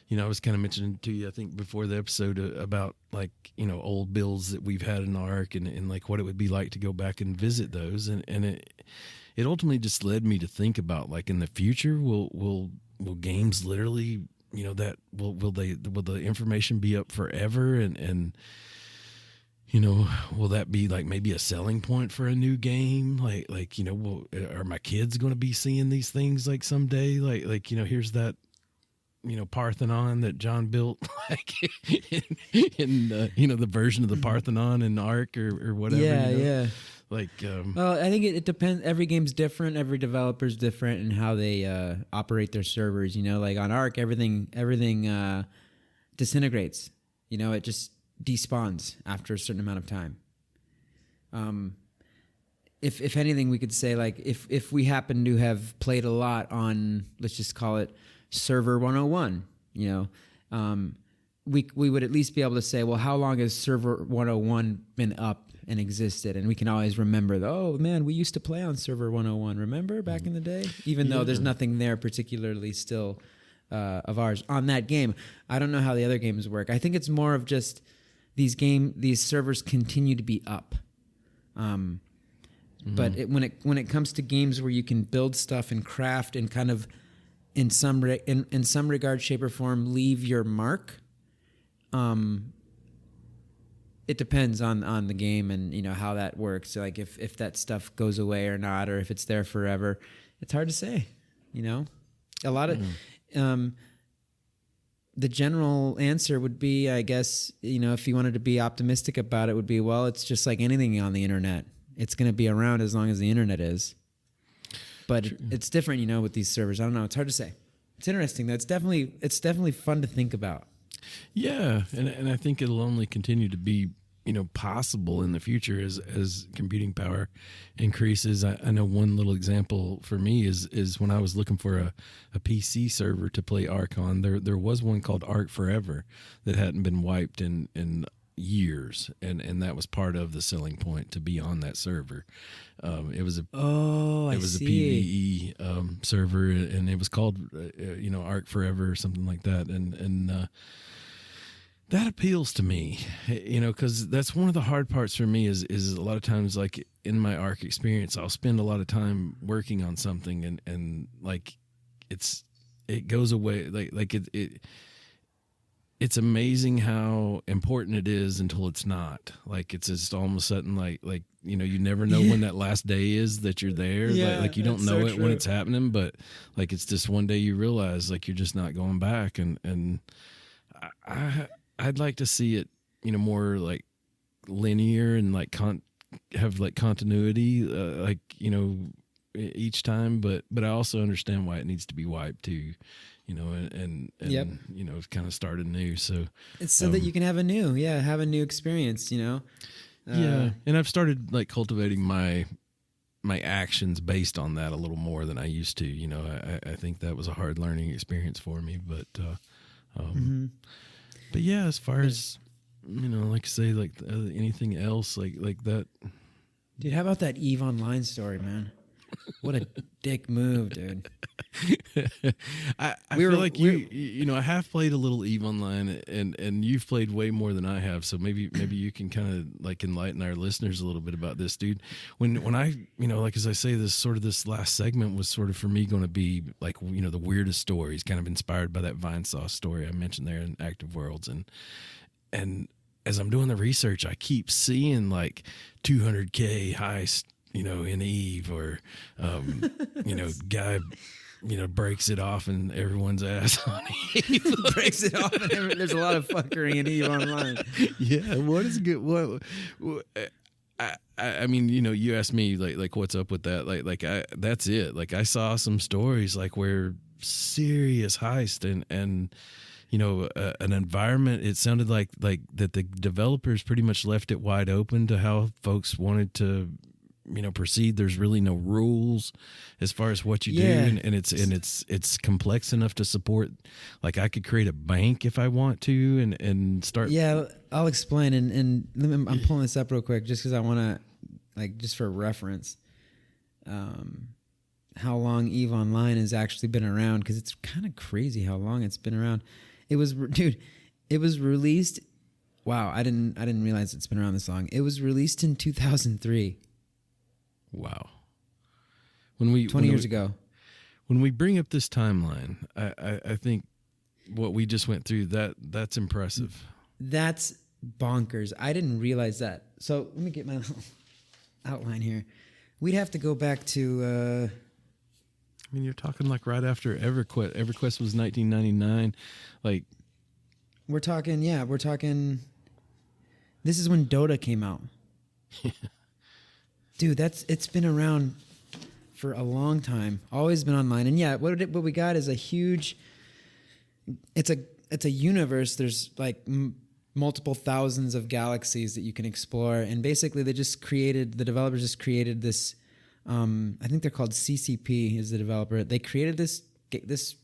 was kind of mentioning to you, I think before the episode about like, old builds that we've had in Ark and like what it would be like to go back and visit those. And it ultimately just led me to think about like in the future, will games literally, that will the information be up forever and will that be like maybe a selling point for a new game? Are my kids going to be seeing these things like someday? Here's that, Parthenon that John built, like in the version of the Parthenon in Ark or whatever. Yeah. Like, well, I think it depends. Every game's different. Every developer's different in how they operate their servers. Like on Ark, everything disintegrates. It just despawns after a certain amount of time. If anything, we could say like if we happen to have played a lot on, let's just call it server 101, we would at least be able to say, well, how long has server 101 been up and existed? And we can always remember, oh man, we used to play on server 101. Remember back in the day? Even though there's nothing there particularly still of ours on that game. I don't know how the other games work. I think it's more of just these servers continue to be up. But when it comes to games where you can build stuff and craft and kind of in some regard, shape, or form leave your mark, it depends on the game and how that works. Like if that stuff goes away or not, or if it's there forever, it's hard to say. A lot of the general answer would be, I guess, if you wanted to be optimistic about it, would be, well, it's just like anything on the internet. It's going to be around as long as the internet is. But it's different, with these servers. I don't know. It's hard to say. It's interesting, though. It's definitely fun to think about. Yeah, and I think it'll only continue to be, possible in the future as computing power increases. I know one little example for me is when I was looking for a PC server to play Ark on, there was one called Ark Forever that hadn't been wiped in years, and that was part of the selling point to be on that server. It was a PvE server, and it was called Ark Forever or something like that, and that appeals to me, because that's one of the hard parts for me is a lot of times, like in my Ark experience, I'll spend a lot of time working on something and like it goes away. It's amazing how important it is until it's not. Like it's just all of a sudden like you never know when that last day is that you're there. Yeah, like you don't know so it true. when it's happening, but like it's just one day you realize like you're just not going back. And I'd like to see it, more like linear and like have like continuity, each time. But I also understand why it needs to be wiped too. And Yep. Kind of start anew. So It's so that you can have a new experience, yeah. And I've started like cultivating my actions based on that a little more than I used to. I think that was a hard learning experience for me, but but yeah, as far as like I say, like anything else like that. Dude, how about that EVE Online story, man? What a dick move, dude. I feel like I have played a little EVE Online, and you've played way more than I have. So maybe you can kind of like enlighten our listeners a little bit about this, dude. When I like as I say, this last segment was sort of for me going to be like the weirdest stories, kind of inspired by that Vine Sauce story I mentioned there in Active Worlds, and as I'm doing the research, I keep seeing like 200K heist, in EVE, or guy breaks it off and everyone's ass on EVE. Breaks it off and there's a lot of fuckery in EVE Online. Yeah, what is good? What I mean, you asked me like what's up with that? That's it. Like I saw some stories like where serious heist and an environment. It sounded like that the developers pretty much left it wide open to how folks wanted to proceed. There's really no rules as far as what you do, and it's complex enough to support. Like I could create a bank if I want to, and start. Yeah, I'll explain. And I'm pulling this up real quick just because I want to, like, just for reference, how long EVE Online has actually been around, because it's kind of crazy how long it's been around. It was released. Wow, I didn't realize it's been around this long. It was released in 2003. Wow. 20 years ago. When we bring up this timeline, I think what we just went through, that's impressive. That's bonkers. I didn't realize that. So let me get my little outline here. We'd have to go back to... I mean, you're talking like right after EverQuest. EverQuest was 1999. Like... We're talking... This is when DOTA came out. Dude, it's been around for a long time. Always been online. And yeah, what we got is a huge... It's a universe. There's like multiple thousands of galaxies that you can explore. And basically the developers just created this... I think they're called CCP is the developer. They created this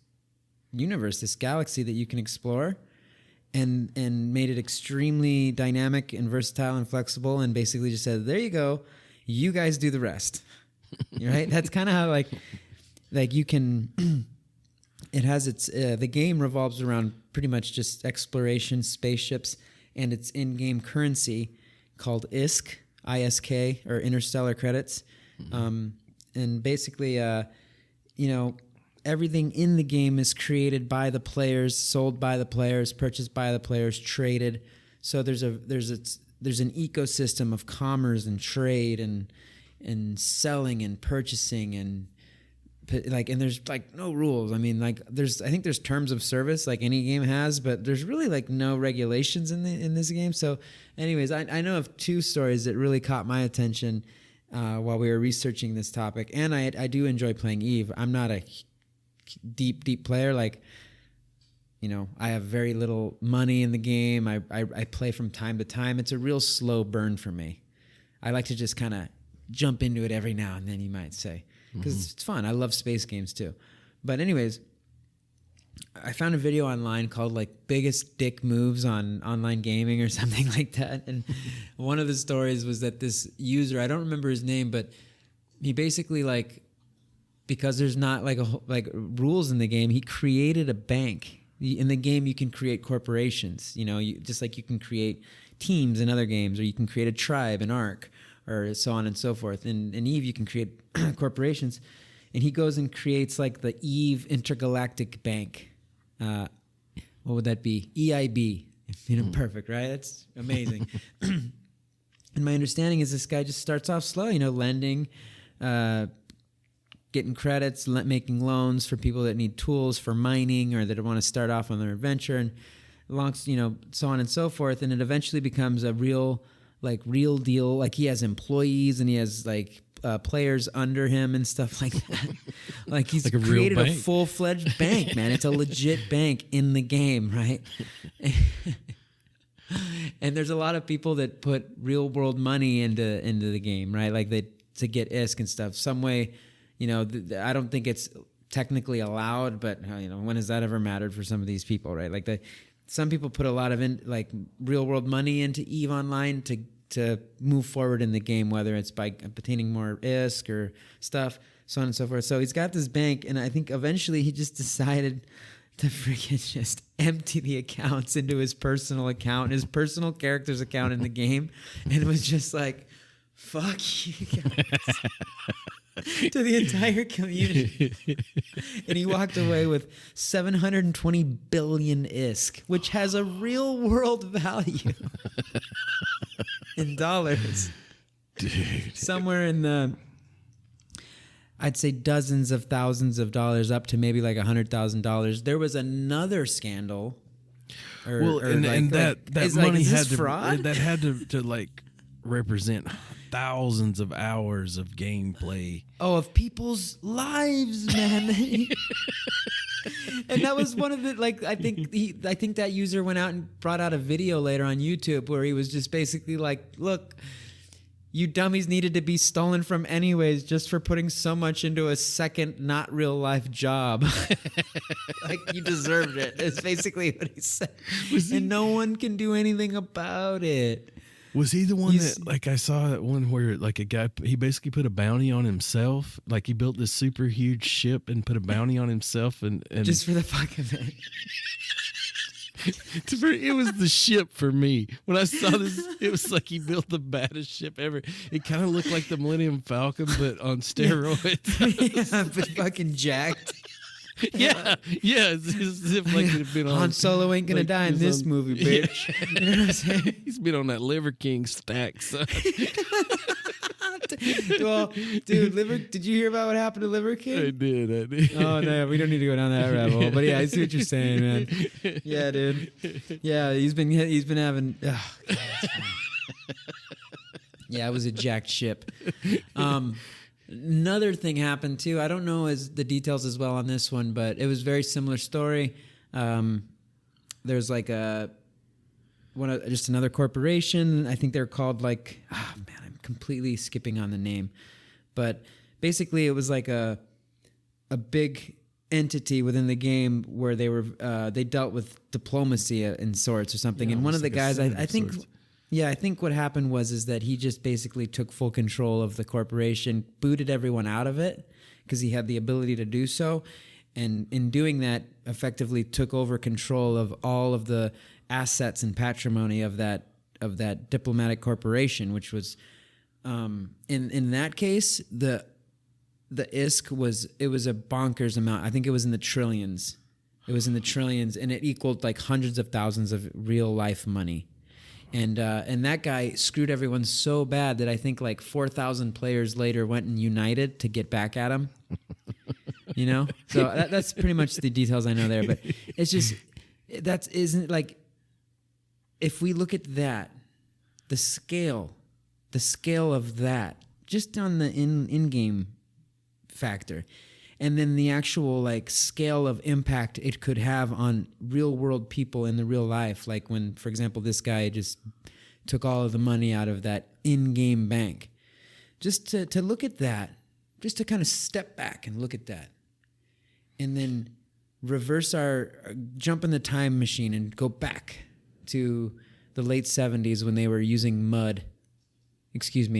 universe, this galaxy that you can explore, and made it extremely dynamic and versatile and flexible, and basically just said, there you go, you guys do the rest. Right? That's kind of how like you can. It has its the game revolves around pretty much just exploration, spaceships, and its in-game currency called ISK, or interstellar credits. And basically, everything in the game is created by the players, sold by the players, purchased by the players, traded. So there's an ecosystem of commerce and trade and selling and purchasing and there's like no rules. I mean, like I think there's terms of service like any game has, but there's really like no regulations in this game. So, anyways, I know of two stories that really caught my attention while we were researching this topic, and I do enjoy playing EVE. I'm not a deep player. Like, I have very little money in the game. I play from time to time. It's a real slow burn for me. I like to just kind of jump into it every now and then, you might say, because it's fun. I love space games too. But anyways, I found a video online called like biggest dick moves on online gaming or something like that. And one of the stories was that this user, I don't remember his name, but he basically because there's not like rules in the game, he created a bank. In the game, you can create corporations, just like you can create teams in other games, or you can create a tribe, an arc, or so on and so forth. In EVE, you can create corporations. And he goes and creates like the EVE Intergalactic Bank. What would that be? EIB. Perfect, right? That's amazing. And my understanding is this guy just starts off slow, lending, getting credits, making loans for people that need tools for mining or that want to start off on their adventure, and so on and so forth. And it eventually becomes a real deal. Like he has employees and he has players under him and stuff like that. Like he's like created a full-fledged bank, man. It's a legit bank in the game, right? And there's a lot of people that put real-world money into the game, right? Like to get ISK and stuff. Some way, I don't think it's technically allowed, but when has that ever mattered for some of these people, right? Like some people put a lot of real-world money into EVE Online to move forward in the game, whether it's by obtaining more ISK or stuff, so on and so forth. So he's got this bank, and I think eventually he just decided to freaking just empty the accounts into his personal account, his personal character's account in the game, and it was just like, fuck you guys. To the entire community. And he walked away with 720 billion ISK, which has a real world value in dollars. Dude. Somewhere in the, I'd say dozens of thousands of dollars, up to maybe like $100,000. There was another scandal. That money had to fraud? That had to represent thousands of hours of gameplay. Oh, of people's lives, man. And that was one of the I think that user went out and brought out a video later on YouTube where he was just basically like, look, you dummies needed to be stolen from anyways just for putting so much into a second not real life job. Like, you deserved it. It's basically what he said. And no one can do anything about it. Was he the one that, like, I saw that one where, like, a guy, he basically put a bounty on himself? Like, he built this super huge ship and put a bounty on himself and just for the fuck of it. It was the ship for me. When I saw this, it was like he built the baddest ship ever. It kind of looked like the Millennium Falcon, but on steroids. Yeah, but fucking jacked. Yeah. It's as if like it had been on. Han Solo ain't gonna like, die in this movie, bitch. Yeah. You know what I'm saying? He's been on that Liver King stack, son. Well, dude, did you hear about what happened to Liver King? I did. Oh no, we don't need to go down that rabbit hole. But yeah, I see what you're saying, man. Yeah, dude. Yeah, he's been having. Oh, God, yeah, it was a jacked ship. Another thing happened too. I don't know the details as well on this one, but it was a very similar story. There's like just another corporation. I think they're called like. Oh man, I'm completely skipping on the name, but basically it was like a big entity within the game where they dealt with diplomacy in sorts or something. Yeah, and one of the guys, I think. Yeah, I think what happened is that he just basically took full control of the corporation, booted everyone out of it because he had the ability to do so, and in doing that, effectively took over control of all of the assets and patrimony of that diplomatic corporation, which was, in that case, the ISK was a bonkers amount. I think it was in the trillions. It was in the trillions, and it equaled like hundreds of thousands of real life money. And that guy screwed everyone so bad that I think like 4,000 players later went and united to get back at him. You know? So that's pretty much the details I know there. But it's just, isn't like, if we look at that, the scale of that, just on the in-game factor, and then the actual like scale of impact it could have on real world people in the real life. Like when, for example, this guy just took all of the money out of that in-game bank. Just to look at that, just to kind of step back and look at that. And then jump in the time machine and go back to the late 70s when they were using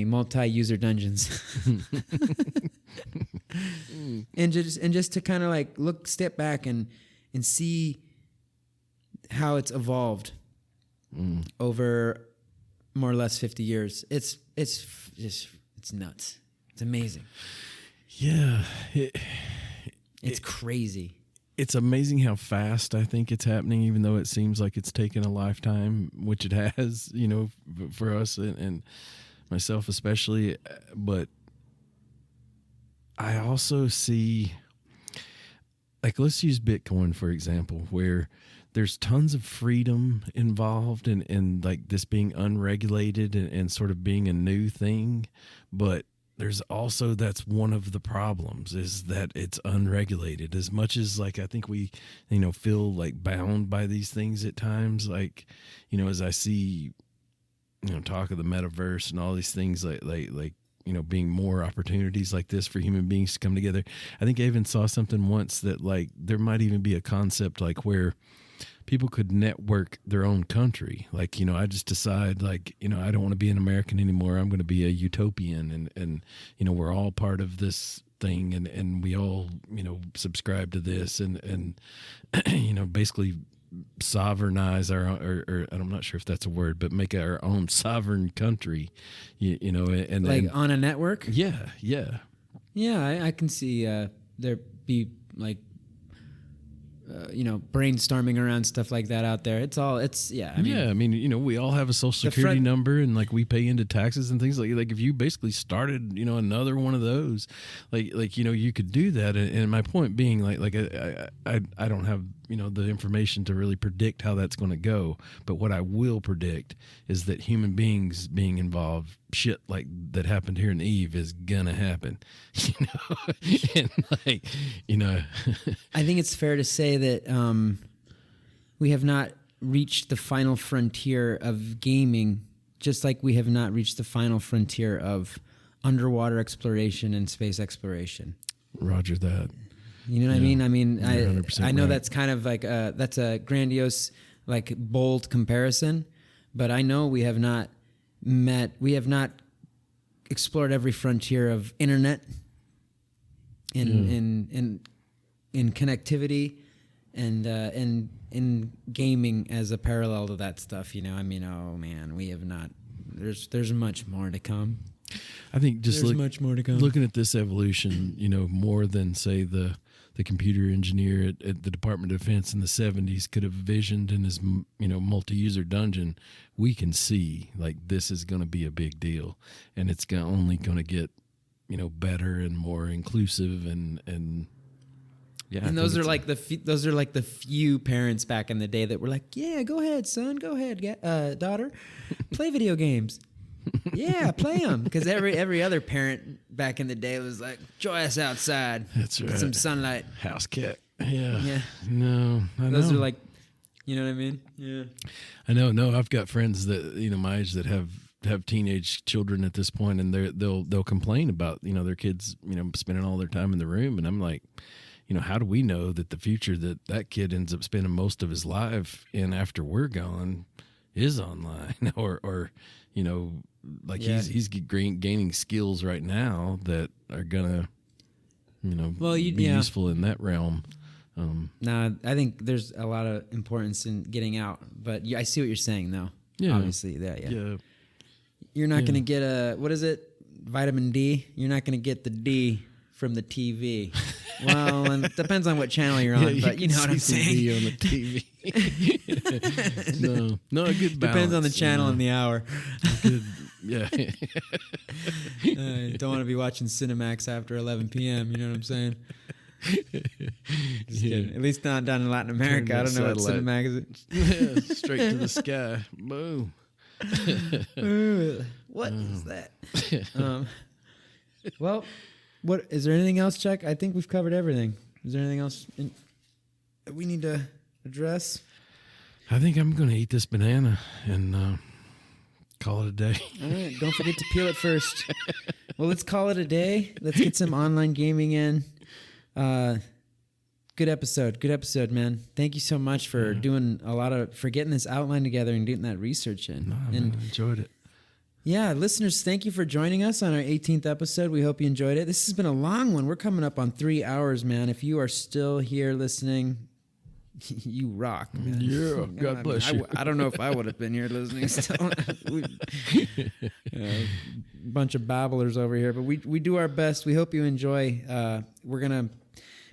multi-user dungeons. And just to kind of like step back and see how it's evolved over more or less 50 years. It's nuts. It's amazing. Yeah. It's crazy. It's amazing how fast I think it's happening, even though it seems like it's taken a lifetime, which it has, you know, for us and myself especially. But I also see, like, let's use Bitcoin, for example, where there's tons of freedom involved in like this being unregulated and sort of being a new thing. But there's also, that's one of the problems, is that it's unregulated. As much as like I think we, you know, feel like bound by these things at times, like, you know, as I see, you know, talk of the metaverse and all these things like you know, being more opportunities like this for human beings to come together. I think I even saw something once that like there might even be a concept like where people could network their own country. Like, you know, I just decide like, you know, I don't want to be an American anymore. I'm going to be a utopian and, you know, we're all part of this thing and we all, you know, subscribe to this and, you know, basically sovereignize our, or I'm not sure if that's a word, but make our own sovereign country, you know, and like on a network. Yeah. I can see there be like you know, brainstorming around stuff like that out there. I mean, you know, we all have a social security number and like we pay into taxes and things like if you basically started, you know, another one of those, like, you know, you could do that. And my point being like I don't have, you know, the information to really predict how that's going to go. But what I will predict is that human beings being involved, shit like that happened here in Eve is gonna happen, you know. And like, you know, I think it's fair to say that we have not reached the final frontier of gaming just like we have not reached the final frontier of underwater exploration and space exploration. Roger that. You know what I mean? I mean, I know right. that's kind of like that's a grandiose, like bold comparison, but I know we have not explored every frontier of internet in connectivity and in gaming as a parallel to that stuff. You know, I mean, oh man, we have not. There's much more to come. I think just much more to come. Looking at this evolution, you know, more than say the computer engineer at the Department of Defense in the 70s could have visioned in his, you know, multi-user dungeon, we can see like this is going to be a big deal, and it's only going to get, you know, better and more inclusive and yeah. And those are like the few parents back in the day that were like, yeah, go ahead, son, go ahead, daughter, play video games. Yeah, play them. Because every other parent back in the day was like, joy us outside. That's right. Get some sunlight. House cat. Yeah. Yeah. No, Those are like, you know what I mean? Yeah. I know. No, I've got friends that, you know, my age that have teenage children at this point, and they'll complain about, you know, their kids, you know, spending all their time in the room, and I'm like, you know, how do we know that the future that kid ends up spending most of his life in after we're gone is online or you know, like he's gaining skills right now that are gonna, you know, be useful in that realm. No, I think there's a lot of importance in getting out, but I see what you're saying though. Yeah, obviously, yeah. You're not gonna get what is it? Vitamin D. You're not gonna get the D from the TV. Well, and it depends on what channel you're on, but you know what I'm saying. D on the TV. no, a good balance. Depends on the channel and the hour. Good, yeah. Don't want to be watching Cinemax after 11 p.m. You know what I'm saying? Just kidding. At least not down in Latin America. I don't know what Cinemax is. Yeah, straight to the sky. Boom. What is that? Well, what is there anything else, Chuck? I think we've covered everything. Is there anything else that we need to address? I think I'm going to eat this banana and call it a day. All right, don't forget to peel it first. Well, let's call it a day. Let's get some online gaming in. Good episode, man. Thank you so much for doing for getting this outline together and getting that research in. No, I enjoyed it. Yeah, listeners, thank you for joining us on our 18th episode. We hope you enjoyed it. This has been a long one. We're coming up on 3 hours, man. If you are still here listening, you rock, man. Yeah, God bless you. I don't know if I would have been here listening still. Bunch of babblers over here, but we do our best. We hope you enjoy. We're going to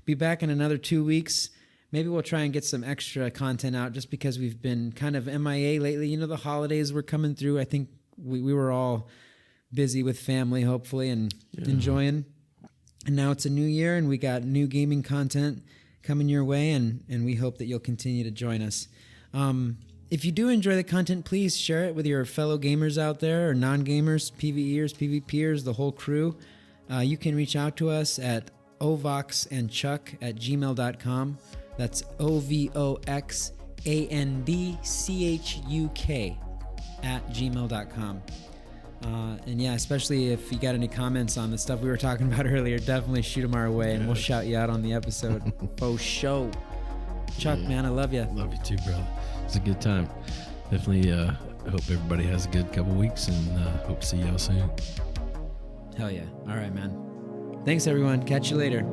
be back in another 2 weeks. Maybe we'll try and get some extra content out just because we've been kind of MIA lately. You know, the holidays were coming through. I think we were all busy with family, hopefully, and enjoying. And now it's a new year, and we got new gaming content coming your way, and we hope that you'll continue to join us. If you do enjoy the content, please share it with your fellow gamers out there, or non-gamers, PvEers, PvPers, the whole crew. You can reach out to us at ovoxandchuk@gmail.com. That's OVOXANDCHUK @gmail.com. And yeah, especially if you got any comments on the stuff we were talking about earlier, definitely shoot them our way and we'll shout you out on the episode. For show. Chuck, man, I love you. Love you too, brother. It's a good time. Definitely I hope everybody has a good couple weeks, and hope to see y'all soon. Hell yeah. All right, man. Thanks, everyone. Catch you later.